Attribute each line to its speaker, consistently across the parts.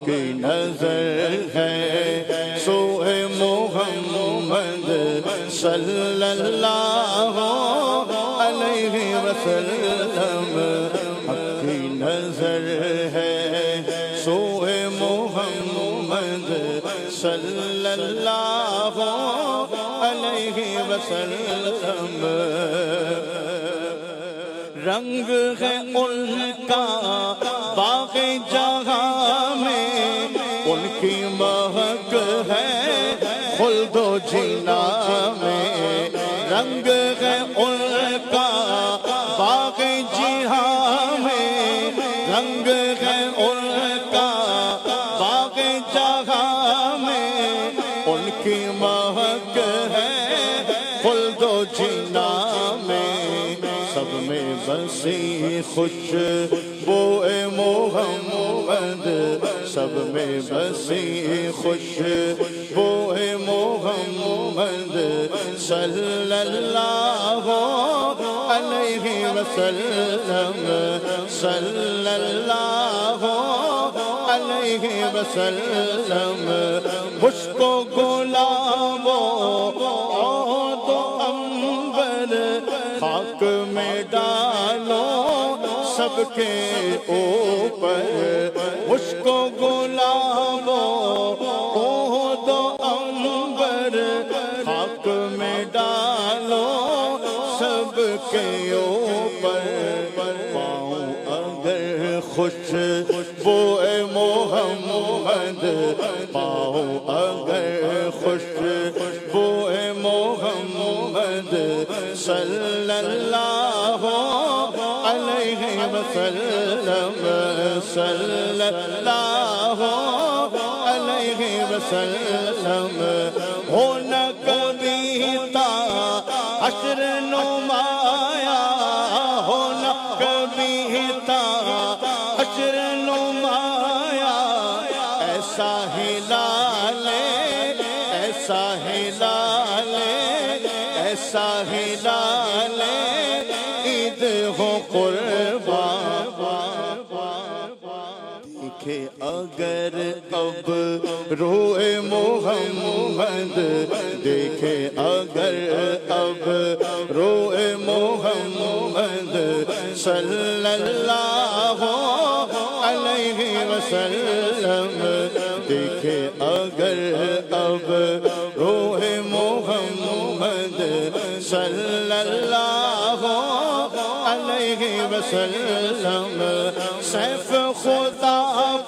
Speaker 1: کی نظر ہے سوئے محمد صلی اللہ علیہ وسلم، حق کی نظر ہے سوئے محمد صلی اللہ علیہ وسلم، رنگ ہے ان کا باغ جہاں میں، ان کی مہک ہے خلد و جینا میں، رنگ ہے ان کا باغ جہاں میں، رنگ ہے ان کا باغ جہاں میں، ان کی مہک ہے خلد و جینا میں، سب میں بسی خوش بوئے محمد، سب میں بسی خوش بوئے محمد صلی اللہ علیہ وسلم، صلی اللہ علیہ وسلم، مشک و گلاب و عود و عنبر خاک میں ڈالو سب کے اوپر، مشک و گلاب و عود و عنبر خاک میں ڈالو سب کے اوپر، پاؤں اگر خوش بوئے محمد، پاؤں اگر خوش بوئے محمد صلی اللہ علیہ وسلم، صلی اللہ علیہ وسلم، ہونا کبھی تا حشر نمایا، ہونا کبھی تا حشر نمایا، ایسا ہلال ایسا ہلال ایسا ہلال عید ہو قربان، دیکھے اگر اب روئے محمد، دیکھے اگر اب روئے محمد صلی اللہ علیہ وسلم، دیکھے اگر اب روئے محمد صلی اللہ علیہ وسلم، سیف خدا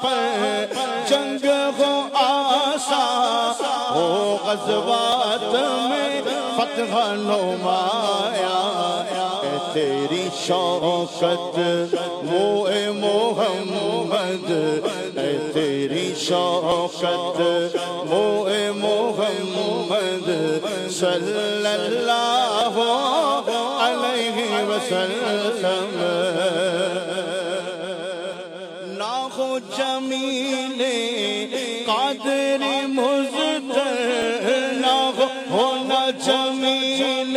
Speaker 1: پر جنگ ہو آسان، ہو غزوات میں فتح نمایا، اے تیری شوکت موئے محمد، اے تیری شوکت موئے محمد صلی اللہ علیہ وسلم، نہ ہو جمیل قادر مزدر، نہ ہونا جمیل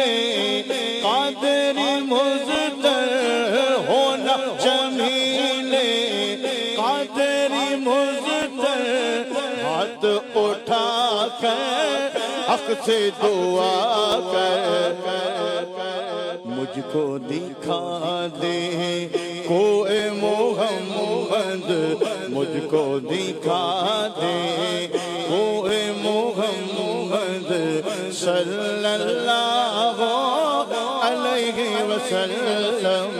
Speaker 1: قادر مزدر، ہونا جمیل قادر مزدر، ہاتھ اٹھا کر حق سے دعا کر، مجھ کو دکھا دے کوئے محمد، مجھ کو دکھا دے کوئے محمد صلی اللہ علیہ وسلم،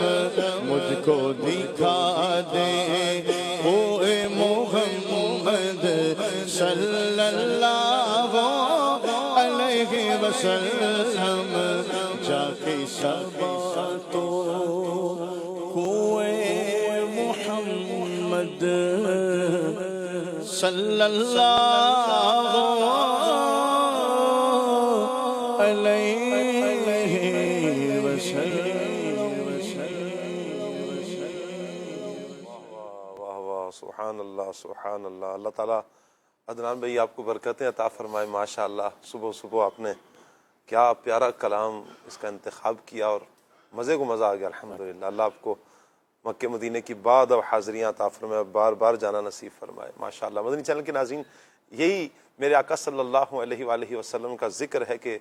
Speaker 1: مجھ کو دکھا دے کوئے محمد صلی اللہ علیہ وسلم، جا کے سبا تو کوئے محمد صلی اللہ علیہ وسلم۔
Speaker 2: واہ واہ، سبحان اللہ سبحان اللہ۔ اللہ تعالیٰ عدنان بھائی آپ کو برکتیں عطا فرمائے، ماشاءاللہ صبح صبح آپ نے کیا پیارا کلام اس کا انتخاب کیا اور مزے کو مزہ آ گیا الحمدللہ۔ اللہ آپ کو مکہ مدینے کی بعد اب حاضریاں عطا فرمائے، بار بار جانا نصیب فرمائے ماشاءاللہ۔ مدنی چینل کے ناظرین، یہی میرے آقا صلی اللہ علیہ وآلہ وسلم کا ذکر ہے کہ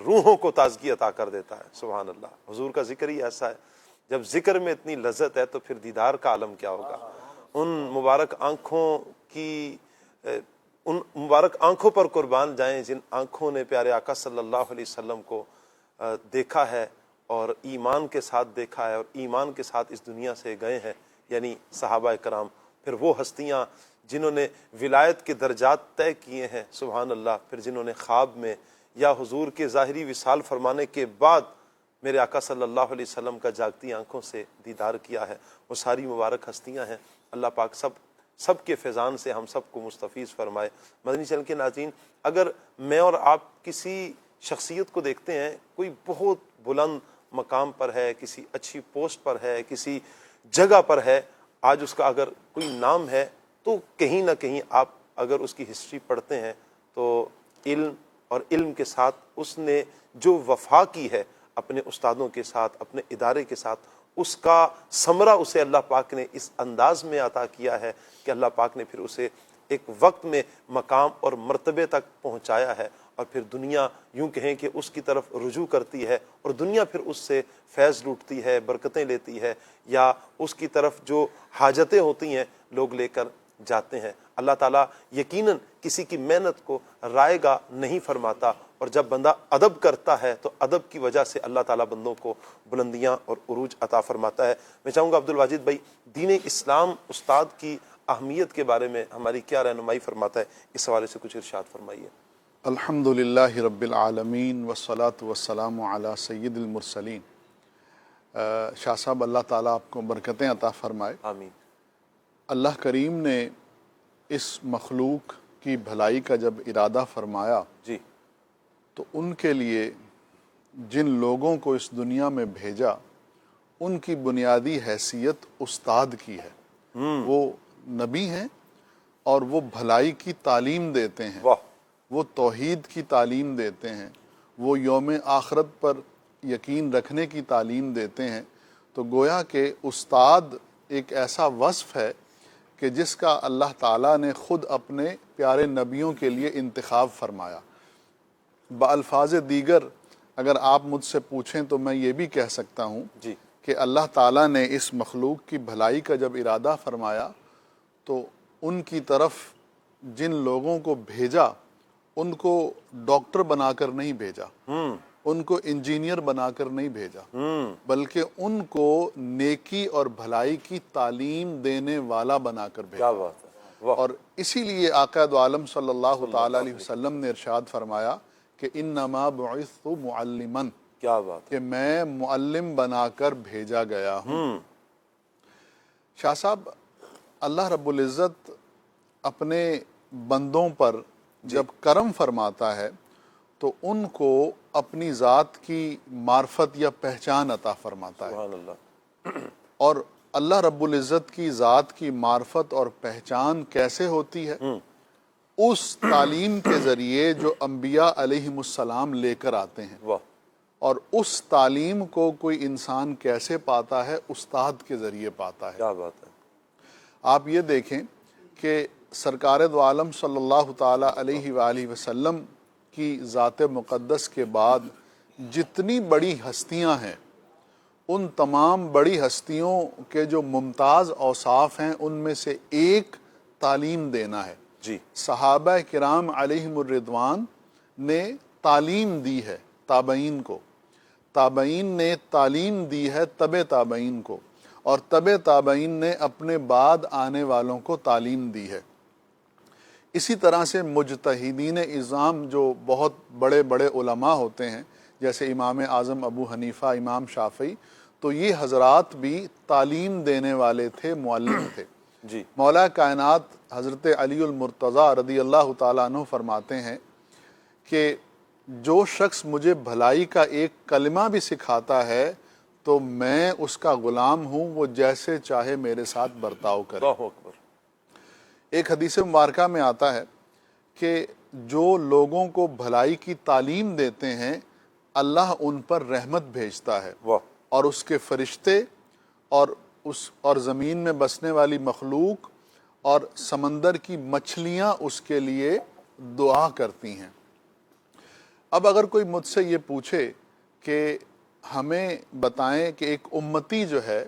Speaker 2: روحوں کو تازگی عطا کر دیتا ہے، سبحان اللہ۔ حضور کا ذکر ہی ایسا ہے، جب ذکر میں اتنی لذت ہے تو پھر دیدار کا عالم کیا ہوگا۔ ان مبارک آنکھوں پر قربان جائیں جن آنکھوں نے پیارے آقا صلی اللہ علیہ وسلم کو دیکھا ہے اور ایمان کے ساتھ دیکھا ہے اور ایمان کے ساتھ اس دنیا سے گئے ہیں، یعنی صحابہ کرام، پھر وہ ہستیاں جنہوں نے ولایت کے درجات طے کیے ہیں، سبحان اللہ، پھر جنہوں نے خواب میں یا حضور کے ظاہری وصال فرمانے کے بعد میرے آقا صلی اللہ علیہ وسلم کا جاگتی آنکھوں سے دیدار کیا ہے، وہ ساری مبارک ہستیاں ہیں۔ اللہ پاک سب کے فیضان سے ہم سب کو مستفیض فرمائے۔ مدنی چینل کے ناظرین، اگر میں اور آپ کسی شخصیت کو دیکھتے ہیں، کوئی بہت بلند مقام پر ہے، کسی اچھی پوسٹ پر ہے، کسی جگہ پر ہے، آج اس کا اگر کوئی نام ہے تو کہیں نہ کہیں آپ اگر اس کی ہسٹری پڑھتے ہیں تو علم اور علم کے ساتھ اس نے جو وفا کی ہے اپنے استادوں کے ساتھ، اپنے ادارے کے ساتھ، اس کا ثمرہ اسے اللہ پاک نے اس انداز میں عطا کیا ہے کہ اللہ پاک نے پھر اسے ایک وقت میں مقام اور مرتبے تک پہنچایا ہے، اور پھر دنیا یوں کہیں کہ اس کی طرف رجوع کرتی ہے اور دنیا پھر اس سے فیض لوٹتی ہے، برکتیں لیتی ہے، یا اس کی طرف جو حاجتیں ہوتی ہیں لوگ لے کر جاتے ہیں۔ اللہ تعالیٰ یقیناً کسی کی محنت کو رائے گا نہیں فرماتا، اور جب بندہ ادب کرتا ہے تو ادب کی وجہ سے اللہ تعالیٰ بندوں کو بلندیاں اور عروج عطا فرماتا ہے۔ میں چاہوں گا عبد الواجد بھائی، دین اسلام استاد کی اہمیت کے بارے میں ہماری کیا رہنمائی فرماتا ہے، اس حوالے سے کچھ ارشاد فرمائیے۔
Speaker 3: الحمدللہ رب العالمین والصلاة والسلام علی سید المرسلین۔ شاہ صاحب، اللہ تعالیٰ آپ کو برکتیں عطا فرمائے۔
Speaker 2: آمین۔
Speaker 3: اللہ کریم نے اس مخلوق کی بھلائی کا جب ارادہ فرمایا
Speaker 2: جی،
Speaker 3: تو ان کے لیے جن لوگوں کو اس دنیا میں بھیجا ان کی بنیادی حیثیت استاد کی ہے۔ وہ نبی ہیں اور وہ بھلائی کی تعلیم دیتے ہیں،
Speaker 2: واہ،
Speaker 3: وہ توحید کی تعلیم دیتے ہیں، وہ یوم آخرت پر یقین رکھنے کی تعلیم دیتے ہیں۔ تو گویا کہ استاد ایک ایسا وصف ہے کہ جس کا اللہ تعالیٰ نے خود اپنے پیارے نبیوں کے لیے انتخاب فرمایا۔ بالفاظ دیگر اگر آپ مجھ سے پوچھیں تو میں یہ بھی کہہ سکتا ہوں
Speaker 2: جی،
Speaker 3: کہ اللہ تعالیٰ نے اس مخلوق کی بھلائی کا جب ارادہ فرمایا تو ان کی طرف جن لوگوں کو بھیجا ان کو ڈاکٹر بنا کر نہیں بھیجا، ان کو انجینئر بنا کر نہیں بھیجا، بلکہ ان کو نیکی اور بھلائی کی تعلیم دینے والا بنا کر بھیجا۔
Speaker 2: کیا بات ہے، واہ،
Speaker 3: اور اسی لیے آقا دو عالم صلی اللہ تعالیٰ علیہ وسلم نے ارشاد فرمایا کہ انما بعثت معلما،
Speaker 2: کیا بات ہے،
Speaker 3: کہ میں معلم بنا کر بھیجا گیا ہوں۔ شاہ صاحب، اللہ رب العزت اپنے بندوں پر جب کرم فرماتا ہے تو ان کو اپنی ذات کی معرفت یا پہچان عطا فرماتا ہے،
Speaker 2: سبحان اللہ۔
Speaker 3: اور اللہ رب العزت کی ذات کی معرفت اور پہچان کیسے ہوتی ہے؟ اس تعلیم کے ذریعے جو انبیاء علیہم السلام لے کر آتے ہیں،
Speaker 2: واہ،
Speaker 3: اور اس تعلیم کو کوئی انسان کیسے پاتا ہے؟ استاد کے ذریعے پاتا ہے۔
Speaker 2: کیا بات ہے،
Speaker 3: آپ یہ دیکھیں کہ سرکار دو عالم صلی اللہ تعالیٰ علیہ وآلہ وسلم کی ذات مقدس کے بعد جتنی بڑی ہستیاں ہیں، ان تمام بڑی ہستیوں کے جو ممتاز اوصاف ہیں ان میں سے ایک تعلیم دینا ہے۔
Speaker 2: جی،
Speaker 3: صحابہ کرام علیہم الرضوان نے تعلیم دی ہے تابعین کو، تابعین نے تعلیم دی ہے تبع تابعین کو، اور تبع تابعین نے اپنے بعد آنے والوں کو تعلیم دی ہے۔ اسی طرح سے مجتہدین اعظام جو بہت بڑے بڑے علماء ہوتے ہیں، جیسے امام اعظم ابو حنیفہ، امام شافعی، تو یہ حضرات بھی تعلیم دینے والے تھے، معلم تھے۔
Speaker 2: جی،
Speaker 3: مولا کائنات حضرت علی المرتضیٰ رضی اللہ تعالیٰ عنہ فرماتے ہیں کہ جو شخص مجھے بھلائی کا ایک کلمہ بھی سکھاتا ہے تو میں اس کا غلام ہوں، وہ جیسے چاہے میرے ساتھ برتاؤ کرے۔
Speaker 2: اللہ اکبر،
Speaker 3: ایک حدیث مبارکہ میں آتا ہے کہ جو لوگوں کو بھلائی کی تعلیم دیتے ہیں اللہ ان پر رحمت بھیجتا ہے،
Speaker 2: واہ،
Speaker 3: اور اس کے فرشتے اور اس اور زمین میں بسنے والی مخلوق اور سمندر کی مچھلیاں اس کے لیے دعا کرتی ہیں۔ اب اگر کوئی مجھ سے یہ پوچھے کہ ہمیں بتائیں کہ ایک امتی جو ہے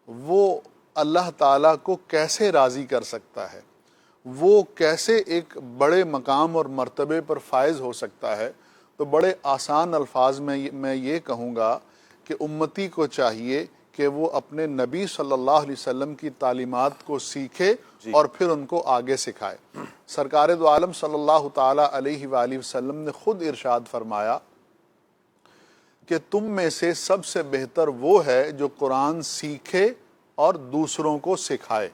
Speaker 3: وہ اللہ تعالیٰ کو کیسے راضی کر سکتا ہے، وہ کیسے ایک بڑے مقام اور مرتبے پر فائز ہو سکتا ہے، تو بڑے آسان الفاظ میں یہ کہوں گا کہ امتی کو چاہیے کہ وہ اپنے نبی صلی اللہ علیہ وسلم کی تعلیمات کو سیکھے اور پھر ان کو آگے سکھائے۔ سرکار دو عالم صلی اللہ تعالیٰ علیہ وآلہ وسلم نے خود ارشاد فرمایا کہ تم میں سے سب سے بہتر وہ ہے جو قرآن سیکھے اور دوسروں کو سکھائے۔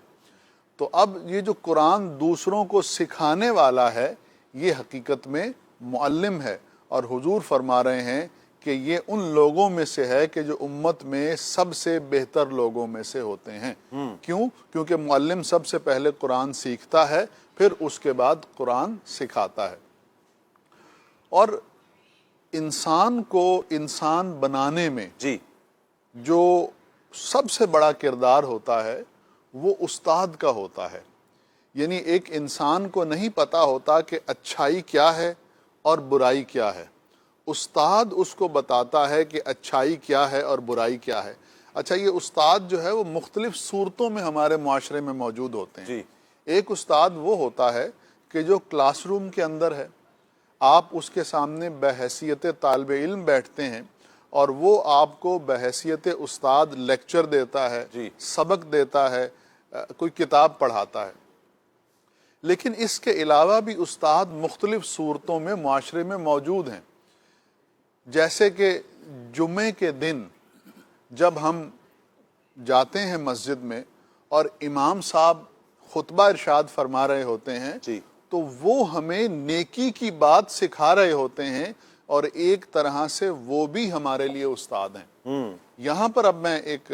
Speaker 3: تو اب یہ جو قرآن دوسروں کو سکھانے والا ہے یہ حقیقت میں معلم ہے، اور حضور فرما رہے ہیں کہ یہ ان لوگوں میں سے ہے کہ جو امت میں سب سے بہتر لوگوں میں سے ہوتے ہیں۔ کیوں؟ کیونکہ معلم سب سے پہلے قرآن سیکھتا ہے، پھر اس کے بعد قرآن سکھاتا ہے۔ اور انسان کو انسان بنانے میں
Speaker 2: جی
Speaker 3: جو سب سے بڑا کردار ہوتا ہے وہ استاد کا ہوتا ہے۔ یعنی ایک انسان کو نہیں پتا ہوتا کہ اچھائی کیا ہے اور برائی کیا ہے، استاد اس کو بتاتا ہے کہ اچھائی کیا ہے اور برائی کیا ہے۔ اچھا، یہ استاد جو ہے وہ مختلف صورتوں میں ہمارے معاشرے میں موجود ہوتے ہیں۔
Speaker 2: جی
Speaker 3: ایک استاد وہ ہوتا ہے کہ جو کلاس روم کے اندر ہے، آپ اس کے سامنے بحیثیت طالب علم بیٹھتے ہیں اور وہ آپ کو بحیثیت استاد لیکچر دیتا ہے،
Speaker 2: جی
Speaker 3: سبق دیتا ہے، کوئی کتاب پڑھاتا ہے۔ لیکن اس کے علاوہ بھی استاد مختلف صورتوں میں معاشرے میں موجود ہیں، جیسے کہ جمعے کے دن جب ہم جاتے ہیں مسجد میں اور امام صاحب خطبہ ارشاد فرما رہے ہوتے ہیں
Speaker 2: جی
Speaker 3: تو وہ ہمیں نیکی کی بات سکھا رہے ہوتے ہیں، اور ایک طرح سے وہ بھی ہمارے لیے استاد ہیں۔ یہاں پر اب میں ایک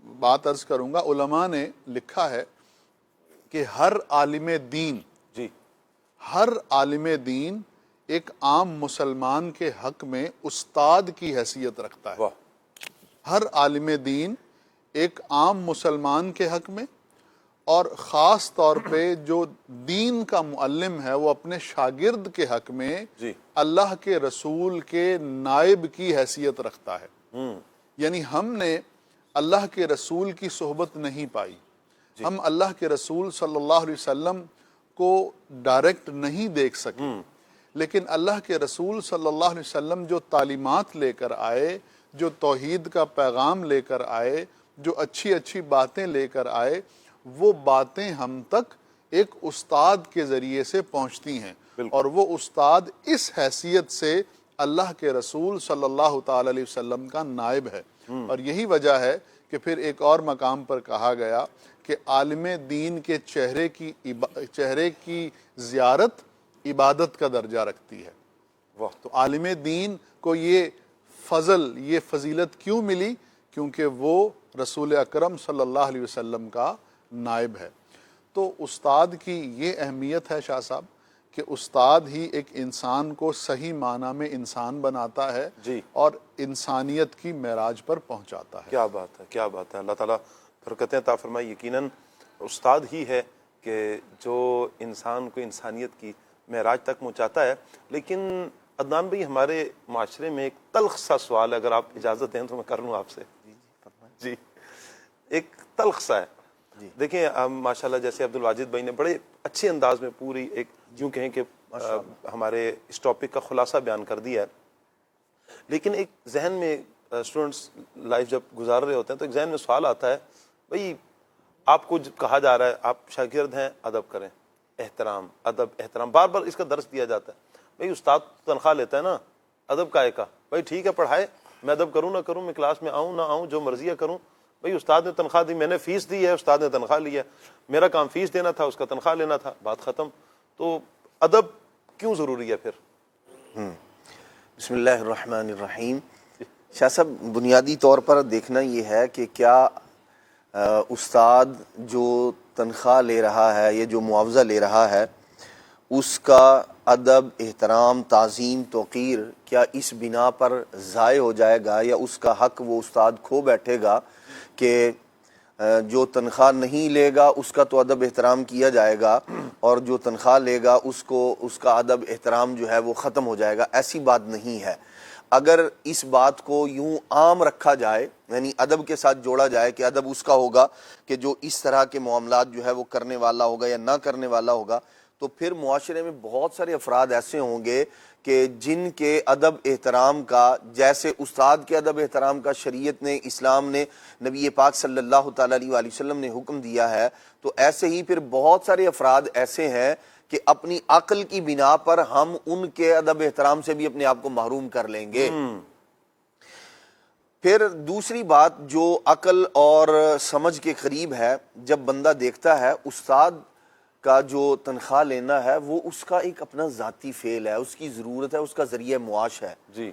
Speaker 3: بات عرض کروں گا، علماء نے لکھا ہے کہ ہر عالم دین
Speaker 2: جی
Speaker 3: ہر عالم دین ایک عام مسلمان کے حق میں استاد کی حیثیت رکھتا ہے۔
Speaker 2: واہ،
Speaker 3: ہر عالم دین ایک عام مسلمان کے حق میں، اور خاص طور پہ جو دین کا معلم ہے وہ اپنے شاگرد کے حق میں
Speaker 2: جی
Speaker 3: اللہ کے رسول کے نائب کی حیثیت رکھتا ہے۔ یعنی ہم نے اللہ کے رسول کی صحبت نہیں پائی، ہم اللہ کے رسول صلی اللہ علیہ وسلم کو ڈائریکٹ نہیں دیکھ سکے، لیکن اللہ کے رسول صلی اللہ علیہ وسلم جو تعلیمات لے کر آئے، جو توحید کا پیغام لے کر آئے، جو اچھی اچھی باتیں لے کر آئے، وہ باتیں ہم تک ایک استاد کے ذریعے سے پہنچتی ہیں، اور وہ استاد اس حیثیت سے اللہ کے رسول صلی اللہ تعالی علیہ وسلم کا نائب ہے۔ اور یہی وجہ ہے کہ پھر ایک اور مقام پر کہا گیا کہ عالم دین کے چہرے کی زیارت عبادت کا درجہ رکھتی ہے۔ تو عالم دین کو یہ فضل، یہ فضیلت کیوں ملی؟ کیونکہ وہ رسول اکرم صلی اللہ علیہ وسلم کا نائب ہے۔ تو استاد کی یہ اہمیت ہے شاہ صاحب کہ استاد ہی ایک انسان کو صحیح معنی میں انسان بناتا ہے
Speaker 2: جی
Speaker 3: اور انسانیت کی معراج پر پہنچاتا ہے۔
Speaker 2: کیا بات ہے، کیا بات ہے، اللہ تعالیٰ برکتیں عطا فرمائے۔ یقیناً استاد ہی ہے کہ جو انسان کو انسانیت کی معراج تک پہنچاتا ہے۔ لیکن عدنان بھائی، ہمارے معاشرے میں ایک تلخ سا سوال ہے، اگر آپ اجازت دیں تو میں کر لوں آپ سے۔ جی ایک تلخ سا ہے۔ دیکھیں ماشاءاللہ، جیسے عبد الواجد بھائی نے بڑے اچھے انداز میں پوری ایک یوں کہیں کہ ہمارے اس ٹاپک کا خلاصہ بیان کر دیا ہے، لیکن ایک ذہن میں اسٹوڈنٹس لائف جب گزار رہے ہوتے ہیں تو ایک ذہن میں سوال آتا ہے، بھئی آپ کو کہا جا رہا ہے آپ شاگرد ہیں، ادب کریں، احترام، ادب، احترام، بار بار اس کا درس دیا جاتا ہے۔ بھئی استاد تنخواہ لیتا ہے نا، ادب کا کا بھئی ٹھیک ہے پڑھائے، میں ادب کروں نہ کروں، میں کلاس میں آؤں نہ آؤں، جو مرضی ہے کروں، بھئی استاد نے تنخواہ دی، میں نے فیس دی ہے، استاد نے تنخواہ لی ہے، میرا کام فیس دینا تھا، اس کا تنخواہ لینا تھا، بات ختم۔ تو ادب کیوں ضروری ہے پھر؟
Speaker 4: بسم اللہ الرحمن الرحیم۔ شاہ صاحب، بنیادی طور پر دیکھنا یہ ہے کہ کیا استاد جو تنخواہ لے رہا ہے یا جو معاوضہ لے رہا ہے، اس کا ادب، احترام، تعظیم، توقیر کیا اس بنا پر ضائع ہو جائے گا، یا اس کا حق وہ استاد کھو بیٹھے گا کہ جو تنخواہ نہیں لے گا اس کا تو ادب احترام کیا جائے گا، اور جو تنخواہ لے گا اس کا ادب احترام جو ہے وہ ختم ہو جائے گا، ایسی بات نہیں ہے۔ اگر اس بات کو یوں عام رکھا جائے، یعنی ادب کے ساتھ جوڑا جائے کہ ادب اس کا ہوگا کہ جو اس طرح کے معاملات جو ہے وہ کرنے والا ہوگا یا نہ کرنے والا ہوگا، تو پھر معاشرے میں بہت سارے افراد ایسے ہوں گے کہ جن کے ادب احترام کا، جیسے استاد کے ادب احترام کا شریعت نے، اسلام نے، نبی پاک صلی اللہ تعالیٰ علیہ وآلہ وسلم نے حکم دیا ہے، تو ایسے ہی پھر بہت سارے افراد ایسے ہیں کہ اپنی عقل کی بنا پر ہم ان کے ادب احترام سے بھی اپنے آپ کو محروم کر لیں گے۔ پھر دوسری بات جو عقل اور سمجھ کے قریب ہے، جب بندہ دیکھتا ہے استاد کا جو تنخواہ لینا ہے وہ اس کا ایک اپنا ذاتی فعل ہے، اس کی ضرورت ہے، اس کا ذریعہ معاش ہے،
Speaker 2: جی،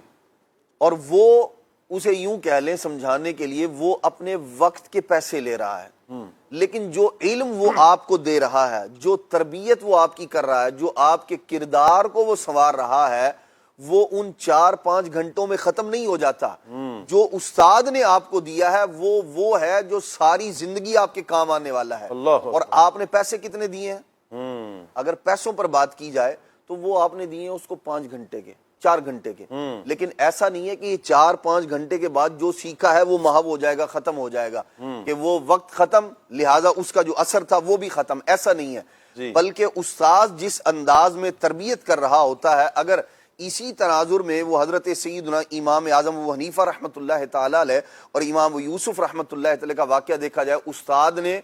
Speaker 4: اور وہ اسے یوں کہہ لیں سمجھانے کے لیے وہ اپنے وقت کے پیسے لے رہا ہے، لیکن جو علم وہ آپ کو دے رہا ہے، جو تربیت وہ آپ کی کر رہا ہے، جو آپ کے کردار کو وہ سنوار رہا ہے، وہ ان 4-5 گھنٹوں میں ختم نہیں ہو جاتا۔ جو استاد نے آپ کو دیا ہے وہ ہے جو ساری زندگی آپ کے کام آنے والا ہے۔ اور آپ نے پیسے کتنے دیے ہیں؟ اگر پیسوں پر بات کی جائے تو وہ آپ نے دیے ہیں اس کو 5 گھنٹے کے، 4 گھنٹے کے، لیکن ایسا نہیں ہے کہ یہ 4-5 گھنٹے کے بعد جو سیکھا ہے وہ محو ہو جائے گا، ختم ہو جائے گا، کہ وہ وقت ختم لہٰذا اس کا جو اثر تھا وہ بھی ختم، ایسا نہیں ہے۔ بلکہ استاد جس انداز میں تربیت کر رہا ہوتا ہے، اگر اسی تناظر میں وہ حضرت سیدنا امام اعظم ابو حنیفہ رحمۃ اللہ تعالی علیہ اور امام ابو یوسف رحمۃ اللہ تعالی کا واقعہ دیکھا جائے، استاد نے،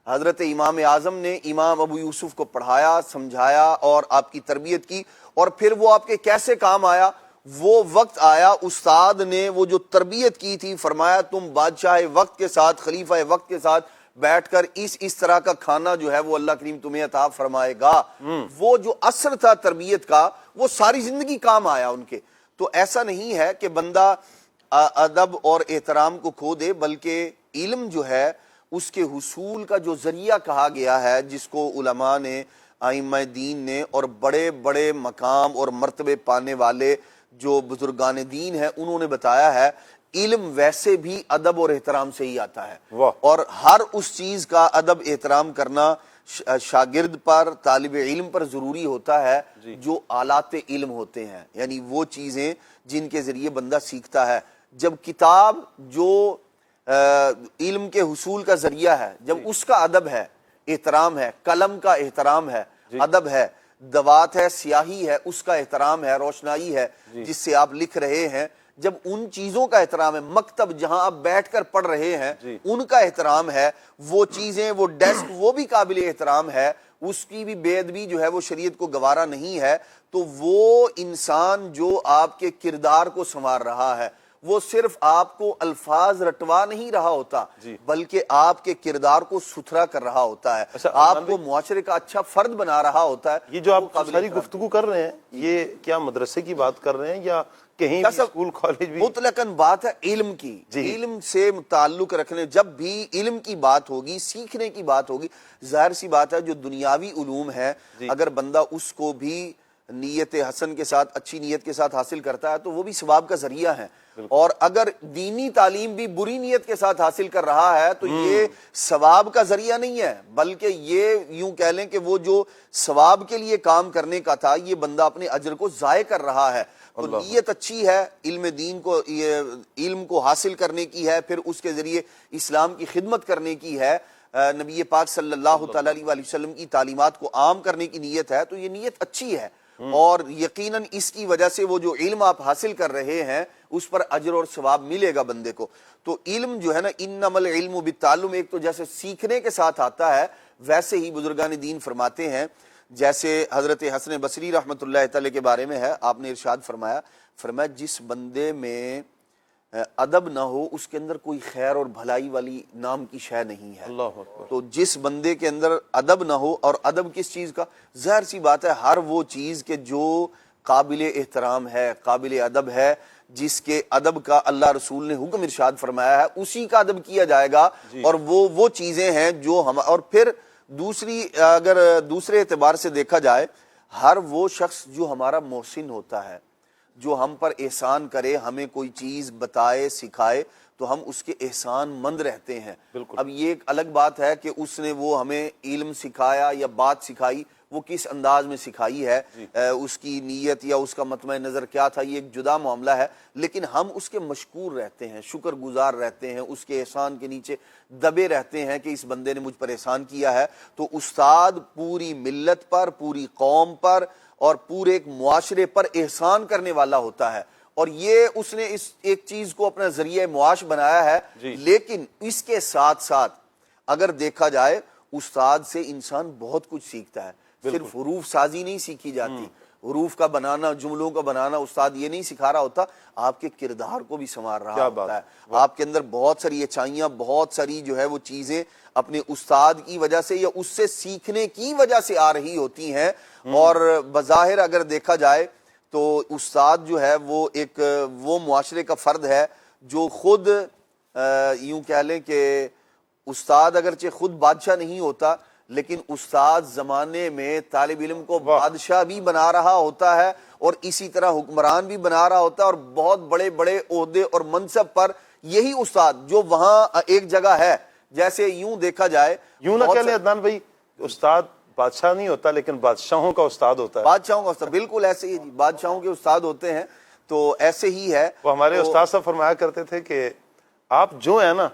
Speaker 4: حضرت امام اعظم نے امام ابو یوسف کو پڑھایا، سمجھایا اور آپ کی تربیت کی، اور پھر وہ آپ کے کیسے کام آیا؟ وہ وقت آیا، استاد نے وہ جو تربیت کی تھی، فرمایا تم بادشاہ وقت کے ساتھ، خلیفہ وقت کے ساتھ بیٹھ کر اس طرح کا کھانا جو ہے وہ اللہ کریم تمہیں عطا فرمائے گا۔ وہ جو اثر تھا تربیت کا وہ ساری زندگی کام آیا ان کے۔ تو ایسا نہیں ہے کہ بندہ ادب اور احترام کو کھو دے، بلکہ علم جو ہے اس کے حصول کا جو ذریعہ کہا گیا ہے، جس کو علماء نے، ائمہ دین نے اور بڑے بڑے مقام اور مرتبے پانے والے جو بزرگان دین ہیں انہوں نے بتایا ہے، علم ویسے بھی ادب اور احترام سے ہی آتا ہے، اور ہر اس چیز کا ادب احترام کرنا شاگرد پر، طالب علم پر ضروری ہوتا ہے جو آلات علم ہوتے ہیں، یعنی وہ چیزیں جن کے ذریعے بندہ سیکھتا ہے۔ جب کتاب جو علم کے حصول کا ذریعہ ہے، جب اس کا ادب ہے، احترام ہے، قلم کا احترام ہے، ادب ہے، دوات ہے، سیاہی ہے، اس کا احترام ہے، روشنائی ہے جس سے آپ لکھ رہے ہیں، جب ان چیزوں کا احترام ہے، مکتب جہاں آپ بیٹھ کر پڑھ رہے ہیں ان کا احترام ہے، وہ چیزیں، وہ ڈیسک، وہ بھی قابل احترام ہے، اس کی بھی بے ادبی جو ہے وہ شریعت کو گوارا نہیں ہے، تو وہ انسان جو آپ کے کردار کو سنوار رہا ہے وہ صرف آپ کو الفاظ رٹوا نہیں رہا ہوتا، بلکہ آپ کے کردار کو ستھرا کر رہا ہوتا ہے، آپ کو معاشرے کا اچھا فرد بنا رہا ہوتا ہے۔
Speaker 2: یہ جو آپ ساری گفتگو کر رہے ہیں یہ کیا مدرسے کی بات کر رہے ہیں یا کہیں بھی اسکول کالج بھی؟
Speaker 4: مطلقاً بات ہے علم کی، علم سے تعلق رکھنے، جب بھی علم کی بات ہوگی، سیکھنے کی بات ہوگی، ظاہر سی بات ہے جو دنیاوی علوم ہے اگر بندہ اس کو بھی نیت حسن کے ساتھ، اچھی نیت کے ساتھ حاصل کرتا ہے تو وہ بھی ثواب کا ذریعہ ہے، اور اگر دینی تعلیم بھی بری نیت کے ساتھ حاصل کر رہا ہے تو یہ ثواب کا ذریعہ نہیں ہے، بلکہ یہ یوں کہہ لیں کہ وہ جو ثواب کے لیے کام کرنے کا تھا یہ بندہ اپنے اجر کو ضائع کر رہا ہے۔ تو نیت اچھی ہے، علم دین کو، علم کو حاصل کرنے کی ہے، پھر اس کے ذریعے اسلام کی خدمت کرنے کی ہے، نبی پاک صلی اللہ تعالیٰ علیہ وسلم کی تعلیمات کو عام کرنے کی نیت ہے، تو یہ نیت اچھی ہے، اور یقیناً اس کی وجہ سے وہ جو علم آپ حاصل کر رہے ہیں اس پر اجر اور ثواب ملے گا بندے کو۔ تو علم جو ہے نا، انما العلم بالتعلم، ایک تو جیسے سیکھنے کے ساتھ آتا ہے، ویسے ہی بزرگان دین فرماتے ہیں، جیسے حضرت حسن بصری رحمۃ اللہ تعالی کے بارے میں ہے، آپ نے ارشاد فرمایا جس بندے میں ادب نہ ہو اس کے اندر کوئی خیر اور بھلائی والی نام کی شے نہیں ہے۔ تو جس بندے کے اندر ادب نہ ہو، اور ادب کس چیز کا؟ ظاہر سی بات ہے ہر وہ چیز کہ جو قابل احترام ہے، قابل ادب ہے، جس کے ادب کا اللہ رسول نے حکم ارشاد فرمایا ہے اسی کا ادب کیا جائے گا، اور وہ چیزیں ہیں جو ہم، اور پھر دوسری اگر دوسرے اعتبار سے دیکھا جائے، ہر وہ شخص جو ہمارا محسن ہوتا ہے، جو ہم پر احسان کرے، ہمیں کوئی چیز بتائے، سکھائے، تو ہم اس کے احسان مند رہتے ہیں۔ اب یہ ایک الگ بات ہے کہ اس نے وہ ہمیں علم سکھایا یا بات سکھائی، وہ کس انداز میں سکھائی ہے، اس کی نیت یا اس کا مطمع نظر کیا تھا، یہ ایک جدا معاملہ ہے، لیکن ہم اس کے مشکور رہتے ہیں، شکر گزار رہتے ہیں، اس کے احسان کے نیچے دبے رہتے ہیں کہ اس بندے نے مجھ پر احسان کیا ہے۔ تو استاد پوری ملت پر، پوری قوم پر اور پورے ایک معاشرے پر احسان کرنے والا ہوتا ہے، اور یہ اس نے اس ایک چیز کو اپنا ذریعہ معاش بنایا ہے۔ لیکن اس کے ساتھ ساتھ اگر دیکھا جائے استاد سے انسان بہت کچھ سیکھتا ہے، صرف حروف سازی نہیں سیکھی جاتی، حروف کا بنانا، جملوں کا بنانا استاد یہ نہیں سکھا رہا ہوتا، آپ کے کردار کو بھی سنوار رہا ہوتا ہے، آپ کے اندر بہت ساری اچھائیاں، بہت ساری جو ہے وہ چیزیں اپنے استاد کی وجہ سے یا اس سے سیکھنے کی وجہ سے آ رہی ہوتی ہیں۔ اور بظاہر اگر دیکھا جائے تو استاد جو ہے وہ ایک وہ معاشرے کا فرد ہے جو خود یوں کہہ لیں کہ استاد اگرچہ خود بادشاہ نہیں ہوتا، لیکن استاد زمانے میں طالب علم کو بادشاہ بھی بنا رہا ہوتا ہے اور اسی طرح حکمران بھی بنا رہا ہوتا ہے، اور بہت بڑے بڑے عہدے اور منصب پر یہی استاد جو وہاں ایک جگہ ہے، جیسے یوں دیکھا جائے،
Speaker 2: یوں نہ کہہ لیں عدنان بھائی استاد بادشاہ نہیں ہوتا لیکن بادشاہوں کا استاد ہوتا ہے،
Speaker 4: بادشاہوں کا استاد، بالکل ایسے ہی بادشاہوں کے استاد ہوتے ہیں، تو ایسے ہی ہے۔
Speaker 2: وہ ہمارے استاد صاحب فرمایا کرتے تھے کہ آپ جو ہیں نا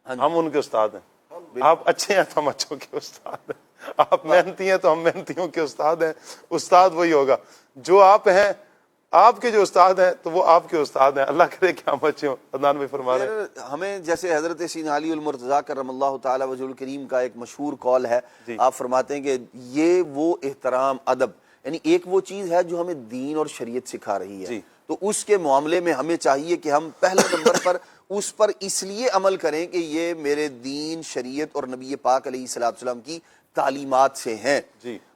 Speaker 2: ہم ان کے استاد ہیں، آپ اچھے ہیں تو ہم اچھوں کے استاد ہیں، آپ محنتی ہیں تو ہم محنتیوں کے استاد ہیں، استاد وہی ہوگا جو آپ ہیں، آپ کے جو استاد ہیں تو وہ آپ کے استاد ہیں، اللہ کرے کہ ہم اچھے ہوں۔ عدنان بھائی فرما رہے ہیں
Speaker 4: ہمیں جیسے حضرت سیدنا علی المرتضیٰ کرم اللہ تعالی وجہ الکریم کا ایک مشہور قول ہے، آپ فرماتے ہیں کہ یہ وہ احترام، ادب، یعنی ایک وہ چیز ہے جو ہمیں دین اور شریعت سکھا رہی ہے، تو اس کے معاملے میں ہمیں چاہیے کہ ہم پہلے نمبر پر اس پر اس لیے عمل کریں کہ یہ میرے دین، شریعت اور نبی پاک علیہ السلام کی تعلیمات سے ہیں۔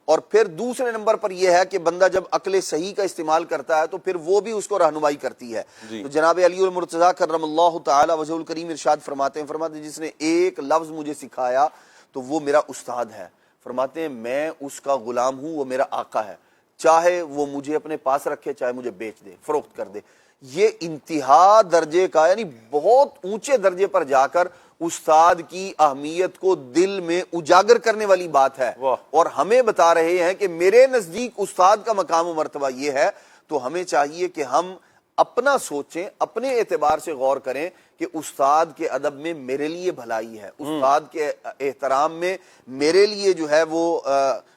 Speaker 4: اور پھر دوسرے نمبر پر یہ ہے کہ بندہ جب عقل صحیح کا استعمال کرتا ہے تو پھر وہ بھی اس کو رہنمائی کرتی ہے۔ تو جناب علی المرتضیٰ کرم اللہ تعالی وجہ الکریم ارشاد فرماتے ہیں جس نے ایک لفظ مجھے سکھایا تو وہ میرا استاد ہے، فرماتے ہیں میں اس کا غلام ہوں، وہ میرا آقا ہے، چاہے وہ مجھے اپنے پاس رکھے، چاہے مجھے بیچ دے، فروخت کر دے۔ یہ انتہا درجے کا، یعنی بہت اونچے درجے پر جا کر استاد کی اہمیت کو دل میں اجاگر کرنے والی بات ہے، اور ہمیں بتا رہے ہیں کہ میرے نزدیک استاد کا مقام و مرتبہ یہ ہے۔ تو ہمیں چاہیے کہ ہم اپنا سوچیں، اپنے اعتبار سے غور کریں کہ استاد کے ادب میں میرے لیے بھلائی ہے، استاد کے احترام میں میرے لیے جو ہے وہ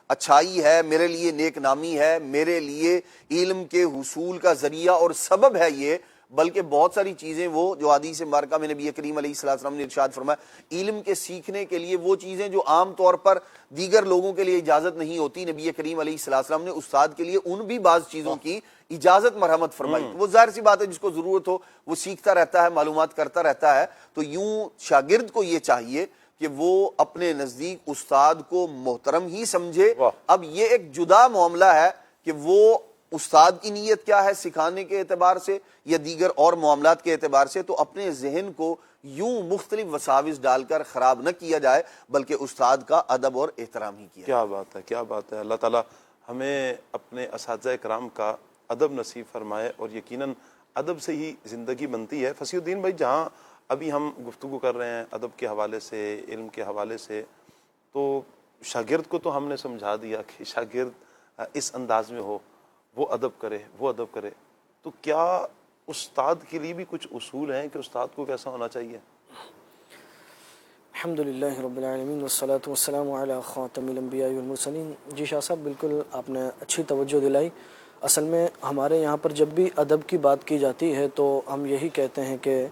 Speaker 4: اچھائی ہے، میرے لیے نیک نامی ہے، میرے لیے علم کے حصول کا ذریعہ اور سبب ہے یہ، بلکہ بہت ساری چیزیں وہ جو حدیث مبارکہ میں نبی کریم علیہ السلام نے ارشاد فرمایا، علم کے سیکھنے کے لیے وہ چیزیں جو عام طور پر دیگر لوگوں کے لیے اجازت نہیں ہوتی، نبی کریم علیہ السلام نے استاد کے لیے ان بھی بعض چیزوں کی اجازت مرحمت فرمائی۔ وہ ظاہر سی بات ہے جس کو ضرورت ہو وہ سیکھتا رہتا ہے، معلومات کرتا رہتا ہے۔ تو یوں شاگرد کو یہ چاہیے کہ وہ اپنے نزدیک استاد کو محترم ہی سمجھے۔ اب یہ ایک جدا معاملہ ہے کہ وہ استاد کی نیت کیا ہے سکھانے کے اعتبار سے یا دیگر اور معاملات کے اعتبار سے، تو اپنے ذہن کو یوں مختلف وساوس ڈال کر خراب نہ کیا جائے، بلکہ استاد کا ادب اور احترام ہی کیا جائے۔
Speaker 2: کیا بات ہے، کیا بات ہے۔ اللہ تعالیٰ ہمیں اپنے اساتذہ کرام کا ادب نصیب فرمائے، اور یقیناً ادب سے ہی زندگی بنتی ہے۔ فصیح الدین بھائی، جہاں ابھی ہم گفتگو کر رہے ہیں ادب کے حوالے سے، علم کے حوالے سے، تو شاگرد کو تو ہم نے سمجھا دیا کہ شاگرد اس انداز میں ہو، وہ ادب کرے، وہ ادب کرے، تو کیا استاد کے لیے بھی کچھ اصول ہیں کہ استاد کو کیسا ہونا چاہیے؟
Speaker 5: الحمدللہ رب العالمین والصلاة والسلام علی خاتم الانبیاء والمرسلین۔ جی شاہ صاحب، بالکل آپ نے اچھی توجہ دلائی۔ اصل میں ہمارے یہاں پر جب بھی ادب کی بات کی جاتی ہے تو ہم یہی کہتے ہیں کہ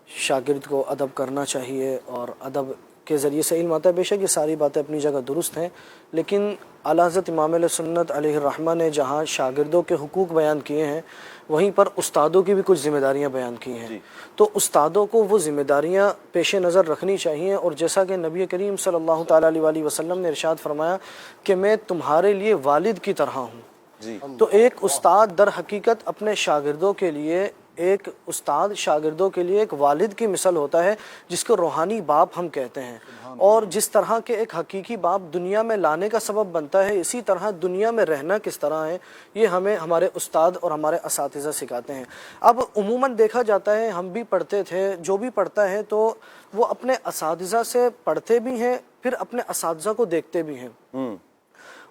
Speaker 5: شاگرد کو ادب کرنا چاہیے، اور ادب کے ذریعے سے علم آتا ہے۔ بے شک یہ ساری باتیں اپنی جگہ درست ہیں، لیکن اعلیٰ حضرت امام علیہ سنت علیہ الرحمہ نے جہاں شاگردوں کے حقوق بیان کیے ہیں، وہیں پر استادوں کی بھی کچھ ذمہ داریاں بیان کی ہیں۔ تو استادوں کو وہ ذمہ داریاں پیش نظر رکھنی چاہیے، اور جیسا کہ نبی کریم صلی اللہ تعالیٰ علیہ وسلم نے ارشاد فرمایا کہ میں تمہارے لیے والد کی طرح ہوں۔ تو ایک استاد در حقیقت اپنے شاگردوں کے لیے ایک استاد شاگردوں کے لیے ایک والد کی مثل ہوتا ہے جس کو روحانی باپ ہم کہتے ہیں، اور جس طرح کے ایک حقیقی باپ دنیا میں لانے کا سبب بنتا ہے، اسی طرح دنیا میں رہنا کس طرح ہے یہ ہمیں ہمارے استاد اور ہمارے اساتذہ سکھاتے ہیں۔ اب عموماً دیکھا جاتا ہے، ہم بھی پڑھتے تھے، جو بھی پڑھتا ہے تو وہ اپنے اساتذہ سے پڑھتے بھی ہیں، پھر اپنے اساتذہ کو دیکھتے بھی ہیں،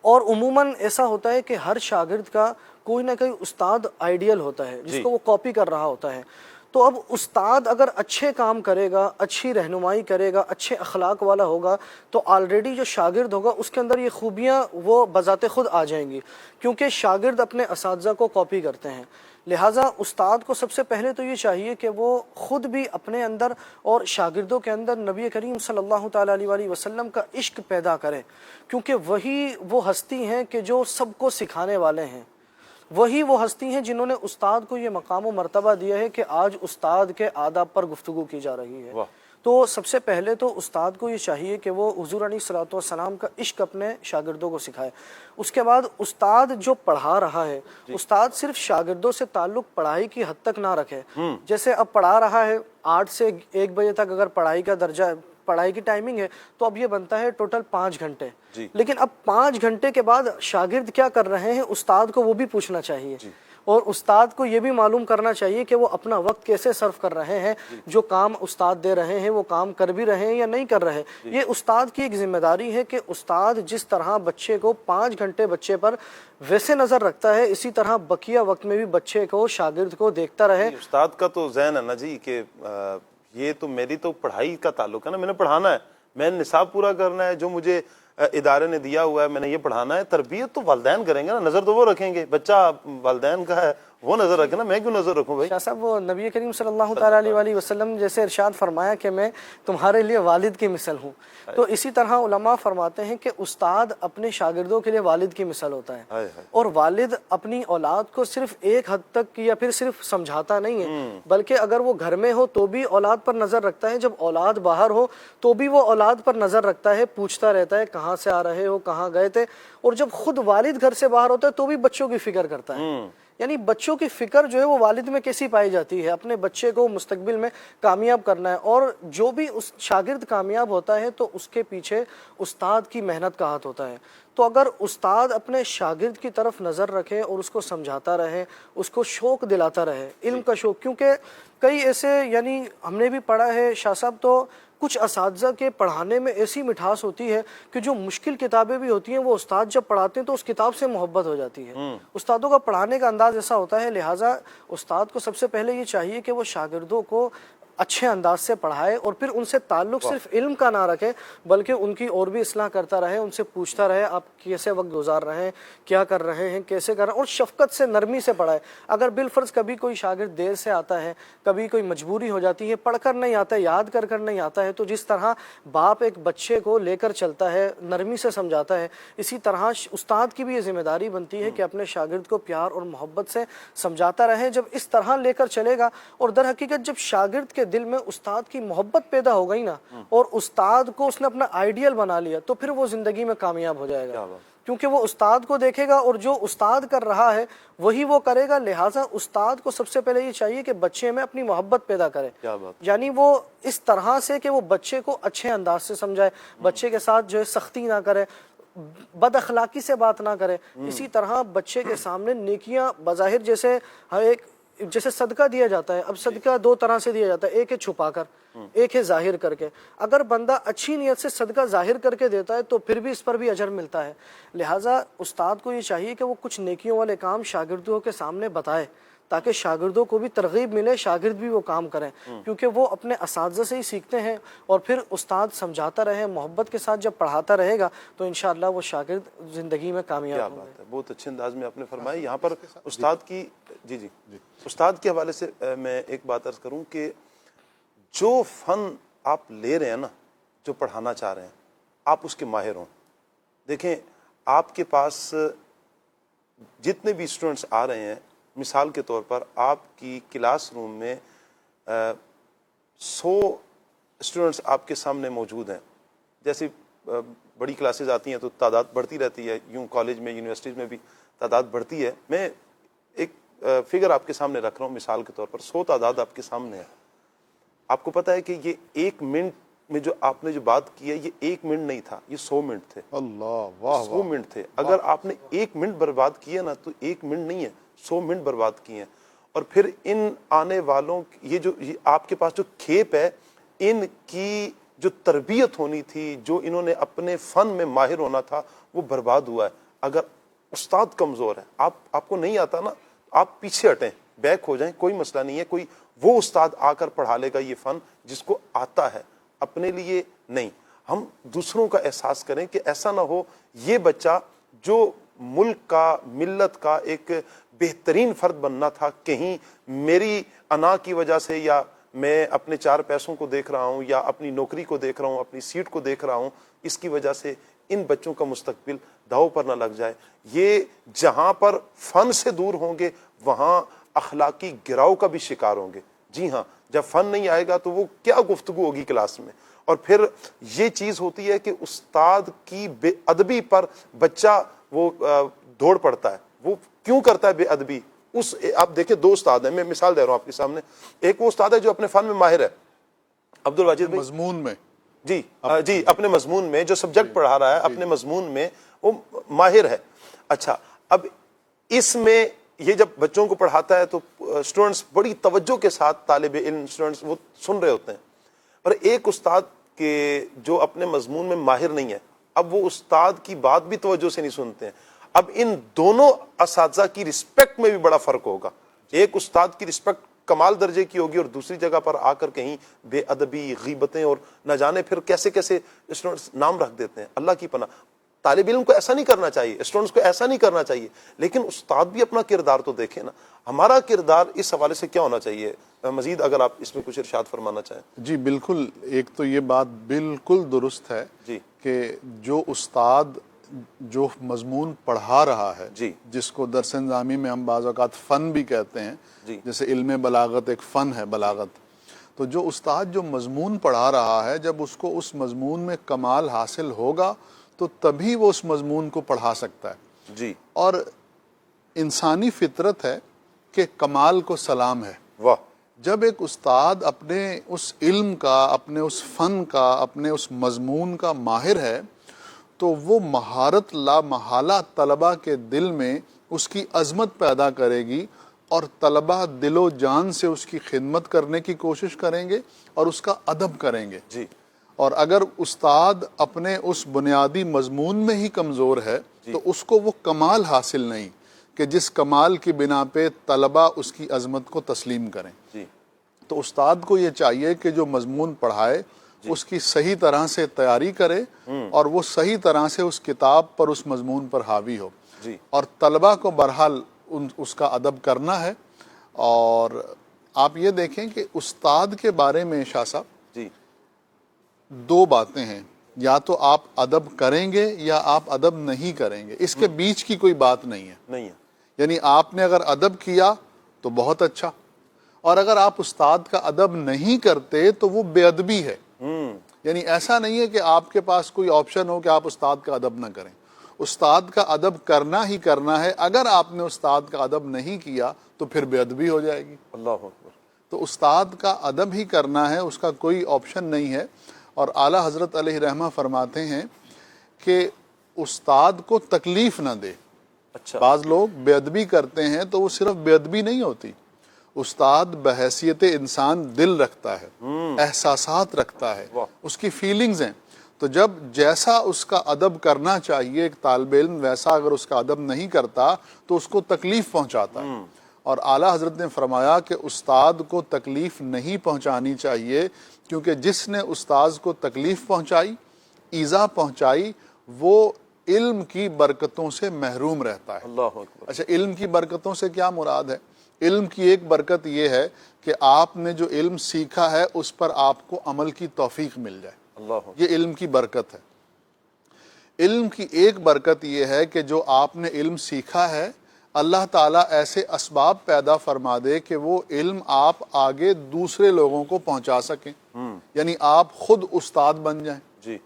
Speaker 5: اور عموماً ایسا ہوتا ہے کہ ہر شاگرد کا کوئی نہ کوئی استاد آئیڈیل ہوتا ہے جس کو وہ کاپی کر رہا ہوتا ہے۔ تو اب استاد اگر اچھے کام کرے گا، اچھی رہنمائی کرے گا، اچھے اخلاق والا ہوگا، تو آلریڈی جو شاگرد ہوگا اس کے اندر یہ خوبیاں وہ بذات خود آ جائیں گی، کیونکہ شاگرد اپنے اساتذہ کو کاپی کرتے ہیں۔ لہٰذا استاد کو سب سے پہلے تو یہ چاہیے کہ وہ خود بھی اپنے اندر اور شاگردوں کے اندر نبی کریم صلی اللہ تعالیٰ علیہ وسلم کا عشق پیدا کرے، کیونکہ وہی وہ ہستی ہیں کہ جو سب کو سکھانے والے ہیں، وہی وہ ہستی ہیں جنہوں نے استاد کو یہ مقام و مرتبہ دیا ہے کہ آج استاد کے آداب پر گفتگو کی جا رہی ہے۔ تو سب سے پہلے تو استاد کو یہ چاہیے کہ وہ حضور علیہ الصلوۃ والسلام کا عشق اپنے شاگردوں کو سکھائے۔ اس کے بعد استاد جو پڑھا رہا ہے، استاد صرف شاگردوں سے تعلق پڑھائی کی حد تک نہ رکھے۔ جیسے اب پڑھا رہا ہے 8 سے 1 بجے تک اگر پڑھائی کی ٹائمنگ ہے تو اب یہ بنتا ہے ٹوٹل 5 گھنٹے، لیکن اب 5 گھنٹے کے بعد شاگرد کیا کر رہے ہیں استاد کو وہ بھی پوچھنا چاہیے، اور استاد کو یہ بھی معلوم کرنا چاہیے کہ وہ اپنا وقت کیسے صرف کر رہے ہیں، جو کام استاد دے رہے ہیں وہ کام کر بھی رہے ہیں یا نہیں کر رہے۔ یہ استاد کی ایک ذمہ داری ہے کہ استاد جس طرح بچے کو 5 گھنٹے بچے پر ویسے نظر رکھتا ہے، اسی طرح بقیہ وقت میں بھی بچے کو، شاگرد کو دیکھتا رہے۔
Speaker 2: استاد کا تو ذہن ہے نا جی کہ یہ تو میری تو پڑھائی کا تعلق ہے نا، میں نے پڑھانا ہے، میں نے نصاب پورا کرنا ہے، جو مجھے ادارے نے دیا ہوا ہے میں نے یہ پڑھانا ہے۔ تربیت تو والدین کریں گے نا، نظر تو وہ رکھیں گے، بچہ والدین کا ہے وہ نظر رکھے نا، میں کیوں نظر رکھوں بھائی؟
Speaker 5: شاہ صاحب وہ نبی کریم صلی اللہ تعالیٰ علیہ وسلم جیسے ارشاد فرمایا کہ میں تمہارے لیے والد کی مثل ہوں، تو اسی طرح علماء فرماتے ہیں کہ استاد اپنے شاگردوں کے لیے والد کی مثل ہوتا ہے، اور والد اپنی اولاد کو صرف ایک حد تک یا پھر صرف سمجھاتا نہیں ہے، بلکہ اگر وہ گھر میں ہو تو بھی اولاد پر نظر رکھتا ہے، جب اولاد باہر ہو تو بھی وہ اولاد پر نظر رکھتا ہے، پوچھتا رہتا ہے کہاں سے آ رہے ہو، کہاں گئے تھے، اور جب خود والد گھر سے باہر ہوتا ہے تو بھی بچوں کی فکر کرتا ہے۔ یعنی بچوں کی فکر جو ہے وہ والد میں کیسی پائی جاتی ہے، اپنے بچے کو مستقبل میں کامیاب کرنا ہے، اور جو بھی اس شاگرد کامیاب ہوتا ہے تو اس کے پیچھے استاد کی محنت کا ہاتھ ہوتا ہے۔ تو اگر استاد اپنے شاگرد کی طرف نظر رکھے اور اس کو سمجھاتا رہے، اس کو شوق دلاتا رہے، علم کا شوق، کیونکہ کئی ایسے یعنی ہم نے بھی پڑھا ہے شاہ صاحب، تو کچھ اساتذہ کے پڑھانے میں ایسی مٹھاس ہوتی ہے کہ جو مشکل کتابیں بھی ہوتی ہیں وہ استاد جب پڑھاتے ہیں تو اس کتاب سے محبت ہو جاتی ہے۔ استادوں کا پڑھانے کا انداز ایسا ہوتا ہے، لہٰذا استاد کو سب سے پہلے یہ چاہیے کہ وہ شاگردوں کو اچھے انداز سے پڑھائے، اور پھر ان سے تعلق صرف علم کا نہ رکھے بلکہ ان کی اور بھی اصلاح کرتا رہے، ان سے پوچھتا رہے آپ کیسے وقت گزار رہے ہیں، کیا کر رہے ہیں، کیسے کر رہے ہیں، اور شفقت سے، نرمی سے پڑھائے۔ اگر بالفرض کبھی کوئی شاگرد دیر سے آتا ہے، کبھی کوئی مجبوری ہو جاتی ہے، پڑھ کر نہیں آتا ہے، یاد کر نہیں آتا ہے، تو جس طرح باپ ایک بچے کو لے کر چلتا ہے، نرمی سے سمجھاتا ہے، اسی طرح استاد کی بھی یہ ذمہ داری بنتی ہے کہ اپنے شاگرد کو پیار اور محبت سے سمجھاتا رہے۔ جب اس طرح لے کر چلے گا، اور در حقیقت جب شاگرد کے دل میں استاد کی محبت پیدا ہو گئی نا، اور استاد کو اس نے اپنا آئیڈیل بنا لیا، تو پھر وہ زندگی میں کامیاب ہو جائے گا، کیونکہ وہ استاد کو دیکھے گا اور جو استاد کر رہا ہے وہی وہ کرے گا۔ لہٰذا استاد کو سب سے پہلے یہ چاہیے کہ بچے میں اپنی محبت پیدا کرے، یعنی وہ اس طرح سے کہ وہ بچے کو اچھے انداز سے سمجھائے، بچے کے ساتھ جو ہے سختی نہ کرے، بد اخلاقی سے بات نہ کرے، اسی طرح بچے کے سامنے نیکیاں بظاہر جیسے صدقہ دیا جاتا ہے، اب صدقہ 2 طرح سے دیا جاتا ہے، ایک ہے چھپا کر، ایک ہے ظاہر کر کے۔ اگر بندہ اچھی نیت سے صدقہ ظاہر کر کے دیتا ہے تو پھر بھی اس پر بھی اجر ملتا ہے۔ لہٰذا استاد کو یہ چاہیے کہ وہ کچھ نیکیوں والے کام شاگردوں کے سامنے بتائے، تاکہ شاگردوں کو بھی ترغیب ملے، شاگرد بھی وہ کام کریں، کیونکہ وہ اپنے اساتذہ سے ہی سیکھتے ہیں، اور پھر استاد سمجھاتا رہے، محبت کے ساتھ جب پڑھاتا رہے گا تو انشاءاللہ وہ شاگرد زندگی میں کامیاب ہوں گے۔
Speaker 2: بہت اچھے انداز میں آپ نے فرمایا۔ یہاں پر استاد کی جی استاد کے حوالے سے میں ایک بات عرض کروں کہ جو فن آپ لے رہے ہیں نا، جو پڑھانا چاہ رہے ہیں، آپ اس کے ماہر ہوں۔ دیکھیں آپ کے پاس جتنے بھی اسٹوڈنٹس آ رہے ہیں، مثال کے طور پر آپ کی کلاس روم میں 100 اسٹوڈنٹس آپ کے سامنے موجود ہیں، جیسے بڑی کلاسز آتی ہیں تو تعداد بڑھتی رہتی ہے، یوں کالج میں، یونیورسٹیز میں بھی تعداد بڑھتی ہے۔ میں ایک فگر آپ کے سامنے رکھ رہا ہوں مثال کے طور پر، 100 تعداد آپ کے سامنے ہے. آپ کو پتا ہے کہ یہ 1 منٹ میں جو آپ نے جو بات کی ہے یہ 1 منٹ نہیں تھا، یہ 100 منٹ تھے.
Speaker 3: اللہ واہ
Speaker 2: 100 منٹ تھے. اگر آپ نے 1 منٹ برباد کیا نا تو 1 منٹ نہیں ہے، 100 منٹ برباد کیے ہیں. اور پھر ان آنے والوں یہ آپ کے پاس جو کھیپ ہے، ان کی جو تربیت ہونی تھی، جو انہوں نے اپنے فن میں ماہر ہونا تھا، وہ برباد ہوا ہے. اگر استاد کمزور ہے، آپ کو نہیں آتا نا، آپ پیچھے ہٹیں، بیک ہو جائیں، کوئی مسئلہ نہیں ہے. کوئی وہ استاد آ کر پڑھا لے گا یہ فن جس کو آتا ہے، اپنے لیے نہیں. ہم دوسروں کا احساس کریں کہ ایسا نہ ہو یہ بچہ جو ملک کا، ملت کا ایک بہترین فرد بننا تھا، کہیں میری انا کی وجہ سے، یا میں اپنے 4 پیسوں کو دیکھ رہا ہوں، یا اپنی نوکری کو دیکھ رہا ہوں، اپنی سیٹ کو دیکھ رہا ہوں، اس کی وجہ سے ان بچوں کا مستقبل داؤ پر نہ لگ جائے. یہ جہاں پر فن سے دور ہوں گے وہاں اخلاقی گراؤ کا بھی شکار ہوں گے. جی ہاں، جب فن نہیں آئے گا تو وہ کیا گفتگو ہوگی کلاس میں. اور پھر یہ چیز ہوتی ہے کہ استاد کی بے ادبی پر بچہ وہ دوڑ پڑتا ہے. وہ کیوں کرتا ہے بے ادبی؟ آپ دیکھیں 2 استاد ہیں، میں مثال دے رہا ہوں آپ کے سامنے. ایک وہ استاد ہے جو اپنے فن میں ماہر ہے، عبد الواجد بھائی،
Speaker 3: مضمون میں
Speaker 2: جی اپنے مضمون میں جو سبجیکٹ پڑھا رہا ہے اپنے مضمون میں وہ ماہر ہے. اچھا، اب اس میں یہ جب بچوں کو پڑھاتا ہے تو اسٹوڈنٹس بڑی توجہ کے ساتھ، طالب علم اسٹوڈنٹس وہ سن رہے ہوتے ہیں. اور ایک استاد کے جو اپنے مضمون میں ماہر نہیں ہے، اب وہ استاد کی بات بھی توجہ سے نہیں سنتے ہیں. اب ان دونوں اساتذہ کی رسپیکٹ میں بھی بڑا فرق ہوگا. ایک استاد کی رسپیکٹ کمال درجے کی ہوگی اور دوسری جگہ پر آ کر کہیں بے ادبی، غیبتیں، اور نہ جانے پھر کیسے کیسے اسٹوڈنٹس نام رکھ دیتے ہیں. اللہ کی پناہ، طالب علم کو ایسا نہیں کرنا چاہیے، اسٹوڈنٹس کو ایسا نہیں کرنا چاہیے. لیکن استاد بھی اپنا کردار تو دیکھیں نا. ہمارا کردار اس حوالے سے کیا ہونا چاہیے؟ مزید اگر آپ اس میں کچھ ارشاد فرمانا چاہیں.
Speaker 3: جی بالکل. ایک تو یہ بات بالکل درست ہے
Speaker 2: جی
Speaker 3: کہ جو استاد جو مضمون پڑھا رہا ہے،
Speaker 2: جی
Speaker 3: جس کو درس نظامی میں ہم بعض اوقات فن بھی کہتے ہیں،
Speaker 2: جی
Speaker 3: جیسے علم بلاغت ایک فن ہے، بلاغت. تو جو استاد جو مضمون پڑھا رہا ہے، جب اس کو اس مضمون میں کمال حاصل ہوگا تو تبھی وہ اس مضمون کو پڑھا سکتا ہے.
Speaker 2: جی
Speaker 3: اور انسانی فطرت ہے کہ کمال کو سلام ہے.
Speaker 2: واہ.
Speaker 3: جب ایک استاد اپنے اس علم کا، اپنے اس فن کا، اپنے اس مضمون کا ماہر ہے تو وہ مہارت لا محالہ طلبہ کے دل میں اس کی عظمت پیدا کرے گی، اور طلبہ دل و جان سے اس کی خدمت کرنے کی کوشش کریں گے اور اس کا ادب کریں گے.
Speaker 2: جی.
Speaker 3: اور اگر استاد اپنے اس بنیادی مضمون میں ہی کمزور ہے تو اس کو وہ کمال حاصل نہیں کہ جس کمال کی بنا پہ طلبہ اس کی عظمت کو تسلیم کریں.
Speaker 2: جی.
Speaker 3: تو استاد کو یہ چاہیے کہ جو مضمون پڑھائے اس کی صحیح طرح سے تیاری کرے اور وہ صحیح طرح سے اس کتاب پر، اس مضمون پر حاوی ہو.
Speaker 2: جی.
Speaker 3: اور طلبہ کو بہرحال اس کا ادب کرنا ہے. اور آپ یہ دیکھیں کہ استاد کے بارے میں شاہ صاحب
Speaker 2: جی
Speaker 3: 2 باتیں ہیں، یا تو آپ ادب کریں گے یا آپ ادب نہیں کریں گے. اس کے بیچ کی کوئی بات نہیں ہے.
Speaker 2: نہیں ہے.
Speaker 3: یعنی آپ نے اگر ادب کیا تو بہت اچھا، اور اگر آپ استاد کا ادب نہیں کرتے تو وہ بے ادبی ہے. یعنی ایسا نہیں ہے کہ آپ کے پاس کوئی آپشن ہو کہ آپ استاد کا ادب نہ کریں. استاد کا ادب کرنا ہی کرنا ہے. اگر آپ نے استاد کا ادب نہیں کیا تو پھر بے ادبی ہو جائے گی.
Speaker 2: اللہ اکبر.
Speaker 3: تو استاد کا ادب ہی کرنا ہے، اس کا کوئی آپشن نہیں ہے. اور اعلیٰ حضرت علیہ رحمہ فرماتے ہیں کہ استاد کو تکلیف نہ دے.
Speaker 2: اچھا.
Speaker 3: بعض لوگ بے ادبی کرتے ہیں تو وہ صرف بے ادبی نہیں ہوتی، استاد بحیثیت انسان دل رکھتا ہے، احساسات رکھتا ہے، اس کی فیلنگز ہیں. تو جب جیسا اس کا ادب کرنا چاہیے ایک طالب علم، ویسا اگر اس کا ادب نہیں کرتا تو اس کو تکلیف پہنچاتا ہے. اور اعلیٰ حضرت نے فرمایا کہ استاد کو تکلیف نہیں پہنچانی چاہیے، کیونکہ جس نے استاذ کو تکلیف پہنچائی، ایذا پہنچائی، وہ علم کی برکتوں سے محروم رہتا ہے.
Speaker 2: اللہ اکبر.
Speaker 3: اچھا، علم کی برکتوں سے کیا مراد ہے؟ علم کی ایک برکت یہ ہے کہ آپ نے جو علم سیکھا ہے اس پر آپ کو عمل کی توفیق مل جائے.
Speaker 2: اللہ.
Speaker 3: یہ علم کی برکت ہے. علم کی ایک برکت یہ ہے کہ جو آپ نے علم سیکھا ہے اللہ تعالیٰ ایسے اسباب پیدا فرما دے کہ وہ علم آپ آگے دوسرے لوگوں کو پہنچا سکیں. یعنی آپ خود استاد بن جائیں.
Speaker 2: جی.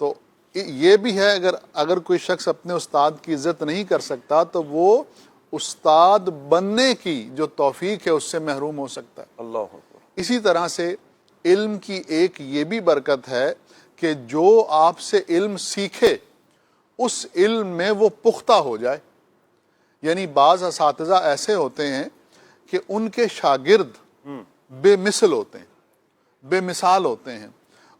Speaker 3: تو یہ بھی ہے، اگر کوئی شخص اپنے استاد کی عزت نہیں کر سکتا تو وہ استاد بننے کی جو توفیق ہے اس سے محروم ہو سکتا ہے۔
Speaker 2: اللہ اکبر۔
Speaker 3: اسی طرح سے علم کی ایک یہ بھی برکت ہے کہ جو آپ سے علم سیکھے اس علم میں وہ پختہ ہو جائے۔ یعنی بعض اساتذہ ایسے ہوتے ہیں کہ ان کے شاگرد بے مثل ہوتے ہیں، بے مثال ہوتے ہیں،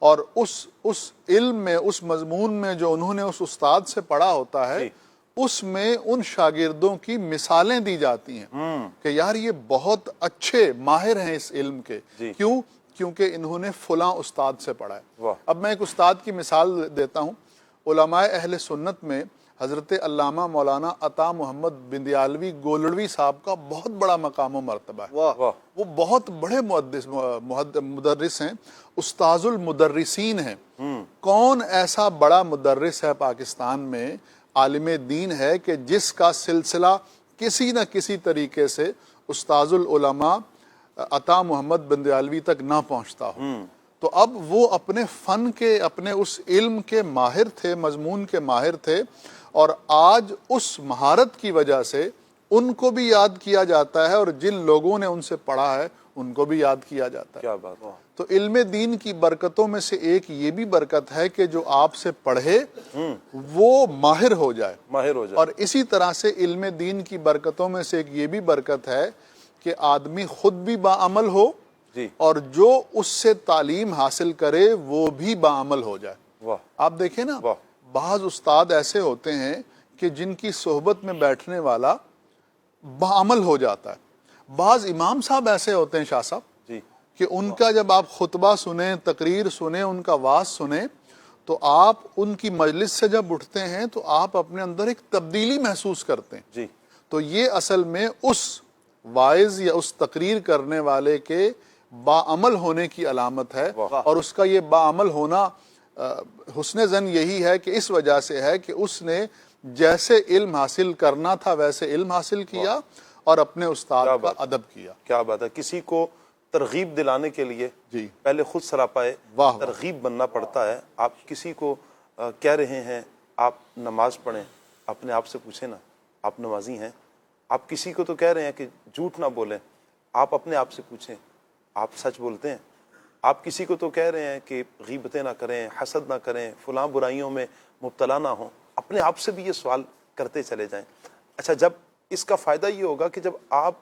Speaker 3: اور اس علم میں، اس مضمون میں جو انہوں نے اس استاد سے پڑھا ہوتا ہے اس میں ان شاگردوں کی مثالیں دی جاتی ہیں کہ یار یہ بہت اچھے ماہر ہیں اس علم کے۔ کیوں؟ کیونکہ انہوں نے فلاں استاد سے پڑھا ہے۔ اب میں ایک استاد کی مثال دیتا ہوں۔ علماء اہل سنت میں حضرت علامہ مولانا عطا محمد بندیالوی گولڑوی صاحب کا بہت بڑا مقام و مرتبہ ہے۔ وہ بہت بڑے مدرس ہیں، استاذ المدرسین ہیں۔ کون ایسا بڑا مدرس ہے پاکستان میں، عالم دین ہے کہ جس کا سلسلہ کسی نہ کسی طریقے سے استاذ العلماء عطا محمد بندیالوی تک نہ پہنچتا ہو؟ تو اب وہ اپنے فن کے، اپنے اس علم کے ماہر تھے، مضمون کے ماہر تھے، اور آج اس مہارت کی وجہ سے ان کو بھی یاد کیا جاتا ہے اور جن لوگوں نے ان سے پڑھا ہے ان کو بھی یاد کیا جاتا ہے۔
Speaker 2: کیا بات ہے۔
Speaker 3: تو علم دین کی برکتوں میں سے ایک یہ بھی برکت ہے کہ جو آپ سے پڑھے وہ ماہر ہو جائے،
Speaker 2: ماہر ہو جائے۔
Speaker 3: اور اسی طرح سے علم دین کی برکتوں میں سے ایک یہ بھی برکت ہے کہ آدمی خود بھی باعمل ہو اور جو اس سے تعلیم حاصل کرے وہ بھی باعمل ہو جائے۔ آپ دیکھیں نا، بعض استاد ایسے ہوتے ہیں کہ جن کی صحبت میں بیٹھنے والا باعمل ہو جاتا ہے۔ بعض امام صاحب ایسے ہوتے ہیں شاہ صاحب کہ ان کا جب آپ خطبہ سنیں، تقریر سنیں، ان کا وعظ سنیں، تو آپ ان کی مجلس سے جب اٹھتے ہیں تو آپ اپنے اندر ایک تبدیلی محسوس کرتے ہیں۔ تو یہ اصل میں اس واعظ یا اس تقریر کرنے والے کے باعمل ہونے کی علامت ہے، اور اس کا یہ باعمل ہونا حسن ظن یہی ہے کہ اس وجہ سے ہے کہ اس نے جیسے علم حاصل کرنا تھا ویسے علم حاصل کیا اور اپنے استاد کا ادب کیا۔
Speaker 2: کیا بات ہے۔ کسی کو ترغیب دلانے کے لیے پہلے خود سراپائے ترغیب بننا پڑتا ہے۔ آپ کسی کو کہہ رہے ہیں آپ نماز پڑھیں، اپنے آپ سے پوچھیں نا آپ نمازی ہیں؟ آپ کسی کو تو کہہ رہے ہیں کہ جھوٹ نہ بولیں، آپ اپنے آپ سے پوچھیں آپ سچ بولتے ہیں؟ آپ کسی کو تو کہہ رہے ہیں کہ غیبتیں نہ کریں، حسد نہ کریں، فلاں برائیوں میں مبتلا نہ ہوں، اپنے آپ سے بھی یہ سوال کرتے چلے جائیں۔ اچھا، جب اس کا فائدہ یہ ہوگا کہ جب آپ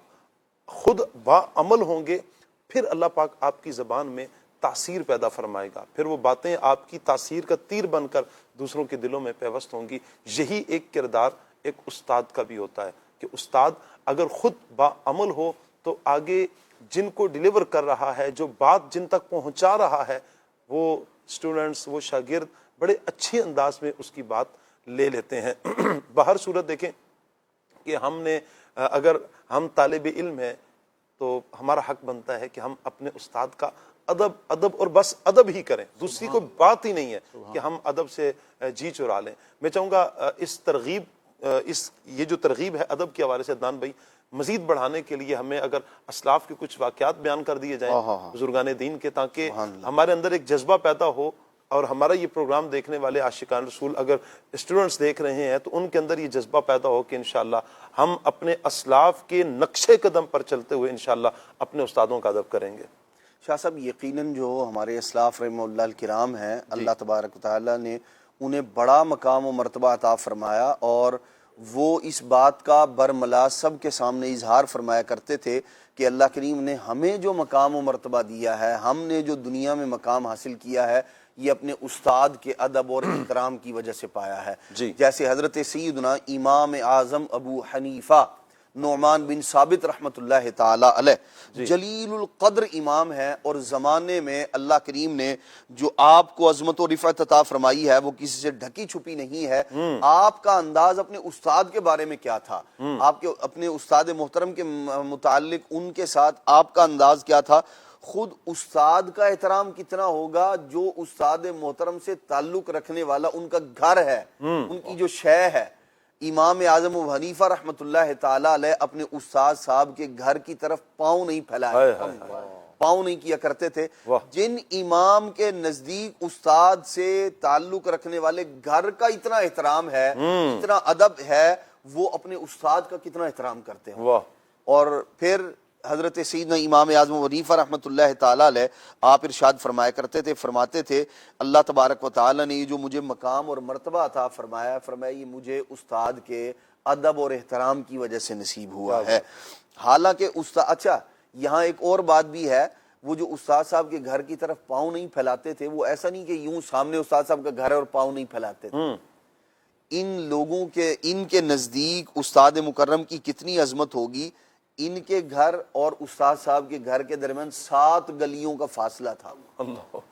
Speaker 2: خود باعمل ہوں گے پھر اللہ پاک آپ کی زبان میں تاثیر پیدا فرمائے گا، پھر وہ باتیں آپ کی تاثیر کا تیر بن کر دوسروں کے دلوں میں پیوست ہوں گی۔ یہی ایک کردار ایک استاد کا بھی ہوتا ہے کہ استاد اگر خود باعمل ہو تو آگے جن کو ڈیلیور کر رہا ہے، جو بات جن تک پہنچا رہا ہے، وہ سٹوڈنٹس، وہ شاگرد بڑے اچھے انداز میں اس کی بات لے لیتے ہیں۔ بہر صورت دیکھیں کہ ہم نے اگر ہم طالب علم ہیں تو ہمارا حق بنتا ہے کہ ہم اپنے استاد کا ادب اور بس ادب ہی کریں، دوسری کوئی بات ہی نہیں ہے کہ ہم ادب سے جی چرا لیں۔ میں چاہوں گا یہ جو ترغیب ہے ادب کے حوالے سے عدنان بھائی مزید بڑھانے کے لیے ہمیں اگر اسلاف کے کچھ واقعات بیان کر دیے جائیں بزرگان دین کے، تاکہ ہمارے اندر ایک جذبہ پیدا ہو، اور ہمارا یہ پروگرام دیکھنے والے عاشقان رسول اگر اسٹوڈنٹس دیکھ رہے ہیں تو ان کے اندر یہ جذبہ پیدا ہو کہ انشاءاللہ ہم اپنے اسلاف کے نقشے قدم پر چلتے ہوئے انشاءاللہ اپنے استادوں کا ادب کریں گے۔
Speaker 4: شاہ صاحب، یقیناً جو ہمارے اسلاف رحمہ اللہ الکرام ہیں، اللہ تبارک و تعالیٰ نے انہیں بڑا مقام و مرتبہ عطا فرمایا، اور وہ اس بات کا برملا سب کے سامنے اظہار فرمایا کرتے تھے کہ اللہ کریم نے ہمیں جو مقام و مرتبہ دیا ہے، ہم نے جو دنیا میں مقام حاصل کیا ہے، یہ اپنے استاد کے ادب اور احترام کی وجہ سے پایا ہے۔ جیسے حضرت سیدنا امام اعظم ابو حنیفہ نعمان بن ثابت رحمۃ اللہ تعالی علیہ جلیل القدر امام ہے، اور زمانے میں اللہ کریم نے جو آپ کو عظمت و رفعت عطا فرمائی ہے وہ کسی سے ڈھکی چھپی نہیں ہے۔ آپ کا انداز اپنے استاد کے بارے میں کیا تھا، آپ کے اپنے استاد محترم کے متعلق ان کے ساتھ آپ کا انداز کیا تھا، خود استاد کا احترام کتنا ہوگا جو استاد محترم سے تعلق رکھنے والا ان کا گھر ہے، ان کی جو شے ہے۔ امام اعظم ابو حنیفہ رحمۃ اللہ تعالی علیہ اپنے استاد صاحب کے گھر کی طرف پاؤں نہیں پاؤں نہیں کیا کرتے تھے۔ جن امام کے نزدیک استاد سے تعلق رکھنے والے گھر کا اتنا احترام ہے، اتنا ادب ہے، وہ اپنے استاد کا کتنا احترام کرتے ہیں.
Speaker 2: واہ.
Speaker 4: اور پھر حضرت سیدنا امام اعظم ابو حنیفہ رحمۃ اللہ تعالیٰ علیہ آپ ارشاد فرمایا کرتے تھے، فرماتے تھے اللہ تبارک و تعالیٰ نے یہ جو مجھے مقام اور مرتبہ عطا فرمایا، فرمایا یہ مجھے استاد کے ادب اور احترام کی وجہ سے نصیب ہوا ہے. حالانکہ استاد، اچھا یہاں ایک اور بات بھی ہے، وہ جو استاد صاحب کے گھر کی طرف پاؤں نہیں پھیلاتے تھے، وہ ایسا نہیں کہ یوں سامنے استاد صاحب کا گھر ہے اور پاؤں نہیں پھیلاتے تھے. ان لوگوں کے، ان کے نزدیک استاد مکرم کی کتنی عظمت ہوگی. ان کے گھر اور استاد صاحب کے گھر کے درمیان 7 گلیوں کا فاصلہ تھا.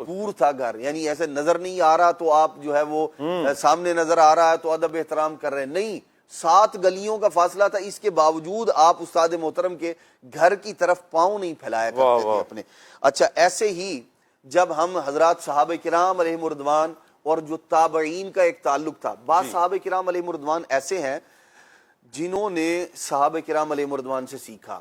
Speaker 4: دور تھا گھر، یعنی ایسے نظر نہیں آ رہا تو آپ جو ہے وہ سامنے نظر آ رہا ہے تو ادب احترام کر رہے ہیں، نہیں، 7 گلیوں کا فاصلہ تھا. اس کے باوجود آپ استاد محترم کے گھر کی طرف پاؤں نہیں پھیلایا کرتے تھے اپنے. اچھا ایسے ہی جب ہم حضرات صحابہ کرام علیہم رضوان اور جو تابعین کا ایک تعلق تھا، بعض صحابہ کرام علیہم رضوان ایسے ہیں جنہوں نے صحابہ کرام علیہم رضوان سے سیکھا،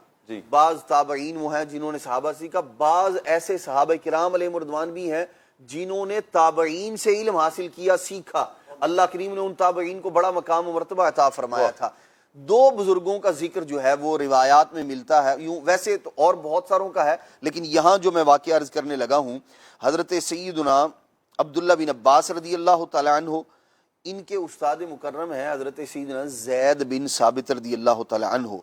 Speaker 4: بعض تابعین وہ ہیں جنہوں نے صحابہ سے سیکھا، بعض ایسے صحابہ کرام علیہم رضوان بھی ہیں جنہوں نے تابعین سے علم حاصل کیا، سیکھا. اللہ کریم نے ان تابعین کو بڑا مقام و مرتبہ عطا فرمایا تھا. 2 بزرگوں کا ذکر جو ہے وہ روایات میں ملتا ہے، یوں ویسے تو اور بہت ساروں کا ہے، لیکن یہاں جو میں واقعہ عرض کرنے لگا ہوں، حضرت سیدنا عبداللہ بن عباس رضی اللہ تعالیٰ عنہ، ان کے استاد مکرم ہیں حضرت سیدنا زید بن ثابت رضی اللہ تعالیٰ عنہ.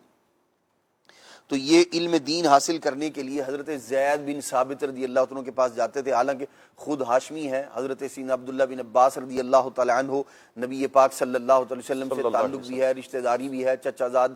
Speaker 4: تو یہ علم دین حاصل کرنے کے لیے حضرت زید بن ثابت رضی اللہ عنہ کے پاس جاتے تھے. حالانکہ خود ہاشمی ہے، حضرت سیدنا عبداللہ بن عباس رضی اللہ تعالیٰ عنہ نبی پاک صلی اللہ علیہ وسلم سے تعلق بھی ہے، رشتہ داری بھی ہے، چچا زاد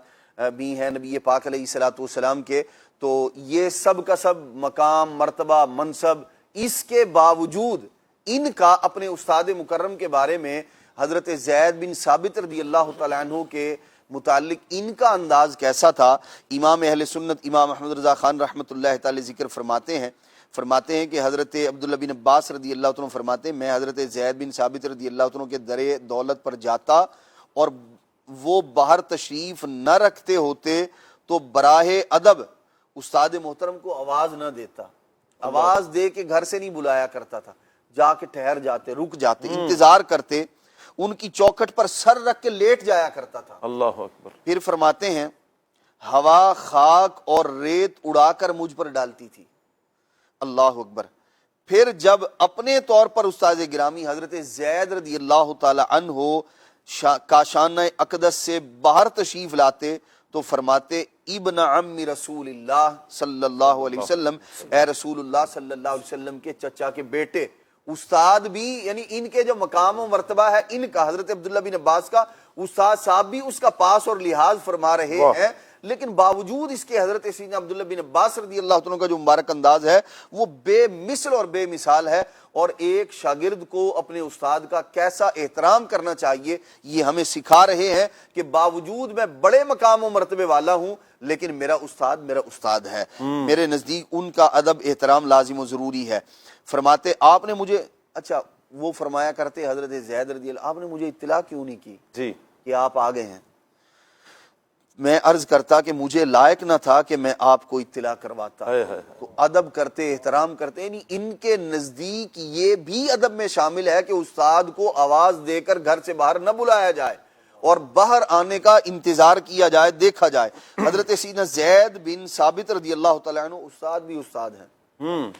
Speaker 4: بھی ہیں نبی پاک علیہ الصلوۃ والسلام کے. تو یہ سب کا سب مقام، مرتبہ، منصب، اس کے باوجود ان کا اپنے استاد مکرم کے بارے میں حضرت زید بن ثابت رضی اللہ تعالیٰ عنہ کے متعلق ان کا انداز کیسا تھا. امام اہل سنت امام احمد رضا خان رحمۃ اللہ تعالی ذکر فرماتے ہیں کہ حضرت عبداللہ بن عباس رضی اللہ عنہ فرماتے ہیں میں حضرت زید بن ثابت رضی اللہ عنہ کے درے دولت پر جاتا اور وہ باہر تشریف نہ رکھتے ہوتے تو براہ ادب استاد محترم کو آواز نہ دیتا، آواز دے کے گھر سے نہیں بلایا کرتا تھا، جا کے ٹھہر جاتے، رک جاتے، انتظار کرتے، ان کی چوکھٹ پر سر رکھ کے لیٹ جایا کرتا تھا.
Speaker 2: اللہ اکبر.
Speaker 4: پھر فرماتے ہیں ہوا خاک اور ریت اڑا کر مجھ پر ڈالتی تھی. اللہ اکبر. پھر جب اپنے طور پر استاد گرامی حضرت زید رضی اللہ تعالی عنہ کاشانہ اقدس سے باہر تشریف لاتے تو فرماتے ابن عم رسول اللہ صلی اللہ علیہ وسلم، اے رسول اللہ صلی اللہ علیہ وسلم کے چچا کے بیٹے. استاد بھی، یعنی ان کے جو مقام و مرتبہ ہے ان کا، حضرت عبداللہ بن عباس کا استاد صاحب بھی اس کا پاس اور لحاظ فرما رہے ہیں، لیکن باوجود اس کے حضرت سیدنا عبداللہ بن عباس رضی اللہ عنہ کا جو مبارک انداز ہے وہ بے مثل اور بے مثال ہے. اور ایک شاگرد کو اپنے استاد کا کیسا احترام کرنا چاہیے یہ ہمیں سکھا رہے ہیں کہ باوجود میں بڑے مقام و مرتبے والا ہوں لیکن میرا استاد ہے، میرے نزدیک ان کا ادب احترام لازم و ضروری ہے. فرماتے آپ نے مجھے، اچھا وہ فرمایا کرتے حضرت زید رضی اللہ، آپ نے مجھے اطلاع کیوں نہیں کی
Speaker 2: جی
Speaker 4: کہ آپ آ گئے ہیں؟ میں عرض کرتا کہ مجھے لائق نہ تھا کہ میں آپ کو اطلاع کرواتا. تو ادب کرتے، احترام کرتے، یعنی ان کے نزدیک یہ بھی ادب میں شامل ہے کہ استاد کو آواز دے کر گھر سے باہر نہ بلایا جائے اور باہر آنے کا انتظار کیا جائے، دیکھا جائے. حضرت سیدنا زید بن ثابت رضی اللہ تعالیٰ عنہ استاد بھی استاد ہیں.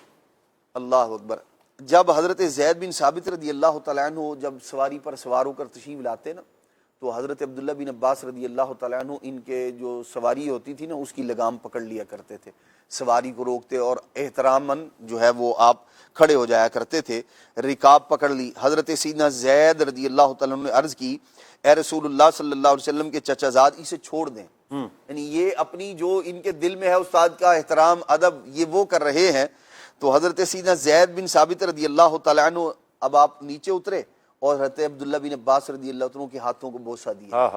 Speaker 4: اللہ اکبر. جب حضرت زید بن ثابت رضی اللہ تعالیٰ عنہ جب سواری پر سوار ہو کر تشریف لاتے نا تو حضرت عبداللہ بن عباس رضی اللہ تعالیٰ عنہ ان کے جو سواری ہوتی تھی نا اس کی لگام پکڑ لیا کرتے تھے، سواری کو روکتے اور احتراماً جو ہے وہ آپ کھڑے ہو جایا کرتے تھے. رکاب پکڑ لی. حضرت سیدنا زید رضی اللہ تعالیٰ عنہ نے عرض کی اے رسول اللہ صلی اللہ علیہ وسلم کے چچا زاد اسے چھوڑ دیں. یعنی یہ اپنی جو ان کے دل میں ہے استاد کا احترام ادب یہ وہ کر رہے ہیں. تو حضرت سیدنا زید بن ثابت رضی اللہ تعالیٰ عنہ اب آپ نیچے اترے اور حضرت عبداللہ بن عباس رضی اللہ عنہ کے ہاتھوں کو بوسہ دیا.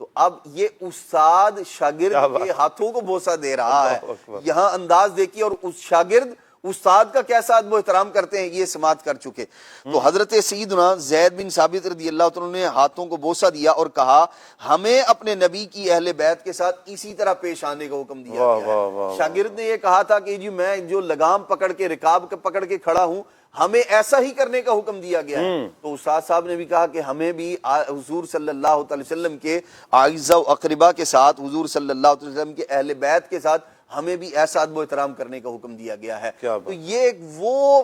Speaker 4: تو اب یہ استاد شاگرد کے ہاتھوں کو بوسہ دے رہا ہے. یہاں انداز دیکھیے اور اس شاگرد استاد کا کیسا ادب و احترام کرتے ہیں یہ سماعت کر چکے. تو حضرت سیدنا زید بن ثابت رضی اللہ عنہ نے ہاتھوں کو بوسہ دیا اور کہا ہمیں اپنے نبی کی اہل بیت کے ساتھ اسی طرح پیش آنے کا حکم دیا گیا ہے. شاگرد نے یہ کہا تھا کہ جی میں جو لگام پکڑ کے رکاب پکڑ کے کھڑا ہوں ہمیں ایسا ہی کرنے کا حکم دیا گیا ہے۔ تو استاد صاحب نے بھی کہا کہ ہمیں بھی حضور صلی اللہ علیہ وسلم کے اعزاء و اقرباء کے ساتھ، حضور صلی اللہ علیہ وسلم کے اہل بیت کے ساتھ ہمیں بھی ایسا ادب و احترام کرنے کا حکم دیا گیا ہے۔ تو یہ ایک وہ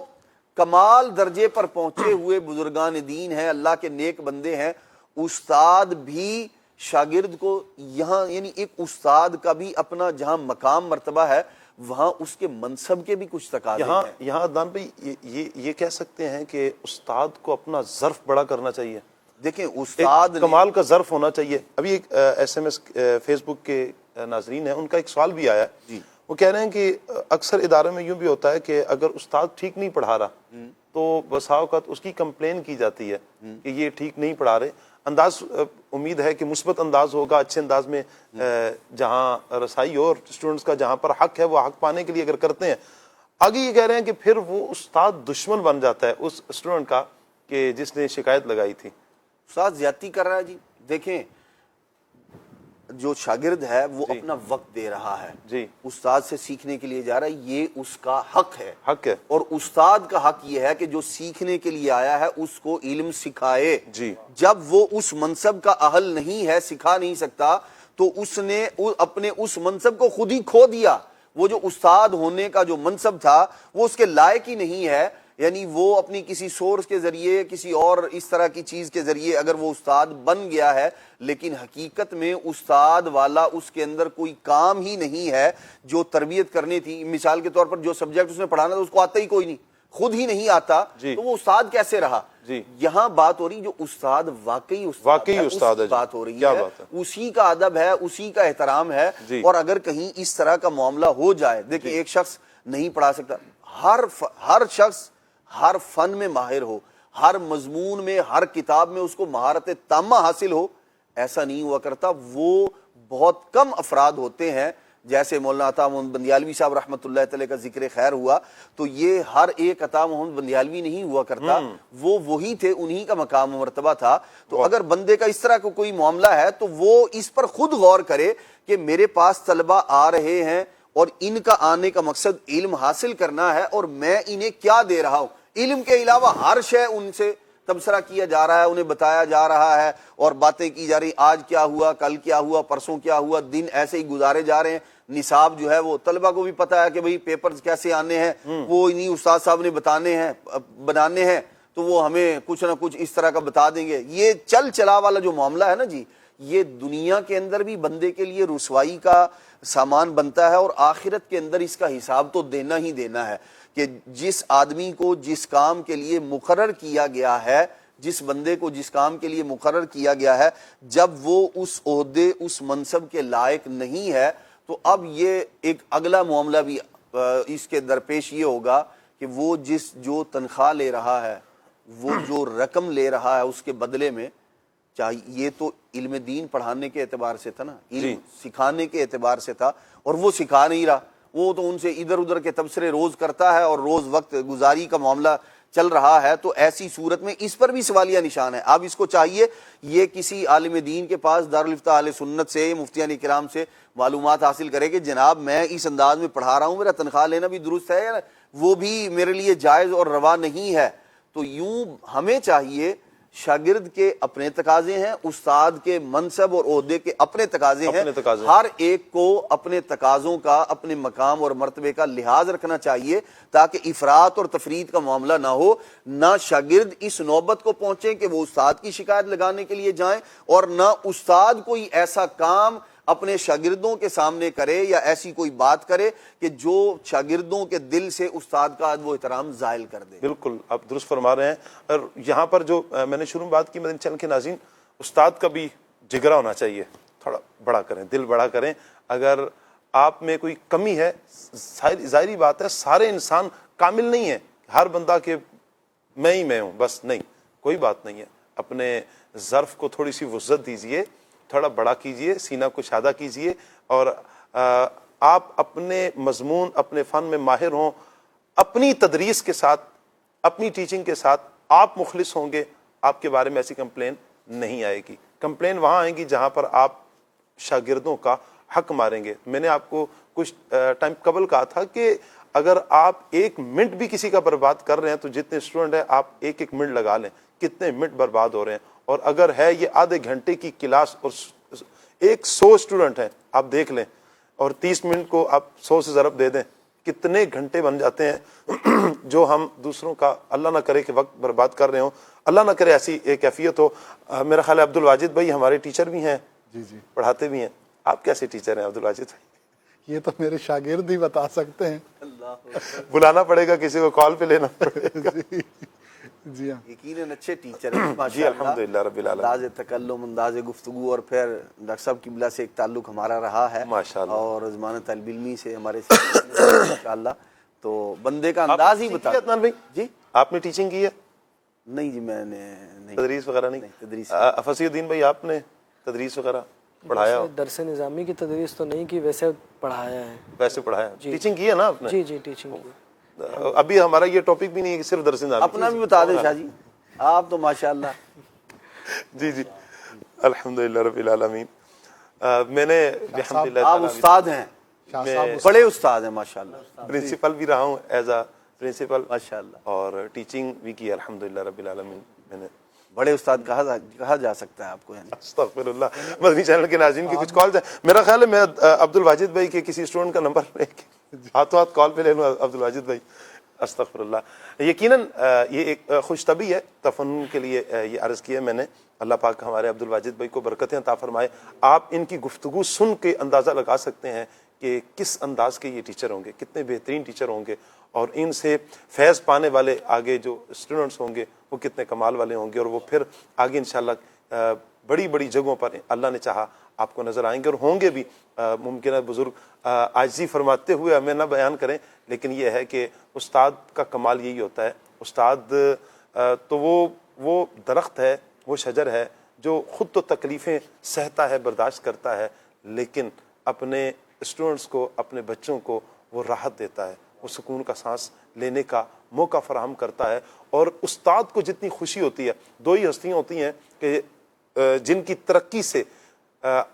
Speaker 4: کمال درجے پر پہنچے ہوئے بزرگان دین ہیں، اللہ کے نیک بندے ہیں۔ استاد بھی شاگرد کو یہاں، یعنی ایک استاد کا بھی اپنا جہاں مقام مرتبہ ہے وہاں اس کے منصب کے بھی کچھ تقاضے ہیں۔
Speaker 2: یہاں عدنان بھائی یہ کہہ سکتے ہیں کہ استاد کو اپنا ظرف بڑا کرنا چاہیے۔
Speaker 4: دیکھیں استاد
Speaker 2: کمال کا ظرف ہونا چاہیے۔ ابھی ایک ایس ایم ایس فیس بک کے ناظرین ہیں، ان کا ایک سوال بھی آیا ہے۔ وہ کہہ رہے ہیں کہ اکثر ادارے میں یوں بھی ہوتا ہے کہ اگر استاد ٹھیک نہیں پڑھا رہا تو بسا اوقات اس کی کمپلین کی جاتی ہے کہ یہ ٹھیک نہیں پڑھا رہے۔ انداز امید ہے کہ مثبت انداز ہوگا، اچھے انداز میں جہاں رسائی ہو اور اسٹوڈنٹس کا جہاں پر حق ہے وہ حق پانے کے لیے اگر کرتے ہیں۔ آگے یہ کہہ رہے ہیں کہ پھر وہ استاد دشمن بن جاتا ہے اس اسٹوڈنٹ کا کہ جس نے شکایت لگائی تھی۔
Speaker 4: استاد زیادتی کر رہا ہے جی۔ دیکھیں جو شاگرد ہے وہ اپنا وقت دے رہا ہے،
Speaker 2: جی
Speaker 4: استاد سے سیکھنے کے لیے جا رہا ہے، یہ اس کا حق ہے۔ اور استاد کا حق یہ ہے کہ جو سیکھنے کے لیے آیا ہے اس کو علم سکھائے۔
Speaker 2: جی
Speaker 4: جب وہ اس منصب کا اہل نہیں ہے، سکھا نہیں سکتا، تو اس نے اپنے اس منصب کو خود ہی کھو دیا۔ وہ جو استاد ہونے کا جو منصب تھا وہ اس کے لائق ہی نہیں ہے۔ یعنی وہ اپنی کسی سورس کے ذریعے، کسی اور اس طرح کی چیز کے ذریعے اگر وہ استاد بن گیا ہے، لیکن حقیقت میں استاد والا اس کے اندر کوئی کام ہی نہیں ہے جو تربیت کرنی تھی۔ مثال کے طور پر جو سبجیکٹ اس نے پڑھانا تھا اس کو آتا ہی کوئی نہیں، خود ہی نہیں آتا، تو وہ استاد کیسے رہا؟ یہاں بات ہو رہی جو استاد واقعی استاد ہے، بات ہو رہی ہے، اسی کا ادب ہے، اسی کا احترام ہے۔ اور اگر کہیں اس طرح کا معاملہ ہو جائے، دیکھیں ایک شخص نہیں پڑھا سکتا، ہر شخص ہر فن میں ماہر ہو، ہر مضمون میں، ہر کتاب میں اس کو مہارت تامہ حاصل ہو، ایسا نہیں ہوا کرتا۔ وہ بہت کم افراد ہوتے ہیں، جیسے مولانا عطا محمد بندیالوی صاحب رحمۃ اللہ تعالی کا ذکر خیر ہوا، تو یہ ہر ایک عطا محمد بندیالوی نہیں ہوا کرتا، وہ وہی تھے، انہی کا مقام و مرتبہ تھا۔ تو اگر بندے کا اس طرح کا کوئی معاملہ ہے تو وہ اس پر خود غور کرے کہ میرے پاس طلبہ آ رہے ہیں اور ان کا آنے کا مقصد علم حاصل کرنا ہے، اور میں انہیں کیا دے رہا ہوں۔ علم کے علاوہ ہر شے ان سے تبصرہ کیا جا رہا ہے، انہیں بتایا جا رہا ہے اور باتیں کی جا رہی، آج کیا ہوا، کل کیا ہوا، پرسوں کیا ہوا، دن ایسے ہی گزارے جا رہے ہیں۔ نصاب جو ہے وہ طلبہ کو بھی پتا ہے کہ بھئی پیپرز کیسے آنے ہیں، وہ انہی استاد صاحب نے بنانے ہیں، تو وہ ہمیں کچھ نہ کچھ اس طرح کا بتا دیں گے۔ یہ چل چلا والا جو معاملہ ہے نا جی، یہ دنیا کے اندر بھی بندے کے لیے رسوائی کا سامان بنتا ہے، اور آخرت کے اندر اس کا حساب تو دینا ہی دینا ہے کہ جس آدمی کو جس کام کے لیے مقرر کیا گیا ہے، جس بندے کو جس کام کے لیے مقرر کیا گیا ہے، جب وہ اس عہدے، اس منصب کے لائق نہیں ہے، تو اب یہ ایک اگلا معاملہ بھی اس کے درپیش یہ ہوگا کہ وہ جو تنخواہ لے رہا ہے، وہ جو رقم لے رہا ہے اس کے بدلے میں، چاہیے یہ تو علم دین پڑھانے کے اعتبار سے تھا نا، علم سکھانے کے اعتبار سے تھا، اور وہ سکھا نہیں رہا، وہ تو ان سے ادھر ادھر کے تبصرے روز کرتا ہے اور روز وقت گزاری کا معاملہ چل رہا ہے، تو ایسی صورت میں اس پر بھی سوالیہ نشان ہے۔ اب اس کو چاہیے یہ کسی عالم دین کے پاس دارالفتہ اہل سنت سے، مفتیان کرام سے معلومات حاصل کرے کہ جناب میں اس انداز میں پڑھا رہا ہوں، میرا تنخواہ لینا بھی درست ہے، وہ بھی میرے لیے جائز اور روا نہیں ہے۔ تو یوں ہمیں چاہیے، شاگرد کے اپنے تقاضے ہیں، استاد کے منصب اور عہدے کے اپنے تقاضے ہیں، ہر ایک کو اپنے تقاضوں کا، اپنے مقام اور مرتبے کا لحاظ رکھنا چاہیے تاکہ افراط اور تفریط کا معاملہ نہ ہو، نہ شاگرد اس نوبت کو پہنچے کہ وہ استاد کی شکایت لگانے کے لیے جائیں، اور نہ استاد کوئی ایسا کام اپنے شاگردوں کے سامنے کرے یا ایسی کوئی بات کرے کہ جو شاگردوں کے دل سے استاد کا ادب و احترام زائل کر دے۔
Speaker 2: بالکل آپ درست فرما رہے ہیں۔ اور یہاں پر جو میں نے شروع میں بات کی مدنی چینل کے ناظرین، استاد کا بھی جگرا ہونا چاہیے، تھوڑا بڑا کریں، دل بڑا کریں۔ اگر آپ میں کوئی کمی ہے، ظاہری بات ہے سارے انسان کامل نہیں ہیں، ہر بندہ کہ میں ہی میں ہوں بس، نہیں، کوئی بات نہیں ہے۔ اپنے ظرف کو تھوڑی سی وسعت دیجئے، تھوڑا بڑا کیجئے، سینہ کو شادہ کیجئے، اور آپ اپنے مضمون، اپنے فن میں ماہر ہوں، اپنی تدریس کے ساتھ، اپنی ٹیچنگ کے ساتھ آپ مخلص ہوں گے، آپ کے بارے میں ایسی کمپلین نہیں آئے گی۔ کمپلین وہاں آئیں گی جہاں پر آپ شاگردوں کا حق ماریں گے۔ میں نے آپ کو کچھ ٹائم قبل کہا تھا کہ اگر آپ 1 منٹ بھی کسی کا برباد کر رہے ہیں تو جتنے اسٹوڈنٹ ہیں آپ 1 منٹ لگا لیں، کتنے منٹ برباد ہو رہے ہیں. اور اگر ہے یہ آدھے گھنٹے کی کلاس اور 100 اسٹوڈنٹ ہیں آپ دیکھ لیں، اور 30 منٹ کو آپ 100 سے ضرب دے دیں، کتنے گھنٹے بن جاتے ہیں جو ہم دوسروں کا اللہ نہ کرے کہ وقت برباد کر رہے ہوں. اللہ نہ کرے ایسی ایک کیفیت ہو. میرا خیال ہے عبد الواجد بھائی ہمارے ٹیچر بھی ہیں،
Speaker 3: جی جی
Speaker 2: پڑھاتے بھی ہیں. آپ کیسے ٹیچر ہیں عبد الواجد بھائی؟
Speaker 3: یہ تو میرے شاگرد ہی بتا سکتے ہیں.
Speaker 2: بلانا پڑے گا کسی کو، کال پہ لینا پڑے گا.
Speaker 3: جی ہاں
Speaker 4: یقیناً اچھے ٹیچر ہیں
Speaker 2: جی
Speaker 4: ماشاءاللہ.
Speaker 2: الحمدللہ رب العالمین.
Speaker 4: انداز تکلم، انداز گفتگو، اور پھر ڈاکٹر صاحب قبلہ سے ایک تعلق ہمارا رہا ہے
Speaker 2: ماشاءاللہ.
Speaker 4: اور زمانہ طالب علمی سے ہمارے انشاءاللہ. تو بندے کا انداز ہی بتا.
Speaker 2: عدنان بھائی
Speaker 4: جی
Speaker 2: آپ نے ٹیچنگ کی ہے؟
Speaker 4: نہیں جی میں نے نہیں
Speaker 2: تدریس وغیرہ نہیں؟
Speaker 4: تدریس
Speaker 2: فصیح الدین بھائی آپ نے تدریس وغیرہ پڑھایا ہو؟
Speaker 5: درس نظامی کی تدریس تو نہیں کی، ویسے پڑھایا ہے.
Speaker 2: ویسے پڑھایا، ٹیچنگ کی ہے نا آپ نے؟
Speaker 5: جی جی ٹیچنگ کی.
Speaker 2: ابھی ہمارا یہ ٹاپک بھی نہیں ہے کہ صرف درس نظامی.
Speaker 4: اپنا بھی بتا دیں شاہ جی، آپ تو ماشاءاللہ.
Speaker 2: جی جی الحمدللہ رب العالمین. میں نے الحمدللہ
Speaker 4: آپ استاد ہیں،
Speaker 3: شاہ صاحب
Speaker 4: بڑے استاد ہیں ماشاءاللہ.
Speaker 2: پرنسپل بھی رہا ہوں ایز اے پرنسپل
Speaker 4: ماشاءاللہ.
Speaker 2: اور ٹیچنگ بھی کی الحمدللہ رب العالمین. میں نے
Speaker 4: بڑے استاد کہا جا سکتا ہے آپ کو. یعنی
Speaker 2: استغفر اللہ. مدنی چینل کے ناظرین کی کچھ کالز ہیں. میرا خیال ہے میں عبد الواجد بھائی کے کسی اسٹوڈنٹ کا نمبر ہاتھوں ہاتھ کال پہ لے لوں. عبد الواجد بھائی استغفر اللہ. یقیناً یہ ایک خوش طبی ہے تفنن کے لیے یہ عرض کیا میں نے. اللہ پاک ہمارے عبد الواجد بھائی کو برکتیں عطا فرمائے. آپ ان کی گفتگو سن کے اندازہ لگا سکتے ہیں کہ کس انداز کے یہ ٹیچر ہوں گے، کتنے بہترین ٹیچر ہوں گے، اور ان سے فیض پانے والے آگے جو اسٹوڈنٹس ہوں گے وہ کتنے کمال والے ہوں گے، اور وہ پھر آگے انشاءاللہ بڑی بڑی جگہوں پر اللہ نے چاہا آپ کو نظر آئیں گے اور ہوں گے بھی. ممکن ہے بزرگ عاجزی فرماتے ہوئے ہمیں نہ بیان کریں، لیکن یہ ہے کہ استاد کا کمال یہی ہوتا ہے. استاد تو وہ درخت ہے، وہ شجر ہے جو خود تو تکلیفیں سہتا ہے، برداشت کرتا ہے، لیکن اپنے اسٹوڈنٹس کو، اپنے بچوں کو وہ راحت دیتا ہے، وہ سکون کا سانس لینے کا موقع فراہم کرتا ہے. اور استاد کو جتنی خوشی ہوتی ہے، 2 ہی ہستیاں ہوتی ہیں کہ جن کی ترقی سے،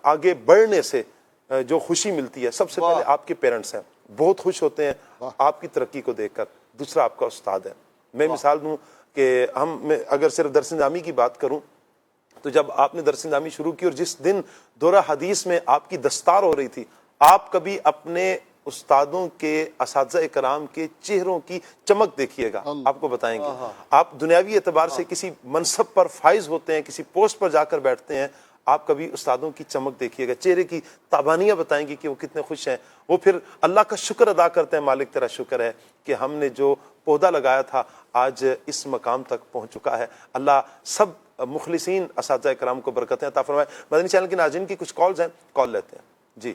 Speaker 2: آگے بڑھنے سے جو خوشی ملتی ہے. سب سے پہلے آپ کے پیرنٹس ہیں، بہت خوش ہوتے ہیں آپ کی ترقی کو دیکھ کر. دوسرا آپ کا استاد ہے. میں مثال دوں کہ میں اگر صرف درس نظامی کی بات کروں تو جب آپ نے درس نظامی شروع کی اور جس دن دورہ حدیث میں آپ کی دستار ہو رہی تھی، آپ کبھی اپنے استادوں کے، اساتذہ کرام کے چہروں کی چمک دیکھیے گا، آپ کو بتائیں گے. آپ دنیاوی اعتبار سے کسی منصب پر فائز ہوتے ہیں، کسی پوسٹ پر جا کر بیٹھتے ہیں، آپ کبھی استادوں کی چمک دیکھیے گا، چہرے کی تابانیاں بتائیں گی کہ وہ کتنے خوش ہیں. وہ پھر اللہ کا شکر ادا کرتے ہیں، مالک تیرا شکر ہے کہ ہم نے جو پودا لگایا تھا آج اس مقام تک پہنچ چکا ہے. اللہ سب مخلصین اساتذہ کرام کو برکتیں عطا فرمائے. مدنی چینل کے ناظرین کی کچھ کالز ہیں، کال لیتے ہیں. جی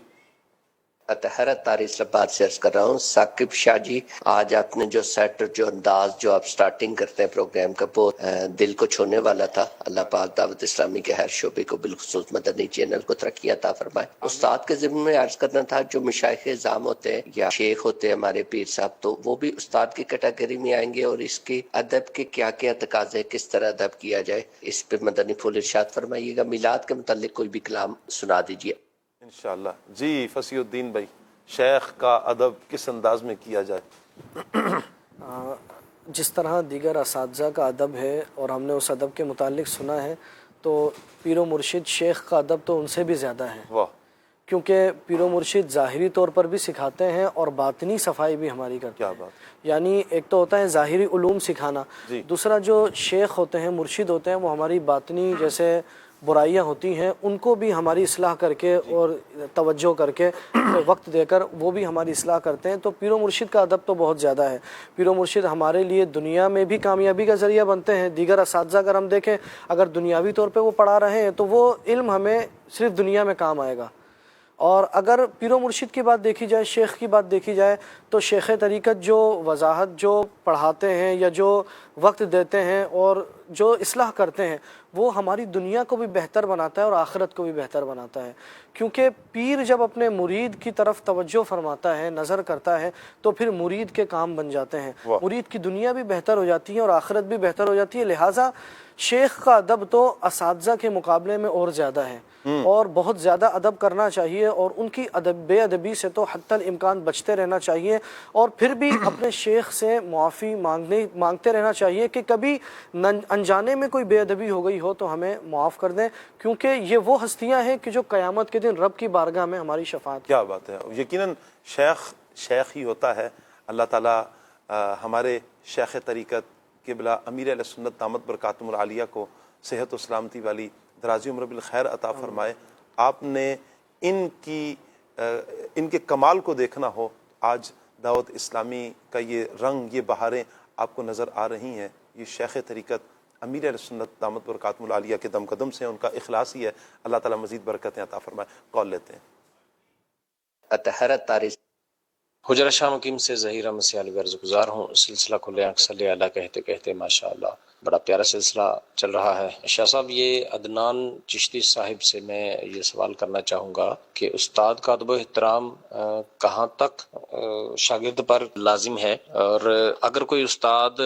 Speaker 6: اطہرت طارق لباد سے عرض کر رہا ہوں. ثاقب شاہ جی، آج آپ نے جو سیٹ اور جو انداز جو آپ سٹارٹنگ کرتے ہیں پروگرام کا، بہت دل کو چھونے والا تھا. اللہ پاک دعوت اسلامی کے ہر شعبے کو، بالخصوص مدنی چینل کو ترقی عطا فرمائے. استاد کے ضمن میں عرض کرنا تھا، جو مشائخ اعظام ہوتے ہیں یا شیخ ہوتے ہیں ہمارے پیر صاحب، تو وہ بھی استاد کی کیٹیگری میں آئیں گے، اور اس کے ادب کے کیا کیا تقاضے، کس طرح ادب کیا جائے، اس پہ مدنی پھول ارشاد فرمائیے گا. میلاد کے متعلق کوئی بھی کلام سنا دیجیے
Speaker 2: انشاءاللہ. جی فصیح الدین بھائی، شیخ کا ادب کس انداز میں کیا جائے؟
Speaker 5: جس طرح دیگر اساتذہ کا ادب ہے اور ہم نے اس ادب کے متعلق سنا ہے، تو پیر و مرشد شیخ کا ادب تو ان سے بھی زیادہ ہے.
Speaker 2: واہ.
Speaker 5: کیونکہ پیر و مرشد ظاہری طور پر بھی سکھاتے ہیں اور باطنی صفائی بھی ہماری کرتے ہیں.
Speaker 2: کیا بات.
Speaker 5: یعنی ایک تو ہوتا ہے ظاہری علوم سکھانا، دوسرا جو شیخ ہوتے ہیں، مرشد ہوتے ہیں، وہ ہماری باطنی جیسے برائیاں ہوتی ہیں ان کو بھی ہماری اصلاح کر کے اور توجہ کر کے وقت دے کر وہ بھی ہماری اصلاح کرتے ہیں. تو پیر و مرشد کا ادب تو بہت زیادہ ہے. پیر و مرشد ہمارے لیے دنیا میں بھی کامیابی کا ذریعہ بنتے ہیں. دیگر اساتذہ اگر ہم دیکھیں، اگر دنیاوی طور پہ وہ پڑھا رہے ہیں تو وہ علم ہمیں صرف دنیا میں کام آئے گا. اور اگر پیر و مرشد کی بات دیکھی جائے، شیخ کی بات دیکھی جائے، تو شیخ طریقت جو وضاحت جو پڑھاتے ہیں یا جو وقت دیتے ہیں اور جو اصلاح کرتے ہیں وہ ہماری دنیا کو بھی بہتر بناتا ہے اور آخرت کو بھی بہتر بناتا ہے، کیونکہ پیر جب اپنے مرید کی طرف توجہ فرماتا ہے، نظر کرتا ہے، تو پھر مرید کے کام بن جاتے ہیں، مرید کی دنیا بھی بہتر ہو جاتی ہے اور آخرت بھی بہتر ہو جاتی ہے۔ لہٰذا شیخ کا ادب تو اساتذہ کے مقابلے میں اور زیادہ ہے، اور بہت زیادہ ادب کرنا چاہیے، اور ان کی بے ادبی سے تو حتی الامکان بچتے رہنا چاہیے، اور پھر بھی اپنے شیخ سے معافی مانگتے رہنا چاہیے کہ کبھی انجانے میں کوئی بے ادبی ہو گئی ہو تو ہمیں معاف کر دیں، کیونکہ یہ وہ ہستیاں ہیں کہ جو قیامت کے دن رب کی بارگاہ میں ہماری شفاعت۔
Speaker 2: کیا بات ہے، یقیناً شیخ ہی ہوتا ہے۔ اللہ تعالیٰ ہمارے شیخ طریقت قبلہ امیر اہل سنت دامت برکاتہم العالیہ کو صحت و سلامتی والی درازی عمر بالخیر عطا فرمائے۔ آپ نے ان کے کمال کو دیکھنا ہو، آج دعوت اسلامی کا یہ رنگ، یہ بہاریں آپ کو نظر آ رہی ہیں، یہ شیخ طریقت امیر اہل سنت دامت برکاتہم العالیہ کے دم قدم سے ان کا اخلاص ہی ہے۔ اللہ تعالیٰ مزید برکتیں عطا فرمائے۔ کال لیتے ہیں۔
Speaker 6: اطہرت تاریخ
Speaker 7: حجرہ شاہ مقیم سے ظہیر مسیح علی عرض گزار ہوں۔ سلسلہ کھلے آنکھ صلی اللہ کہتے کہتے ماشاءاللہ بڑا پیارا سلسلہ چل رہا ہے۔ شاہ صاحب، یہ عدنان چشتی صاحب سے میں یہ سوال کرنا چاہوں گا کہ استاد کا ادب و احترام کہاں تک شاگرد پر لازم ہے، اور اگر کوئی استاد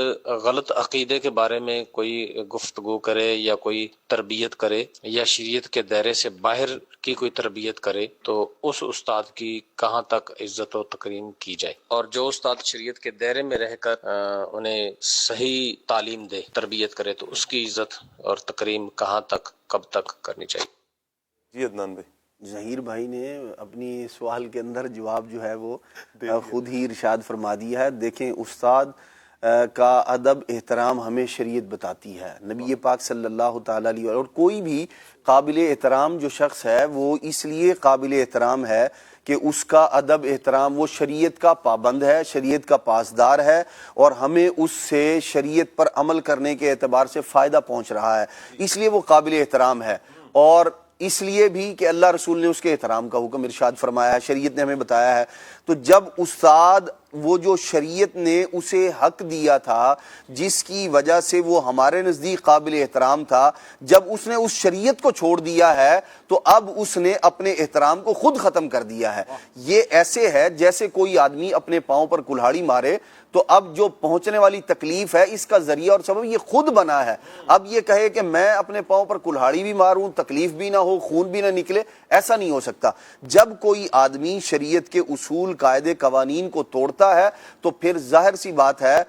Speaker 7: غلط عقیدے کے بارے میں کوئی گفتگو کرے یا کوئی تربیت کرے یا شریعت کے دائرے سے باہر کی کوئی تربیت کرے تو اس استاد کی کہاں تک عزت و تکریم کی جائے، اور جو استاد شریعت کے دائرے میں رہ کر انہیں صحیح تعلیم دے، تربیت کرے، تو اس کی عزت اور تکریم کہاں تک، کب تک کرنی چاہیے؟
Speaker 2: جی عدنان بھائی۔
Speaker 4: ظہیر بھائی نے اپنی سوال کے اندر جواب جو ہے وہ خود ہی ارشاد فرما دیا ہے۔ دیکھیں، استاد کا ادب احترام ہمیں شریعت بتاتی ہے، نبی پاک صلی اللہ تعالیٰ علیہ وسلم، اور کوئی بھی قابل احترام جو شخص ہے وہ اس لیے قابل احترام ہے کہ اس کا ادب احترام، وہ شریعت کا پابند ہے، شریعت کا پاسدار ہے، اور ہمیں اس سے شریعت پر عمل کرنے کے اعتبار سے فائدہ پہنچ رہا ہے، اس لیے وہ قابل احترام ہے۔ اور اس لیے بھی کہ اللہ رسول نے اس کے احترام کا حکم ارشاد فرمایا ہے، شریعت نے ہمیں بتایا ہے۔ تو جب استاد وہ جو شریعت نے اسے حق دیا تھا، جس کی وجہ سے وہ ہمارے نزدیک قابل احترام تھا، جب اس نے اس شریعت کو چھوڑ دیا ہے تو اب اس نے اپنے احترام کو خود ختم کر دیا ہے۔ یہ ایسے ہے جیسے کوئی آدمی اپنے پاؤں پر کلہاڑی مارے تو اب جو پہنچنے والی تکلیف ہے اس کا ذریعہ اور سبب یہ خود بنا ہے۔ اب یہ کہے کہ میں اپنے پاؤں پر کلہاڑی بھی ماروں، تکلیف بھی نہ ہو، خون بھی نہ نکلے، ایسا نہیں ہو سکتا۔ جب کوئی آدمی شریعت کے اصول، قاعدے، قوانین کو توڑتا ہے تو پھر ظاہر سی بات ہے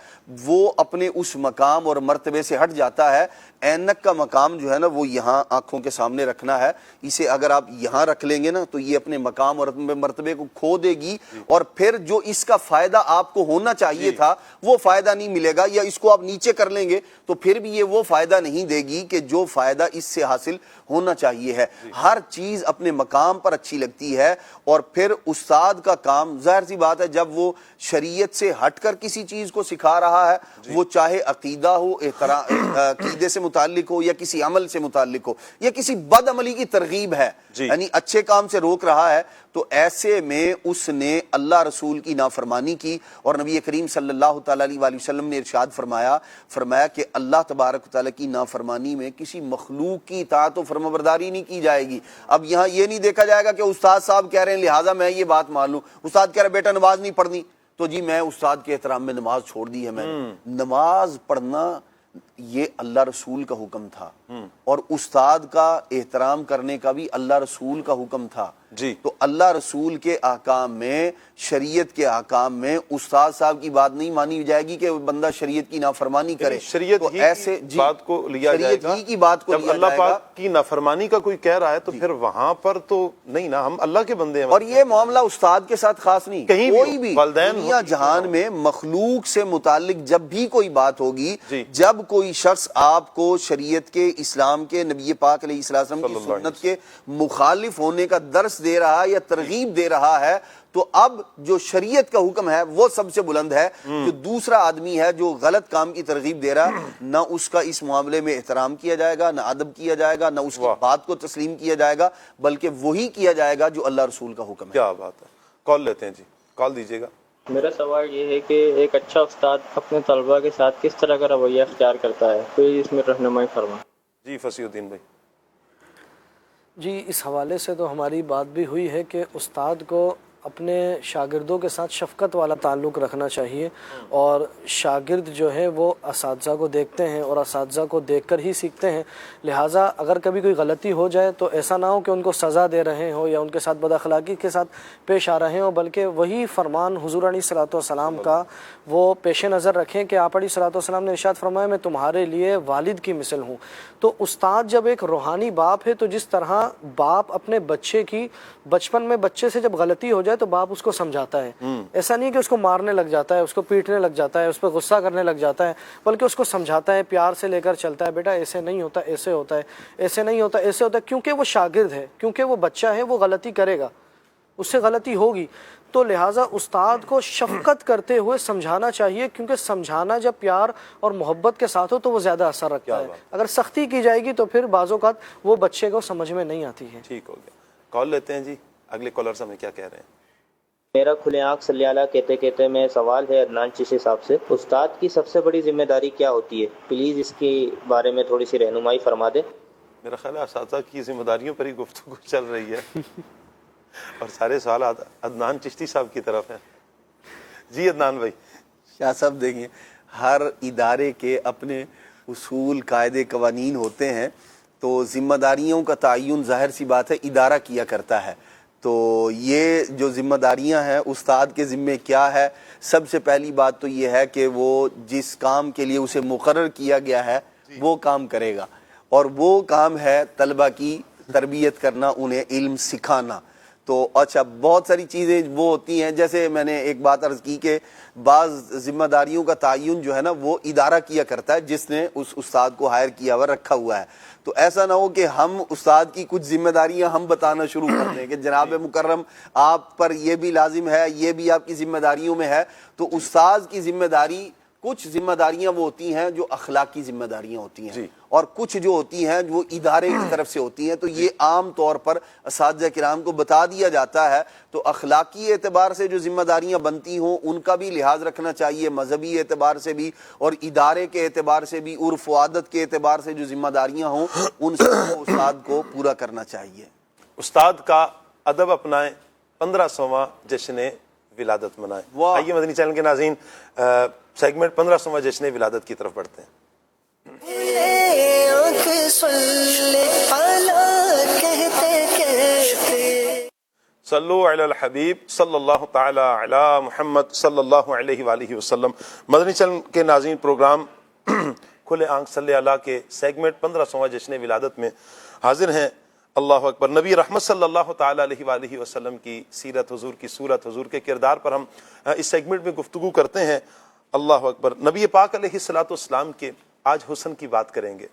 Speaker 4: وہ اپنے اس مقام اور مرتبے سے ہٹ جاتا ہے۔ اینک کا مقام جو ہے نا وہ یہاں آنکھوں کے سامنے رکھنا ہے، اسے اگر آپ یہاں رکھ لیں گے نا تو یہ اپنے مقام اور مرتبے کو کھو دے گی، اور پھر جو اس کا فائدہ آپ کو ہونا چاہیے تھا وہ فائدہ نہیں ملے گا، یا اس کو آپ نیچے کر لیں گے تو پھر بھی یہ وہ فائدہ نہیں دے گی کہ جو فائدہ اس سے حاصل ہونا چاہیے ہے۔ ہر چیز اپنے مقام پر اچھی لگتی ہے، اور پھر استاد کا کام ظاہر سی بات ہے جب وہ شریعت سے ہٹ کر کسی چیز کو سکھا رہا ہے، وہ چاہے عقیدہ ہو، عقیدے سے متعلق ہو، یا کسی عمل سے متعلق ہو، یا کسی بد عملی کی ترغیب ہے، یعنی اچھے کام سے روک رہا ہے، تو ایسے میں اس نے اللہ رسول کی نافرمانی کی، اور نبی کریم صلی اللہ تعالیٰ علیہ وآلہ وسلم نے ارشاد فرمایا کہ اللہ تبارک و تعالیٰ کی نافرمانی میں کسی مخلوق کی اطاعت و فرمانبرداری نہیں کی جائے گی۔ اب یہاں یہ نہیں دیکھا جائے گا کہ استاد صاحب کہہ رہے ہیں لہٰذا میں یہ بات مان لوں، استاد کہہ رہے بیٹا نماز نہیں پڑھنی تو جی میں استاد کے احترام میں نماز چھوڑ دی ہے میں نے۔ نماز پڑھنا یہ اللہ رسول کا حکم تھا، اور استاد کا احترام کرنے کا بھی اللہ رسول کا حکم تھا۔ تو اللہ رسول کے احکام میں، شریعت کے احکام میں استاد صاحب کی بات نہیں مانی جائے گی کہ بندہ شریعت کی نافرمانی کرے،
Speaker 2: شریعت ہی ایسے بات کو لیا جائے گا۔ جب اللہ پاک کی نافرمانی کا کوئی کہہ رہا ہے تو پھر وہاں پر تو نہیں نا، ہم اللہ کے بندے ہیں۔
Speaker 4: اور یہ معاملہ استاد کے ساتھ خاص نہیں، کوئی بھی دنیا جہان میں مخلوق سے متعلق جب بھی کوئی بات ہوگی، جب کوئی شخص آپ کو شریعت کے، اسلام کے، نبی پاک علیہ السلام کی سنت کے مخالف ہونے کا درس دے رہا ہے یا ترغیب دے رہا ہے، تو اب جو شریعت کا حکم ہے وہ سب سے بلند ہے۔ جو دوسرا آدمی ہے جو غلط کام کی ترغیب دے رہا ہے، نہ اس کا اس معاملے میں احترام کیا جائے گا، نہ ادب کیا جائے گا، نہ اس کی بات کو تسلیم کیا جائے گا، بلکہ وہی کیا جائے گا جو اللہ رسول کا حکم ہے۔
Speaker 2: کیا بات ہے۔ کال لیتے ہیں جی، کال دیجیے گا۔
Speaker 8: میرا سوال یہ ہے کہ ایک اچھا استاد اپنے طلباء کے ساتھ کس طرح کا رویہ اختیار کرتا ہے، تو اس میں رہنمائی فرما۔
Speaker 2: جی فصیح الدین بھائی۔
Speaker 5: جی اس حوالے سے تو ہماری بات بھی ہوئی ہے کہ استاد کو اپنے شاگردوں کے ساتھ شفقت والا تعلق رکھنا چاہیے، اور شاگرد جو ہے وہ اساتذہ کو دیکھتے ہیں اور اساتذہ کو دیکھ کر ہی سیکھتے ہیں، لہٰذا اگر کبھی کوئی غلطی ہو جائے تو ایسا نہ ہو کہ ان کو سزا دے رہے ہوں یا ان کے ساتھ بد اخلاقی کے ساتھ پیش آ رہے ہوں، بلکہ وہی فرمان حضور علیہ الصلوۃ والسلام کا وہ پیش نظر رکھیں کہ آپ علیہ الصلوۃ والسلام نے ارشاد فرمایا میں تمہارے لیے والد کی مثل ہوں۔ تو استاد جب ایک روحانی باپ ہے تو جس طرح باپ اپنے بچے کی بچپن میں بچے سے جب غلطی ہو جائے تو باپ اس کو سمجھاتا ہے، ایسا نہیں کہ اس کو مارنے لگ جاتا ہے، اس کو پیٹنے لگ جاتا ہے، اس پہ غصہ کرنے لگ جاتا ہے، بلکہ اس کو سمجھاتا ہے، پیار سے لے کر چلتا ہے، بیٹا ایسے نہیں ہوتا، ایسے ہوتا ہے، ایسے نہیں ہوتا، ایسے ہوتا ہے، کیونکہ وہ شاگرد ہے، کیونکہ وہ بچہ ہے، وہ غلطی کرے گا، اس سے غلطی ہوگی، تو لہٰذا استاد کو شفقت کرتے ہوئے سمجھانا چاہیے، کیونکہ سمجھانا جب پیار اور محبت کے ساتھ ہو تو وہ زیادہ اثر رکھتا ہے، اگر سختی کی جائے گی تو پھر بعض اوقات وہ بچے کو سمجھ میں نہیں آتی ہے۔
Speaker 2: ٹھیک ہو گیا، کال لیتے ہیں جی، اگلے کالرز ہمیں کیا کہہ رہے ہیں؟
Speaker 8: میرا کھلے آنکھ صلی اللہ کہتے کہتے میں سوال ہے عدنان چشتی صاحب سے، استاد کی سب سے بڑی ذمہ داری کیا ہوتی ہے؟ پلیز اس کے بارے میں تھوڑی سی رہنمائی فرما دیں۔
Speaker 2: میرا خیال ہے اساتذہ کی ذمہ داریوں پر ہی گفتگو چل رہی ہے اور سارے سوالات عدنان چشتی صاحب کی طرف ہیں۔ جی عدنان بھائی۔
Speaker 4: شاہ صاحب دیکھیں، ہر ادارے کے اپنے اصول، قاعدے، قوانین ہوتے ہیں، تو ذمہ داریوں کا تعین ظاہر سی بات ہے ادارہ کیا کرتا ہے۔ تو یہ جو ذمہ داریاں ہیں استاد کے ذمے کیا ہے، سب سے پہلی بات تو یہ ہے کہ وہ جس کام کے لیے اسے مقرر کیا گیا ہے وہ کام کرے گا، اور وہ کام ہے طلبہ کی تربیت کرنا، انہیں علم سکھانا۔ تو اچھا بہت ساری چیزیں وہ ہوتی ہیں، جیسے میں نے ایک بات عرض کی کہ بعض ذمہ داریوں کا تعین جو ہے نا وہ ادارہ کیا کرتا ہے جس نے اس استاد کو ہائر کیا ہوا رکھا ہوا ہے۔ تو ایسا نہ ہو کہ ہم استاد کی کچھ ذمہ داریاں ہم بتانا شروع کر دیں کہ جناب مکرم آپ پر یہ بھی لازم ہے، یہ بھی آپ کی ذمہ داریوں میں ہے۔ تو استاد کی ذمہ داری، کچھ ذمہ داریاں وہ ہوتی ہیں جو اخلاقی ذمہ داریاں ہوتی ہیں، اور کچھ جو ہوتی ہیں وہ ادارے کی طرف سے ہوتی ہیں، تو یہ عام طور پر اساتذہ کرام کو بتا دیا جاتا ہے۔ تو اخلاقی اعتبار سے جو ذمہ داریاں بنتی ہوں ان کا بھی لحاظ رکھنا چاہیے، مذہبی اعتبار سے بھی، اور ادارے کے اعتبار سے بھی، عرف و عادت کے اعتبار سے جو ذمہ داریاں ہوں ان سب کو استاد کو پورا کرنا چاہیے۔
Speaker 2: استاد کا ادب اپنائیں، 1500واں جشن ولادت منائیں۔ آئیے مدنی چینل کے ناظرین سیگمنٹ 1500واں جشن ولادت کی طرف بڑھتے ہیں۔ صلو علی الحبیب صلی اللہ تعالی علی محمد صلی اللہ علیہ وآلہ وسلم۔ مدنی چینل کے ناظرین پروگرام کھلے آنکھ صلی اللہ کے سیگمنٹ 1500واں جشن ولادت میں حاضر ہیں۔ اللہ اکبر۔ نبی رحمت صلی اللہ تعالی علیہ وآلہ وسلم کی سیرت، حضور کی صورت، حضور کے کردار پر ہم اس سیگمنٹ میں گفتگو کرتے ہیں۔ اللہ اکبر۔ نبی پاک علیہ الصلوۃ والسلام کے آج حسن کی بات کریں گے۔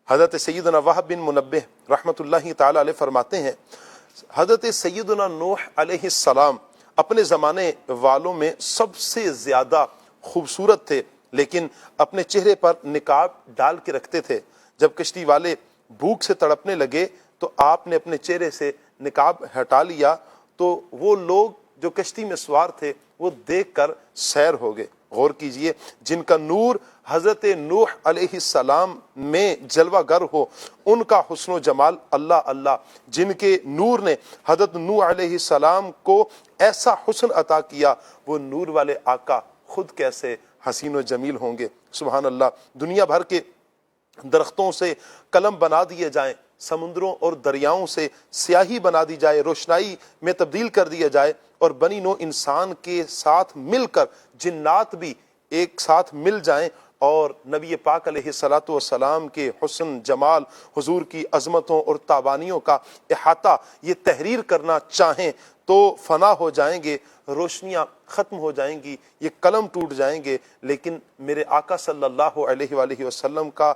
Speaker 2: حضرت سیدنا وہب بن منبہ رحمۃ اللہ تعالی علیہ فرماتے ہیں حضرت سیدنا نوح علیہ السلام اپنے زمانے والوں میں سب سے زیادہ خوبصورت تھے، لیکن اپنے چہرے پر نقاب ڈال کے رکھتے تھے۔ جب کشتی والے بھوک سے تڑپنے لگے تو آپ نے اپنے چہرے سے نقاب ہٹا لیا، تو وہ لوگ جو کشتی میں سوار تھے وہ دیکھ کر سیر ہو گئے۔ غور کیجئے، جن کا نور حضرت نوح علیہ السلام میں جلوہ گر ہو ان کا حسن و جمال اللہ اللہ، جن کے نور نے حضرت نوح علیہ السلام کو ایسا حسن عطا کیا، وہ نور والے آقا خود کیسے حسین و جمیل ہوں گے۔ سبحان اللہ۔ دنیا بھر کے درختوں سے قلم بنا دیے جائیں، سمندروں اور دریاؤں سے سیاہی بنا دی جائے، روشنائی میں تبدیل کر دیا جائے، اور بنی نوع انسان کے ساتھ مل کر جنات بھی ایک ساتھ مل جائیں اور نبی پاک علیہ الصلوۃ والسلام کے حسن، جمال، حضور کی عظمتوں اور تابانیوں کا احاطہ یہ تحریر کرنا چاہیں تو فنا ہو جائیں گے، روشنیاں ختم ہو جائیں گی، یہ قلم ٹوٹ جائیں گے، لیکن میرے آقا صلی اللہ علیہ وآلہ وسلم کا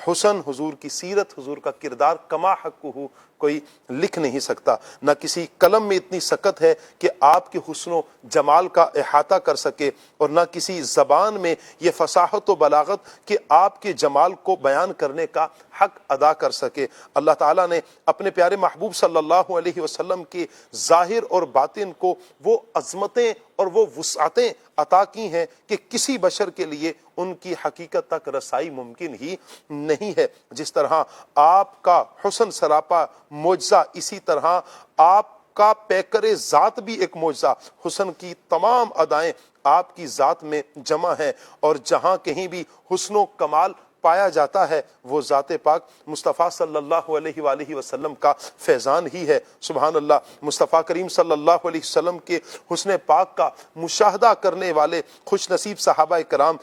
Speaker 2: حسن، حضور کی سیرت، حضور کا کردار کما حقہ کوئی لکھ نہیں سکتا۔ نہ کسی قلم میں اتنی سکت ہے کہ آپ کے حسن و جمال کا احاطہ کر سکے، اور نہ کسی زبان میں یہ فصاحت و بلاغت کہ آپ کے جمال کو بیان کرنے کا حق ادا کر سکے۔ اللہ تعالیٰ نے اپنے پیارے محبوب صلی اللہ علیہ وسلم کے ظاہر اور باطن کو وہ عظمتیں اور وہ وسعتیں عطا کی ہیں کہ کسی بشر کے لیے ان کی حقیقت تک رسائی ممکن ہی نہیں ہے۔ جس طرح آپ کا حسن سراپا معجزہ، اسی طرح آپ کا پیکر ذات بھی ایک معجزہ، حسن کی تمام ادائیں آپ کی ذات میں جمع ہیں، اور جہاں کہیں بھی حسن و کمال پایا جاتا ہے وہ ذات پاک مصطفیٰ صلی اللہ علیہ وآلہ وسلم کا فیضان ہی ہے۔ سبحان اللہ، مصطفیٰ کریم صلی اللہ علیہ وسلم کے حسن پاک کا مشاہدہ کرنے والے خوش نصیب صحابہ کرام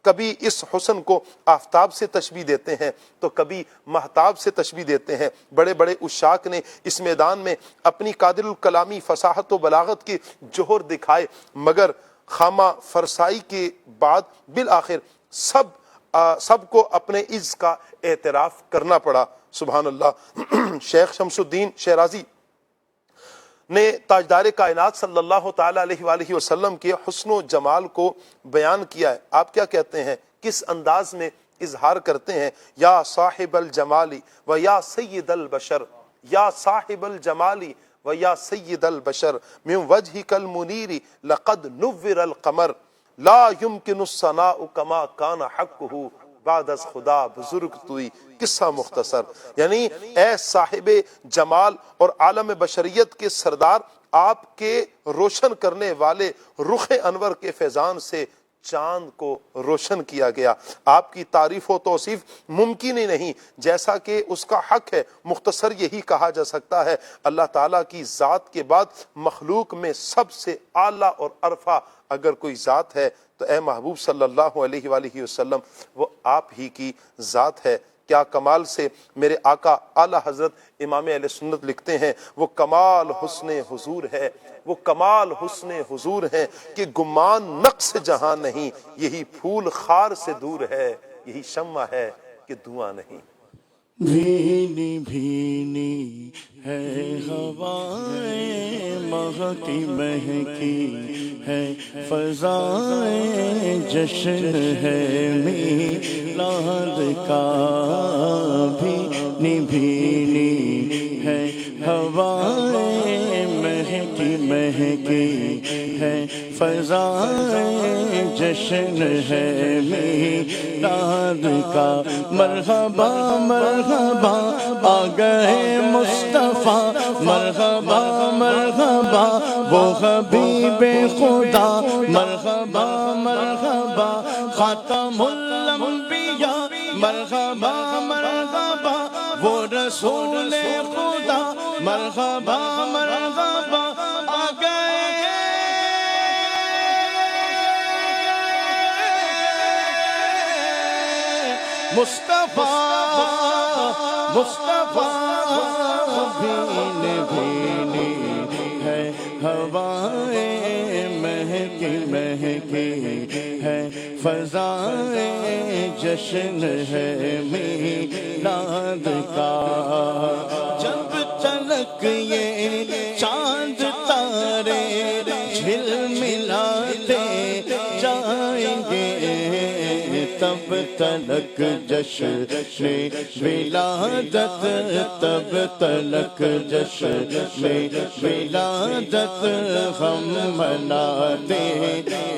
Speaker 2: کبھی اس حسن کو آفتاب سے تشبیہ دیتے ہیں تو کبھی مہتاب سے تشبیہ دیتے ہیں۔ بڑے بڑے عشاق نے اس میدان میں اپنی قادر الکلامی فصاحت و بلاغت کے جوہر دکھائے، مگر خامہ فرسائی کے بعد بالآخر سب کو اپنے عز کا اعتراف کرنا پڑا۔ سبحان اللہ۔ شیخ شمس الدین شیرازی نے تاجدار کائنات صلی اللہ تعالی علیہ وآلہ وسلم کے حسن و جمال کو بیان کیا ہے۔ آپ کیا کہتے ہیں، کس انداز میں اظہار کرتے ہیں؟ یا صاحب الجمالی و یا سید البشر، یا صاحب الجمالی و یا سید البشر، من وجہک المنیر لقد نور القمر، لا يمکن الثناء کما کان حقہ بعد از خدا بزرگ توئی۔ قصہ مختصر، یعنی اے صاحب جمال اور عالم بشریت کے سردار، آپ کے روشن کرنے والے رخ انور کے فیضان سے چاند کو روشن کیا گیا۔ آپ کی تعریف و توصیف ممکن ہی نہیں، جیسا کہ اس کا حق ہے۔ مختصر یہی کہا جا سکتا ہے، اللہ تعالیٰ کی ذات کے بعد مخلوق میں سب سے اعلیٰ اور عرفہ اگر کوئی ذات ہے تو اے محبوب صلی اللہ علیہ وآلہ وسلم وہ آپ ہی کی ذات ہے۔ کیا کمال سے میرے آقا اعلیٰ حضرت امام اہل سنت لکھتے ہیں، وہ کمال حسن حضور ہے، وہ کمال حسن حضور ہے کہ گمان نقص جہاں نہیں، یہی پھول خار سے دور ہے، یہی شمع ہے کہ دھواں نہیں۔
Speaker 1: بھینی بھینی ہے ہوائیں مہکی مہکی ہے فضائیں، جشن ہے میلاد کا۔ بھینی بھینی ہے ہوائیں مہکی مہکی ہے فضائیں، جشن ہے میلاد کا۔ مرحبا مرحبا آ گئے مصطفیٰ، مرحبا مرحبا وہ حبیب خدا، مرحبا مرحبا خاتم الانبیاء، مرحبا مرحبا وہ رسول خدا، مرحبا مرحبا آ گئے مصطفیٰ مصطفیٰ۔ بھین بھینی ہے ہوائیں مہکی مہکی ہے فضائیں، جشن ہے میلاد کا۔ جب تلک یہ چاند تارے جھلملاتے جائیں گے، تب تلک جشن ولادت، تب تلک جشن ولادت ہم مناتے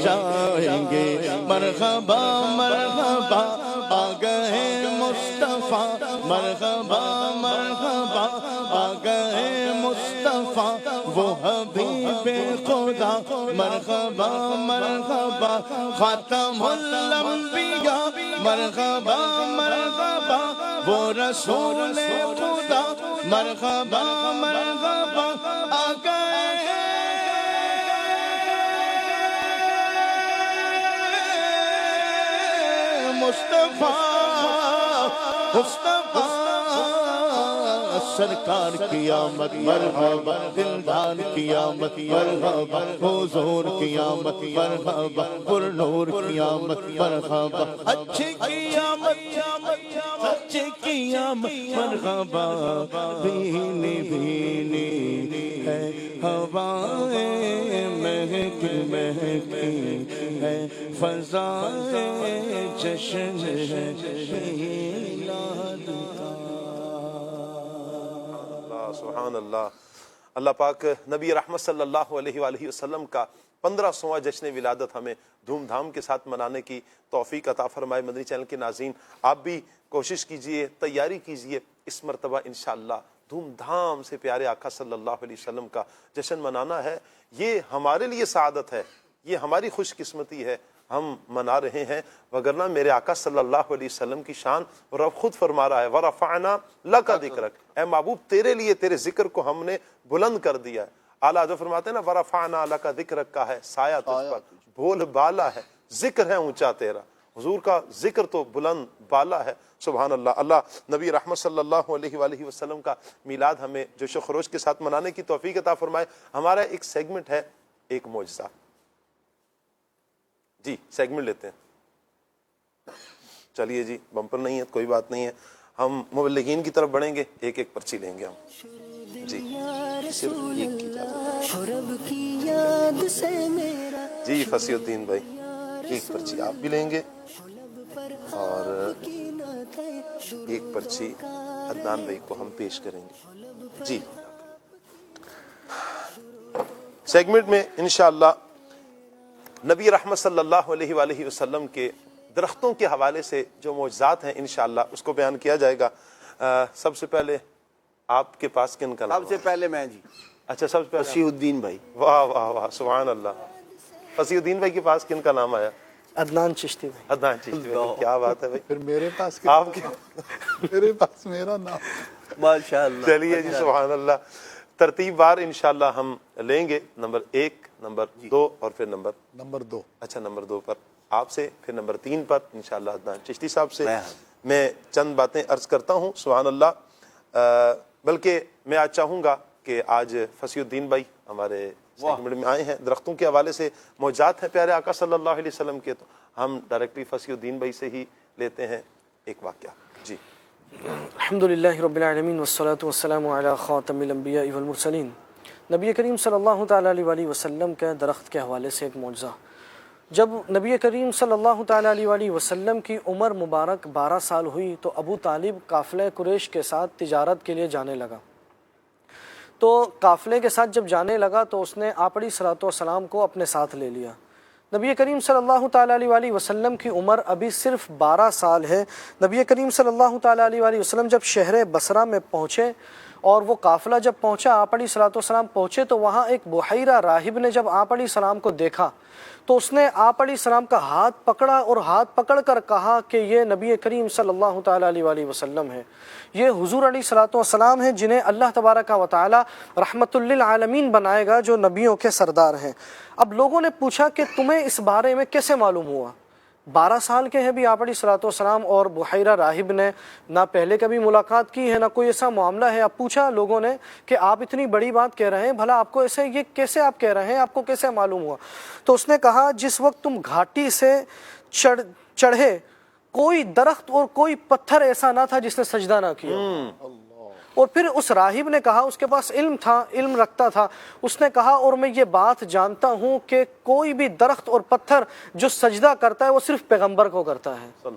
Speaker 1: جائیں گے۔ مرحبا مرحبا آ گئے مصطفیٰ، مرحبا مرحبا آ گئے مصطفیٰ وہ حبیب خدا، مرحبا مرحبا خاتم الانبیاء، مرحبا مرحبا وہ رسول خدا، مرحبا مرحبا آ گئے مصطفیٰ مصطفیٰ۔ سرکار کی آمد مرحبا، دلدار کی آمد مرحبا، حضور کی آمد مرحبا، پر نور کی آمد مرحبا، اچھے کی آمد اچھے کی آمد مرحبا۔ بھینی بھینی ہے ہوائیں مہکی مہکی ہے فضائیں، جشن ہے میلاد کا۔
Speaker 2: سبحان اللہ۔ اللہ پاک نبی رحمت صلی اللہ علیہ وآلہ وسلم کا 1500واں جشن ولادت ہمیں دھوم دھام کے ساتھ منانے کی توفیق عطا فرمائے۔ مدنی چینل کے ناظرین، آپ بھی کوشش کیجئے، تیاری کیجئے، اس مرتبہ انشاءاللہ دھوم دھام سے پیارے آقا صلی اللہ علیہ وسلم کا جشن منانا ہے۔ یہ ہمارے لیے سعادت ہے، یہ ہماری خوش قسمتی ہے، ہم منا رہے ہیں، وگرنہ میرے آقا صلی اللہ علیہ وسلم کی شان رب خود فرما رہا ہے وَرَفَعْنَا لَكَ ذِكْرَكَ، اے محبوب تیرے لیے تیرے ذکر کو ہم نے بلند کر دیا ہے۔ اعلیٰ جو فرماتے ہیں نا وَرَفَعْنَا لَكَ ذِكْرَكَ کا ہے سایہ تجھ پر، بول بالا ہے، ذکر ہے اونچا تیرا، حضور کا ذکر تو بلند بالا ہے۔ سبحان اللہ۔ اللہ نبی رحمت صلی اللہ علیہ وآلہ وسلم کا میلاد ہمیں جوش و خروش کے ساتھ منانے کی توفیق عطا فرمائے۔ ہمارا ایک سیگمنٹ ہے، ایک معجزہ۔ جی سیگمنٹ لیتے ہیں، چلیے جی، بمپر نہیں ہے کوئی بات نہیں ہے، ہم مبلغین کی طرف بڑھیں گے، ایک ایک پرچی لیں گے ہم۔ جی صرف ایک کی اجازت۔ جی فصیح الدین بھائی ایک پرچی آپ بھی لیں گے، اور ایک پرچی عدنان بھائی کو ہم پیش کریں گے۔ جی سیگمنٹ میں انشاءاللہ نبی رحمت صلی اللہ علیہ وآلہ وسلم کے درختوں کے حوالے سے جو معجزات ہیں انشاءاللہ اس کو بیان کیا جائے گا۔ سب سے پہلے آپ کے پاس کن کا نام؟
Speaker 4: سب سے پہلے میں جی۔
Speaker 2: اچھا سب سے پہلے
Speaker 4: فصیح الدین بھائی۔
Speaker 2: واہ واہ واہ سبحان اللہ۔ فصیح الدین بھائی کے پاس کن کا نام آیا؟
Speaker 5: عدنان چشتی بھائی۔
Speaker 2: عدنان چشتی بھائی، کیا بات ہے بھائی۔
Speaker 3: پھر میرے پاس
Speaker 2: آپ کے
Speaker 3: میرے پاس میرا نام۔
Speaker 4: ماشاءاللہ۔
Speaker 2: چلیے جی سبحان اللہ، ترتیب بار انشاءاللہ ہم لیں گے، نمبر 1، نمبر 2 اور پھر
Speaker 3: نمبر 2۔
Speaker 2: اچھا نمبر 2 پر آپ سے، پھر نمبر 3 پر انشاءاللہ عدنان چشتی صاحب سے میں چند باتیں عرض کرتا ہوں۔ سبحان اللہ۔ بلکہ میں آج چاہوں گا کہ آج فصیح الدین بھائی ہمارے سیگمنٹ میں آئے ہیں، درختوں کے حوالے سے معجزات ہیں پیارے آقا صلی اللہ علیہ وسلم کے، تو ہم ڈائریکٹلی فصیح الدین بھائی سے ہی لیتے ہیں ایک واقعہ۔ جی
Speaker 5: الحمدللہ رب العالمین والصلاة والسلام علی خاتم الانبیاء والمرسلین۔ نبی کریم صلی اللہ تعالیٰ علیہ وآلہ وسلم کے درخت کے حوالے سے ایک معجزہ۔ جب نبی کریم صلی اللہ تعالیٰ علیہ وآلہ وسلم کی عمر مبارک 12 سال ہوئی تو ابو طالب قافلہ قریش کے ساتھ تجارت کے لیے جانے لگا۔ تو قافلے کے ساتھ جب جانے لگا تو اس نے آپ علیہ الصلوۃ والسلام کو اپنے ساتھ لے لیا۔ نبی کریم صلی اللہ تعالیٰ علیہ وآلہ وسلم کی عمر ابھی صرف 12 سال ہے۔ نبی کریم صلی اللہ تعالیٰ علیہ وآلہ وسلم جب شہر بصرہ میں پہنچے اور وہ قافلہ جب پہنچا، آپ علیہ الصلوۃ والسلام پہنچے تو وہاں ایک بحیرہ راہب نے جب آپ علیہ السلام کو دیکھا تو اس نے آپ علیہ السلام کا ہاتھ پکڑا اور ہاتھ پکڑ کر کہا کہ یہ نبی کریم صلی اللہ تعالیٰ علیہ وآلہ وسلم ہے، یہ حضور علیہ الصلوۃ والسلام ہیں جنہیں اللہ تبارک و تعالی رحمت للعالمین بنائے گا، جو نبیوں کے سردار ہیں۔ اب لوگوں نے پوچھا کہ تمہیں اس بارے میں کیسے معلوم ہوا؟ 12 سال کے ہیں بھی آپ علیہ الصلوۃ والسلام، اور بحیرہ راہب نے نہ پہلے کبھی ملاقات کی ہے نہ کوئی ایسا معاملہ ہے۔ اب پوچھا لوگوں نے کہ آپ اتنی بڑی بات کہہ رہے ہیں، بھلا آپ کو ایسے یہ کیسے آپ کہہ رہے ہیں، آپ کو کیسے معلوم ہوا؟ تو اس نے کہا جس وقت تم گھاٹی سے چڑھے کوئی درخت اور کوئی پتھر ایسا نہ تھا جس نے سجدہ نہ کیا۔ اور پھر اس راہب نے کہا، اس کے پاس علم تھا، علم رکھتا تھا، اس نے کہا اور میں یہ بات جانتا ہوں کہ کوئی بھی درخت اور پتھر جو سجدہ کرتا ہے وہ صرف پیغمبر کو کرتا ہے،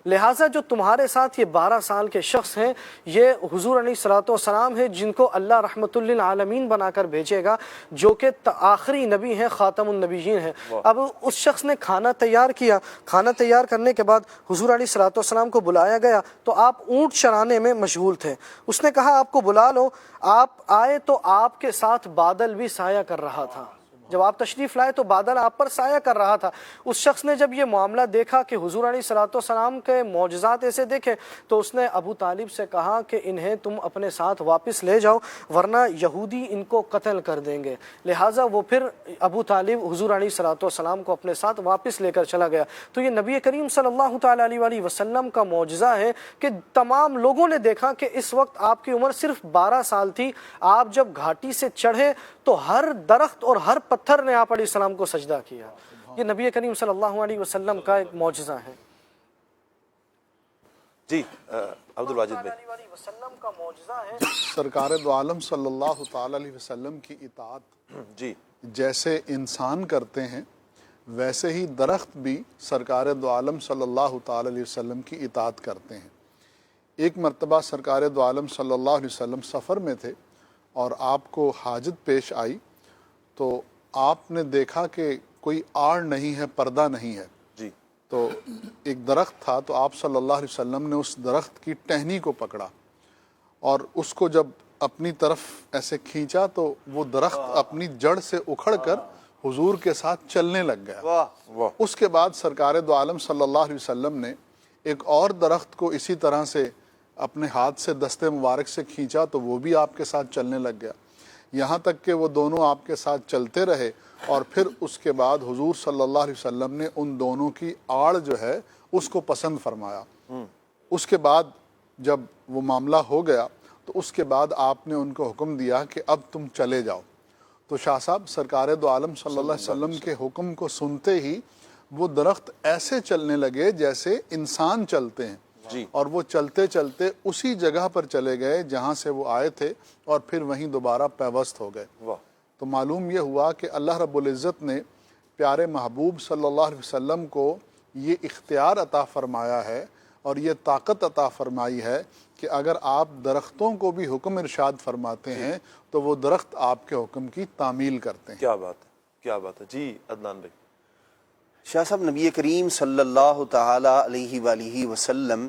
Speaker 5: لہٰذا جو تمہارے ساتھ یہ 12 سال کے شخص ہیں یہ حضور علیہ الصلوۃ والسلام ہیں جن کو اللہ رحمت للعالمین بنا کر بھیجے گا، جو کہ آخری نبی ہیں، خاتم النبیین ہیں۔ اب اس شخص نے کھانا تیار کیا، کھانا تیار کرنے کے بعد حضور علیہ الصلوۃ والسلام کو بلایا گیا تو آپ اونٹ چرانے میں مشغول تھے۔ اس نے کہا آپ کو بلا لو، آپ آئے تو آپ کے ساتھ بادل بھی سایہ کر رہا تھا، جب آپ تشریف لائے تو بادل آپ پر سایہ کر رہا تھا۔ اس شخص نے جب یہ معاملہ دیکھا کہ حضور علیہ الصلوۃ والسلام کے معجزات ایسے دیکھے تو اس نے ابو طالب سے کہا کہ انہیں تم اپنے ساتھ واپس لے جاؤ ورنہ یہودی ان کو قتل کر دیں گے، لہٰذا وہ پھر ابو طالب حضور علیہ الصلوۃ والسلام کو اپنے ساتھ واپس لے کر چلا گیا۔ تو یہ نبی کریم صلی اللہ تعالیٰ علیہ وآلہ وسلم کا معجزہ ہے کہ تمام لوگوں نے دیکھا کہ اس وقت آپ کی عمر صرف 12 سال تھی، آپ جب گھاٹی سے چڑھے تو ہر درخت اور ہر پتھر نے آپ علیہ السلام کو سجدہ کیا۔ یہ نبی کریم صلی اللہ علیہ وسلم کا ایک معجزہ ہے۔
Speaker 2: جی عبدالواجد بھائی۔
Speaker 5: کا معجزہ ہے
Speaker 3: سرکار دو عالم صلی اللہ تعالی علیہ وسلم کی اطاعت
Speaker 2: جی
Speaker 3: جیسے انسان کرتے ہیں ویسے ہی درخت بھی سرکار دو عالم صلی اللہ تعالی علیہ وسلم کی اطاعت کرتے ہیں۔ ایک مرتبہ سرکار دو عالم صلی اللہ علیہ وسلم سفر میں تھے اور آپ کو حاجت پیش آئی تو آپ نے دیکھا کہ کوئی آڑ نہیں ہے، پردہ نہیں ہے،
Speaker 2: جی
Speaker 3: تو ایک درخت تھا، تو آپ صلی اللہ علیہ وسلم نے اس درخت کی ٹہنی کو پکڑا اور اس کو جب اپنی طرف ایسے کھینچا تو وہ درخت اپنی جڑ سے اکھڑ کر حضور کے ساتھ چلنے لگ گیا۔
Speaker 2: واہ واہ،
Speaker 3: اس کے بعد سرکار دو عالم صلی اللہ علیہ وسلم نے ایک اور درخت کو اسی طرح سے اپنے ہاتھ سے دستے مبارک سے کھینچا تو وہ بھی آپ کے ساتھ چلنے لگ گیا، یہاں تک کہ وہ دونوں آپ کے ساتھ چلتے رہے، اور پھر اس کے بعد حضور صلی اللہ علیہ وسلم نے ان دونوں کی آڑ جو ہے اس کو پسند فرمایا۔ اس کے بعد جب وہ معاملہ ہو گیا تو اس کے بعد آپ نے ان کو حکم دیا کہ اب تم چلے جاؤ۔ تو شاہ صاحب سرکار دو عالم صلی اللہ علیہ وسلم کے حکم کو سنتے ہی وہ درخت ایسے چلنے لگے جیسے انسان چلتے ہیں،
Speaker 2: جی،
Speaker 3: اور وہ چلتے چلتے اسی جگہ پر چلے گئے جہاں سے وہ آئے تھے، اور پھر وہیں دوبارہ پیوست ہو گئے۔
Speaker 2: واہ،
Speaker 3: تو معلوم یہ ہوا کہ اللہ رب العزت نے پیارے محبوب صلی اللہ علیہ وسلم کو یہ اختیار عطا فرمایا ہے اور یہ طاقت عطا فرمائی ہے کہ اگر آپ درختوں کو بھی حکم ارشاد فرماتے ہیں تو وہ درخت آپ کے حکم کی تعمیل کرتے ہیں۔
Speaker 2: کیا بات ہے، کیا بات ہے۔ جی عدنان بھائی۔
Speaker 4: شاہ صاحب نبی کریم صلی اللہ تعالی علیہ وآلہ وسلم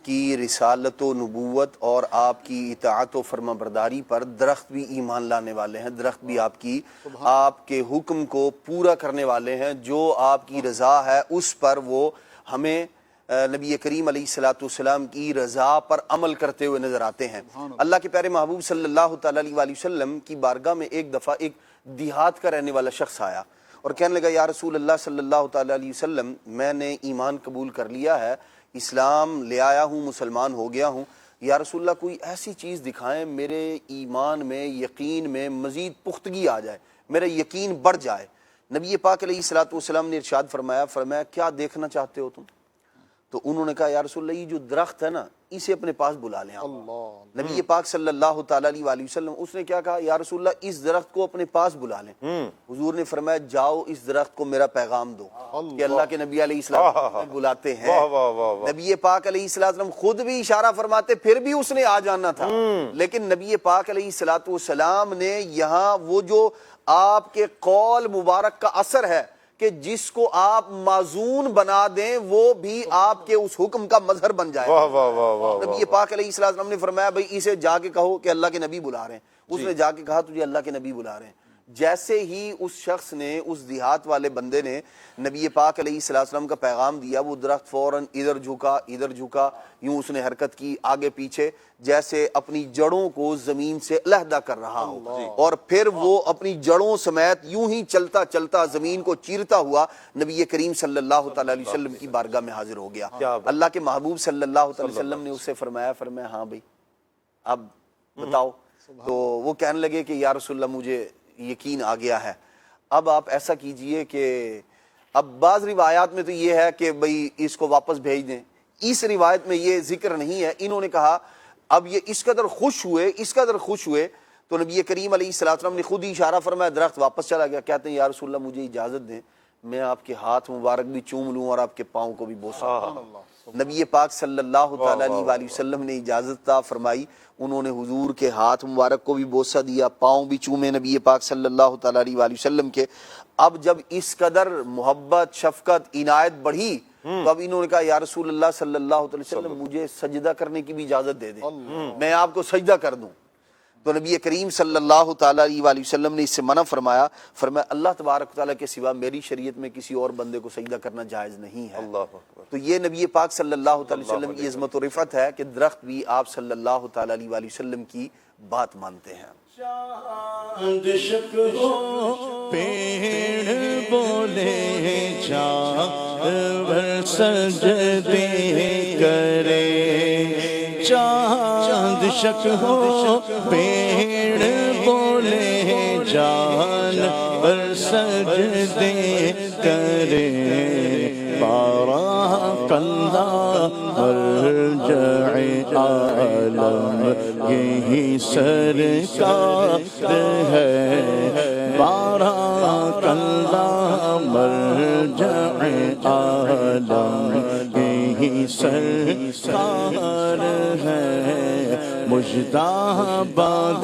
Speaker 4: کی رسالت و نبوت اور آپ کی اطاعت و فرما برداری پر درخت بھی ایمان لانے والے ہیں، درخت بھی آپ کے حکم کو پورا کرنے والے ہیں، جو آپ کی رضا ہے اس پر وہ ہمیں نبی کریم علیہ الصلوۃ والسلام کی رضا پر عمل کرتے ہوئے نظر آتے ہیں۔ اللہ کے پیارے محبوب صلی اللہ تعالی علیہ وآلہ وسلم کی بارگاہ میں ایک دفعہ ایک دیہات کا رہنے والا شخص آیا اور کہنے لگا، یا رسول اللہ صلی اللہ تعالی علیہ وسلم، میں نے ایمان قبول کر لیا ہے، اسلام لے آیا ہوں، مسلمان ہو گیا ہوں، یا رسول اللہ کوئی ایسی چیز دکھائیں میرے ایمان میں، یقین میں مزید پختگی آ جائے، میرا یقین بڑھ جائے۔ نبی پاک علیہ الصلوۃ والسلام نے ارشاد فرمایا کیا دیکھنا چاہتے ہو تم؟ تو انہوں نے کہا، یا رسول اللہ یہ جو درخت ہے نا اسے اپنے پاس بلا لیں آپ۔ نبی پاک صلی اللہ تعالی علیہ وآلہ وسلم، اس نے کیا کہا، یا رسول اللہ اس درخت کو اپنے پاس بلا لیں۔ حضور نے فرمایا، جاؤ اس درخت کو میرا پیغام دو کہ اللہ کے نبی علیہ السلام بلاتے ہیں۔ نبی پاک علیہ السلام خود بھی اشارہ فرماتے، پھر بھی اس نے آ جانا تھا، لیکن نبی پاک علیہ السلام نے یہاں وہ جو آپ کے قول مبارک کا اثر ہے کہ جس کو آپ معزون بنا دیں وہ بھی آپ کے اس حکم کا مظہر بن جائے۔ نبی پاک علیہ السلام نے فرمایا، بھئی اسے جا کے کہو کہ اللہ کے نبی بلا رہے ہیں۔ اس نے جا کے کہا، تجھے اللہ کے نبی بلا رہے ہیں۔ جیسے ہی اس شخص نے، اس دیہات والے بندے نے نبی پاک علیہ السلام کا پیغام دیا، وہ درخت فوراً ادھر جھکا، یوں اس نے حرکت کی آگے پیچھے، جیسے اپنی جڑوں کو زمین سے علیحدہ کر رہا ہو، اور پھر وہ اپنی جڑوں سمیت یوں ہی چلتا چلتا زمین کو چیرتا ہوا نبی کریم صلی اللہ تعالی علیہ وسلم کی بارگاہ میں حاضر ہو گیا۔ اللہ کے محبوب صلی اللہ تعالی وسلم نے اس سے فرمایا ہاں بھائی اب بتاؤ۔ تو وہ کہنے لگے کہ یا رسول اللہ مجھے یقین آ گیا ہے، اب آپ ایسا کیجئے کہ اب بعض روایات میں تو یہ ہے کہ بھئی اس کو واپس بھیج دیں، اس روایت میں یہ ذکر نہیں ہے۔ انہوں نے کہا اب یہ اس قدر خوش ہوئے تو نبی کریم علیہ السلام نے خود ہی اشارہ فرمایا، درخت واپس چلا گیا۔ کہتے ہیں یا رسول اللہ مجھے اجازت دیں میں آپ کے ہاتھ مبارک بھی چوم لوں اور آپ کے پاؤں کو بھی بوسہ دوں۔ نبی پاک صلی اللہ تعالی علیہ وآلہ وسلم نے اجازت عطا فرمائی، انہوں نے حضور کے ہاتھ مبارک کو بھی بوسہ دیا، پاؤں بھی چومے نبی پاک صلی اللہ تعالی علیہ وآلہ وسلم کے۔ اب جب اس قدر محبت، شفقت، عنایت بڑھی تو اب انہوں نے کہا یا رسول اللہ صلی اللہ علیہ وسلم مجھے سجدہ کرنے کی بھی اجازت دے دیں، میں آپ کو سجدہ کر دوں۔ تو نبی کریم صلی اللہ تعالی علیہ وآلہ وسلم نے اس سے منع فرمایا اللہ تبارک تعالیٰ کے سوا میری شریعت میں کسی اور بندے کو سجدہ کرنا جائز نہیں ہے۔ تو یہ نبی پاک صلی اللہ تعالی وسلم کی عظمت و رفعت ہے کہ درخت بھی آپ صلی اللہ تعالی علیہ وآلہ وسلم کی بات مانتے ہیں۔
Speaker 1: چاند شک ہو پیڑ بولے جانور سجدے کرے، چاند شک ہو پیڑ بولے جانور سجدے کرے، بارہ اللہ مرجع عالم یہی سرکار ہے، بارہ اللہ مرجع عالم یہی سرکار ہے، مجداباد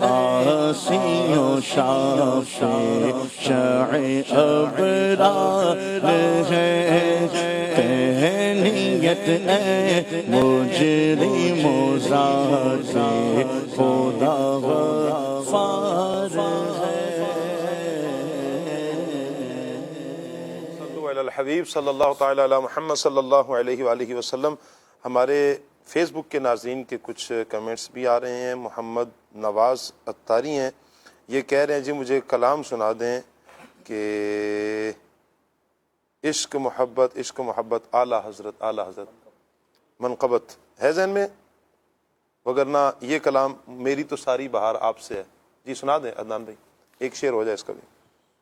Speaker 1: آسیوں شاف شع ابرار ہے نیت اے مجرم ذات خدا غفار ہے۔
Speaker 2: صلو علی الحبیب صلی اللہ تعالی علی محمد صلی اللہ علیہ وآلہ وسلم۔ ہمارے فیس بک کے ناظرین کے کچھ کمنٹس بھی آ رہے ہیں۔ محمد نواز اتاری ہیں، یہ کہہ رہے ہیں جی مجھے کلام سنا دیں کہ عشق محبت اعلیٰ حضرت منقبت ہے ذہن میں، وگرنہ یہ کلام میری تو ساری بہار آپ سے ہے۔ جی سنا دیں عدنان بھائی، ایک شعر ہو جائے اس کا بھی۔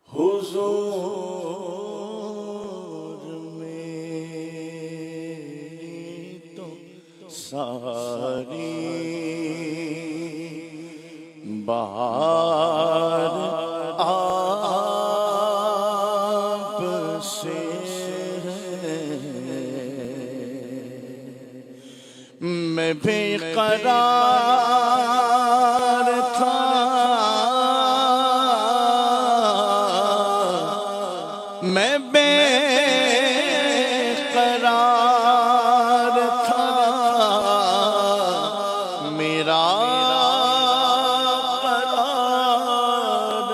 Speaker 1: حضور میری تو ساری بہار آپ سے ہے، میں بے قرار تھا میں بے قرار تھا، میرا قرار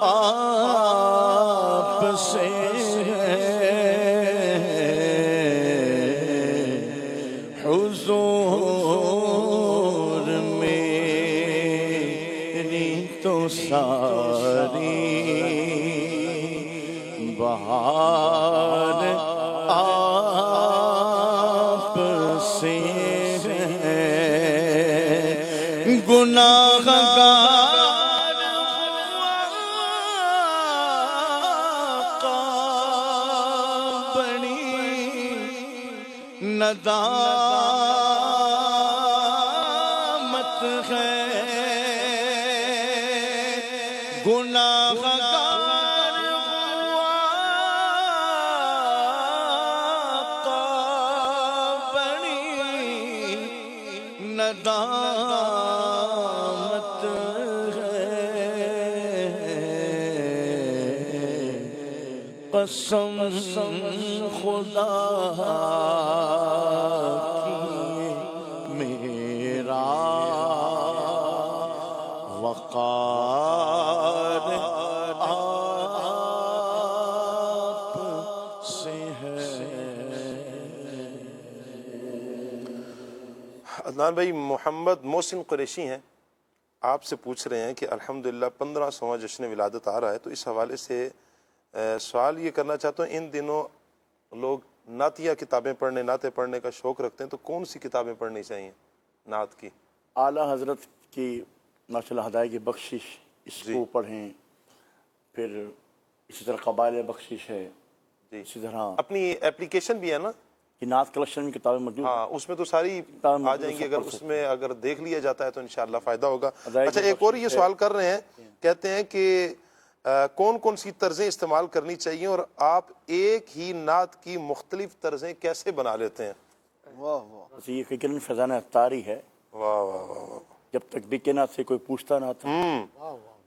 Speaker 1: آپ سے ہے، حضور میری تو ساری بہار آپ سے ہے، گناہ گار آقا بڑی ندامت ہے، گناہ گار آقا بڑی ندامت ہے، قسم خدا کی میرا وقار آپ سے ہے۔
Speaker 2: عدنان بھائی، محمد محسن قریشی ہیں، آپ سے پوچھ رہے ہیں کہ الحمدللہ 1500واں جشن ولادت آ رہا ہے، تو اس حوالے سے سوال یہ کرنا چاہتا ہوں، ان دنوں لوگ نعتیہ کتابیں پڑھنے، نعتیں پڑھنے کا شوق رکھتے ہیں، تو کون سی کتابیں پڑھنی چاہیے نعت کی؟
Speaker 1: اعلیٰ حضرت کی ماشاء اللہ ہدایت کی بخشش، اس کو پڑھیں، پھر اسی طرح قبائل بخشش ہے، اسی طرح
Speaker 2: اپنی ایپلیکیشن بھی ہے نا،
Speaker 1: نعت کلیکشن میں کتابیں موجود
Speaker 2: ہاں، اس میں تو ساری آ جائیں گی، اگر اس میں اگر دیکھ لیا جاتا ہے تو انشاءاللہ فائدہ ہوگا۔ اچھا، ایک اور یہ سوال کر رہے ہیں، کہتے ہیں کہ کون کون سی طرزیں استعمال کرنی چاہیے اور آپ ایک ہی نعت کی مختلف طرزیں کیسے بنا لیتے ہیں؟
Speaker 3: واہ واہ،
Speaker 1: یہ فکر فیضان عطاری ہے،
Speaker 2: واہ واہ واہ واہ،
Speaker 1: جب تک بکے نہ تھے کوئی پوچھتا نہ تھا،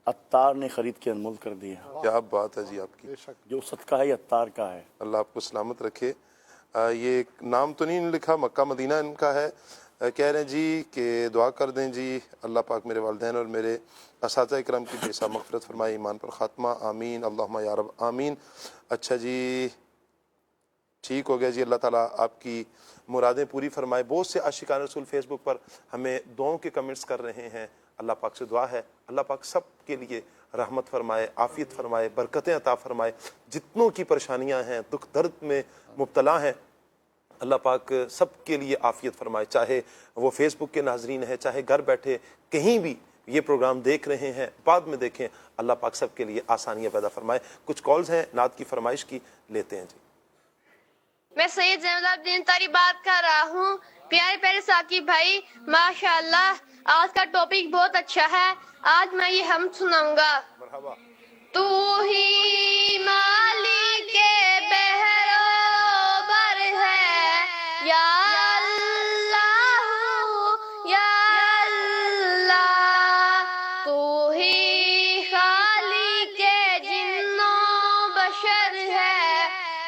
Speaker 1: عطار نے خرید کے انمول کر دیا،
Speaker 2: کیا بات ہے جی آپ کی،
Speaker 1: جو صدقہ ہے یہ عطار کا ہے۔
Speaker 2: اللہ آپ کو سلامت رکھے۔ یہ نام تو نہیں لکھا، مکہ مدینہ ان کا ہے، کہہ رہے ہیں جی کہ دعا کر دیں جی اللہ پاک میرے والدین اور میرے اساتذہ اکرام کی بے حساب مغفرت فرمائے، ایمان پر خاتمہ، آمین اللہم یا رب آمین۔ اچھا جی، ٹھیک ہو گیا جی، اللہ تعالیٰ آپ کی مرادیں پوری فرمائے۔ بہت سے عاشقان رسول فیس بک پر ہمیں دعاؤں کے کمنٹس کر رہے ہیں، اللہ پاک سے دعا ہے اللہ پاک سب کے لیے رحمت فرمائے، عافیت فرمائے، برکتیں عطا فرمائے۔ جتنوں کی پریشانیاں ہیں، دکھ درد میں مبتلا ہیں، اللہ پاک سب کے لیے عافیت فرمائے، چاہے وہ فیس بک کے ناظرین ہیں، چاہے گھر بیٹھے کہیں بھی یہ پروگرام دیکھ رہے ہیں، بعد میں دیکھیں، اللہ پاک سب کے لیے آسانیاں پیدا فرمائے۔ کچھ کالز ہیں نعت کی فرمائش کی، لیتے ہیں جی۔
Speaker 9: میں سید زینب الدین تاری بات کر رہا ہوں۔ پیارے پیارے ثاقب بھائی، ماشاءاللہ آج کا ٹاپک بہت اچھا ہے۔ آج میں یہ ہم سناؤں گا۔
Speaker 2: مرحبا۔
Speaker 9: تو ہی مالک بہروبر ہے یا اللہ یا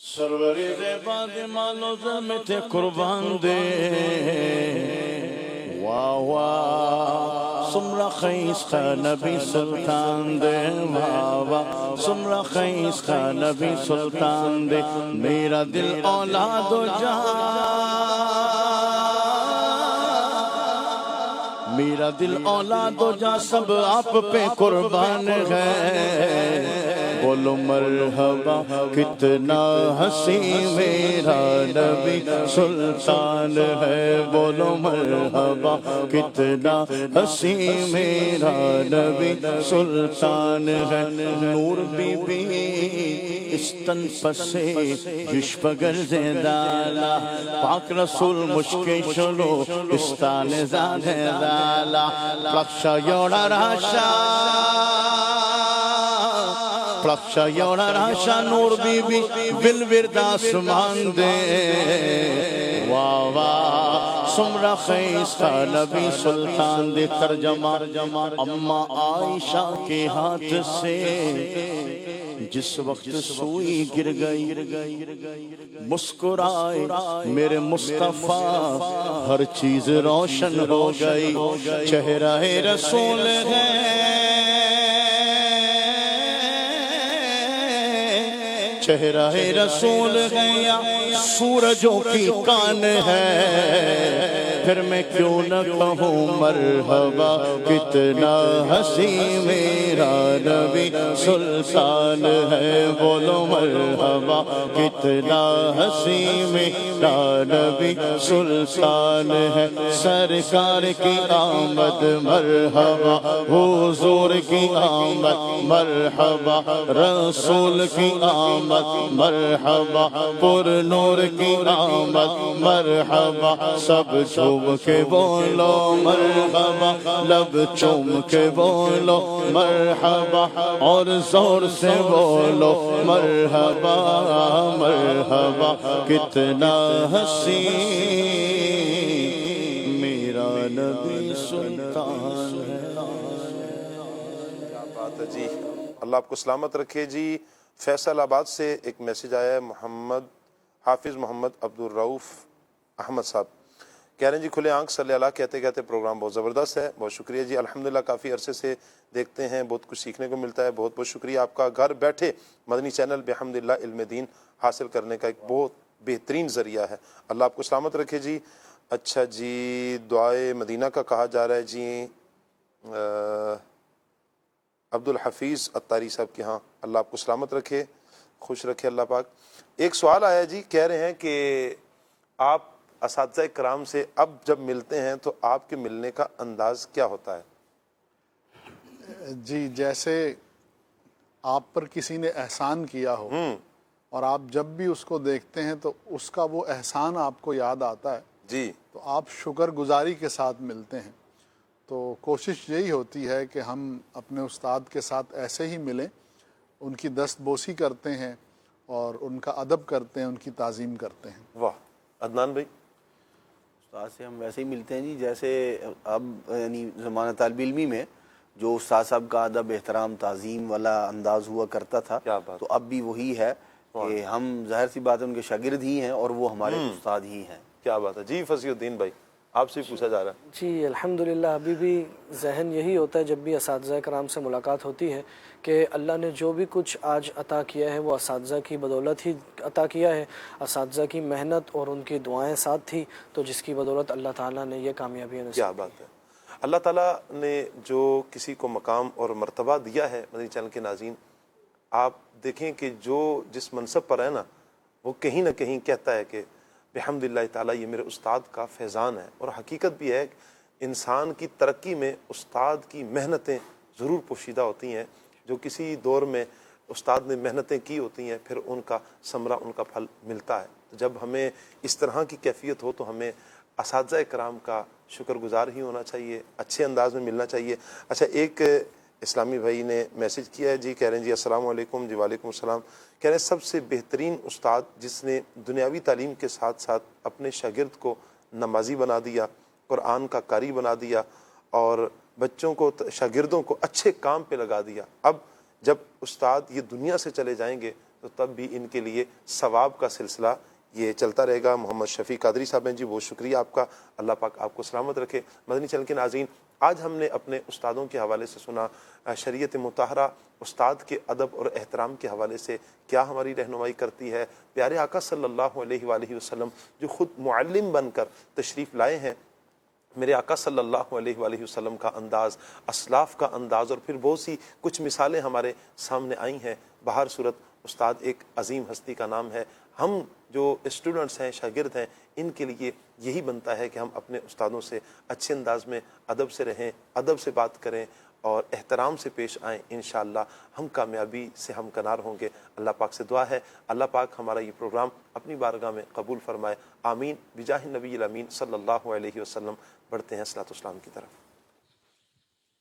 Speaker 1: سروری زیباد مالو زمت قربان دے واہ واہ سمرا خیس کا نبی سلطان دے واہ واہ سمرا خیس کا نبی سلطان دے میرا دل اولاد و میرا دل اولاد و جا سب آپ پہ قربان ہے بولو مرحبا کتنا حسی میرا نبی سلطان ہے بولو مرحبا کتنا حسی میرا نبی سلطان ہے نور بی بی استن پسے یشپگر زیدالا پاک رسول مشکے شلو استان زاد دالا پلکشا یوڑا راشا پلکشا یوڑا راشا نور بی بی بالورد آسمان دے واہ واہ سمرا خیس کا نبی سلطان دے ترجمہ اماں عائشہ کے ہاتھ سے جس وقت سوئی گر گئی مسکرائے میرے مصطفیٰ ہر چیز روشن ہو گئی چہرہ رسول ہے چہرہ رسول ہے یا سورجوں کی کان ہے پھر میں کیوں نہ کہوں مرحبا کتنا حسی میرا نبی سلطان ہے بولو مرحبا کتنا حسی میرا نبی سلطان ہے سرکار کی آمد مرحبا حضور کی آمد مرحبا رسول کی آمد مرحبا پر نور کی آمد مرحبا سب چوم کے بولو مرحبا لب چوم کے بولو مرحبا اور زور سے بولو مرحبا مرحبا کتنا حسی میرا نبی سلطان ہے
Speaker 2: کیا بات ہے جی، اللہ آپ کو سلامت رکھے جی۔ فیصل آباد سے ایک میسیج آیا ہے حافظ محمد عبدالرؤف احمد صاحب کہہ رہے ہیں جی کھلے آنکھ صلی اللہ کہتے کہتے پروگرام بہت زبردست ہے، بہت شکریہ جی، الحمدللہ کافی عرصے سے دیکھتے ہیں، بہت کچھ سیکھنے کو ملتا ہے، بہت بہت شکریہ آپ کا۔ گھر بیٹھے مدنی چینل بحمدللہ علم دین حاصل کرنے کا ایک بہت بہترین ذریعہ ہے، اللہ آپ کو سلامت رکھے جی۔ اچھا جی، دعائے مدینہ کا کہا جا رہا ہے جی عبدالحفیظ اتاری صاحب کے ہاں، اللہ آپ کو سلامت رکھے، خوش رکھے اللہ پاک۔ ایک سوال آیا جی، کہہ رہے ہیں کہ آپ اساتذہ کرام سے اب جب ملتے ہیں تو آپ کے ملنے کا انداز کیا ہوتا ہے؟
Speaker 3: جی جیسے آپ پر کسی نے احسان کیا ہو اور آپ جب بھی اس کو دیکھتے ہیں تو اس کا وہ احسان آپ کو یاد آتا ہے
Speaker 2: جی،
Speaker 3: تو آپ شکر گزاری کے ساتھ ملتے ہیں۔ تو کوشش یہی ہوتی ہے کہ ہم اپنے استاد کے ساتھ ایسے ہی ملیں، ان کی دست بوسی کرتے ہیں اور ان کا ادب کرتے ہیں، ان کی تعظیم کرتے ہیں۔
Speaker 2: واہ، عدنان بھائی؟
Speaker 4: استاد سے ہم ویسے ہی ملتے ہیں جی جیسے اب یعنی زمانہ طالب علمی میں جو استاد صاحب کا ادب احترام تعظیم والا انداز ہوا کرتا تھا تو اب بھی وہی ہے کہ ہم ظاہر سی بات ہے ان کے شاگرد ہی ہیں اور وہ ہمارے استاد ہی ہیں۔
Speaker 2: کیا بات ہے جی۔ فصیح الدین بھائی آپ سے پوچھا جا رہا ہے
Speaker 5: جی الحمدللہ ابھی بھی ذہن یہی ہوتا ہے جب بھی اساتذہ کرام سے ملاقات ہوتی ہے کہ اللہ نے جو بھی کچھ آج عطا کیا ہے وہ اساتذہ کی بدولت ہی عطا کیا ہے، اساتذہ کی محنت اور ان کی دعائیں ساتھ تھی تو جس کی بدولت اللہ تعالیٰ نے یہ کامیابی نصیب۔
Speaker 2: کیا بات ہے، اللہ تعالیٰ نے جو کسی کو مقام اور مرتبہ دیا ہے مدنی چینل کے ناظرین، آپ دیکھیں کہ جو جس منصب پر ہے نا وہ کہیں نہ کہیں کہتا ہے کہ بحمدللہ تعالیٰ یہ میرے استاد کا فیضان ہے، اور حقیقت بھی ہے کہ انسان کی ترقی میں استاد کی محنتیں ضرور پوشیدہ ہوتی ہیں، جو کسی دور میں استاد نے محنتیں کی ہوتی ہیں پھر ان کا ثمرہ ان کا پھل ملتا ہے۔ جب ہمیں اس طرح کی کیفیت ہو تو ہمیں اساتذہ کرام کا شکر گزار ہی ہونا چاہیے، اچھے انداز میں ملنا چاہیے۔ اچھا، ایک اسلامی بھائی نے میسج کیا ہے جی، کہہ رہے ہیں جی السلام علیکم۔ جی وعلیکم السلام۔ کہہ رہے ہیں سب سے بہترین استاد جس نے دنیاوی تعلیم کے ساتھ ساتھ اپنے شاگرد کو نمازی بنا دیا، قرآن کا قاری بنا دیا اور بچوں کو شاگردوں کو اچھے کام پہ لگا دیا، اب جب استاد یہ دنیا سے چلے جائیں گے تو تب بھی ان کے لیے ثواب کا سلسلہ یہ چلتا رہے گا۔ محمد شفیع قادری صاحب ہیں جی، بہت شکریہ آپ کا، اللہ پاک آپ کو سلامت رکھے۔ مدنی چینل کے ناظرین، آج ہم نے اپنے استادوں کے حوالے سے سنا شریعت مطہرہ استاد کے ادب اور احترام کے حوالے سے کیا ہماری رہنمائی کرتی ہے۔ پیارے آقا صلی اللہ علیہ وآلہ وسلم جو خود معلم بن کر تشریف لائے ہیں، میرے آقا صلی اللہ علیہ وآلہ وسلم کا انداز، اسلاف کا انداز، اور پھر بہت سی کچھ مثالیں ہمارے سامنے آئی ہیں۔ بہر صورت استاد ایک عظیم ہستی کا نام ہے۔ ہم جو اسٹوڈنٹس ہیں، شاگرد ہیں، ان کے لیے یہی بنتا ہے کہ ہم اپنے استادوں سے اچھے انداز میں ادب سے رہیں، ادب سے بات کریں اور احترام سے پیش آئیں۔ انشاءاللہ ہم کامیابی سے ہم کنار ہوں گے۔ اللہ پاک سے دعا ہے اللہ پاک ہمارا یہ پروگرام اپنی بارگاہ میں قبول فرمائے، آمین بجاہ نبی الامین صلی اللہ علیہ وسلم۔ بڑھتے ہیں صلاۃ والسلام کی طرف۔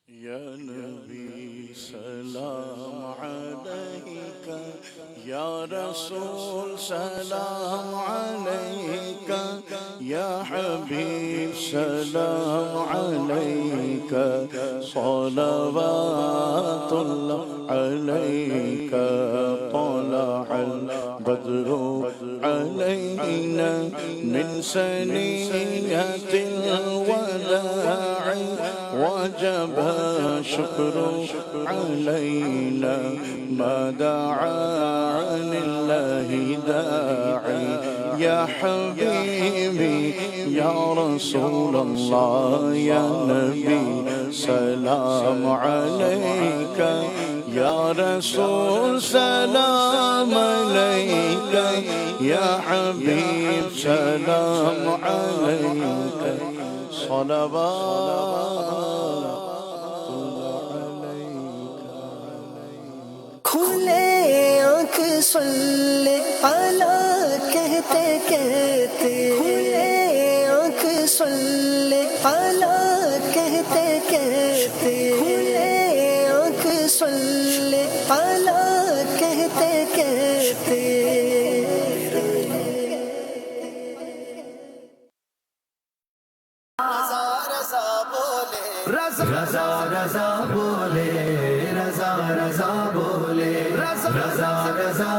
Speaker 1: یا نبی سلام علیکہ، یا رسول سلام علیکہ، یا حبیب سلام علیکہ، صلوات اللہ علیکہ، طلع البدر علینا من ثنیۃ الوداع، وجب شکر علینا ما دعا للہ داعی، یا حبیبی یا رسول اللہ، یا نبی سلام علیکہ، یا رسول سلام علیکہ، یا حبیب سلام علیکہ، صلوات
Speaker 10: کھلے آنکھ صلی علی کہتے کہتے، کھلے آنکھ صلی علی کہتے کہتے، کھلے آنکھ صلی علی کہتے کہتے، رضا رضا بولے، رضا رضا بولے، رضا رضا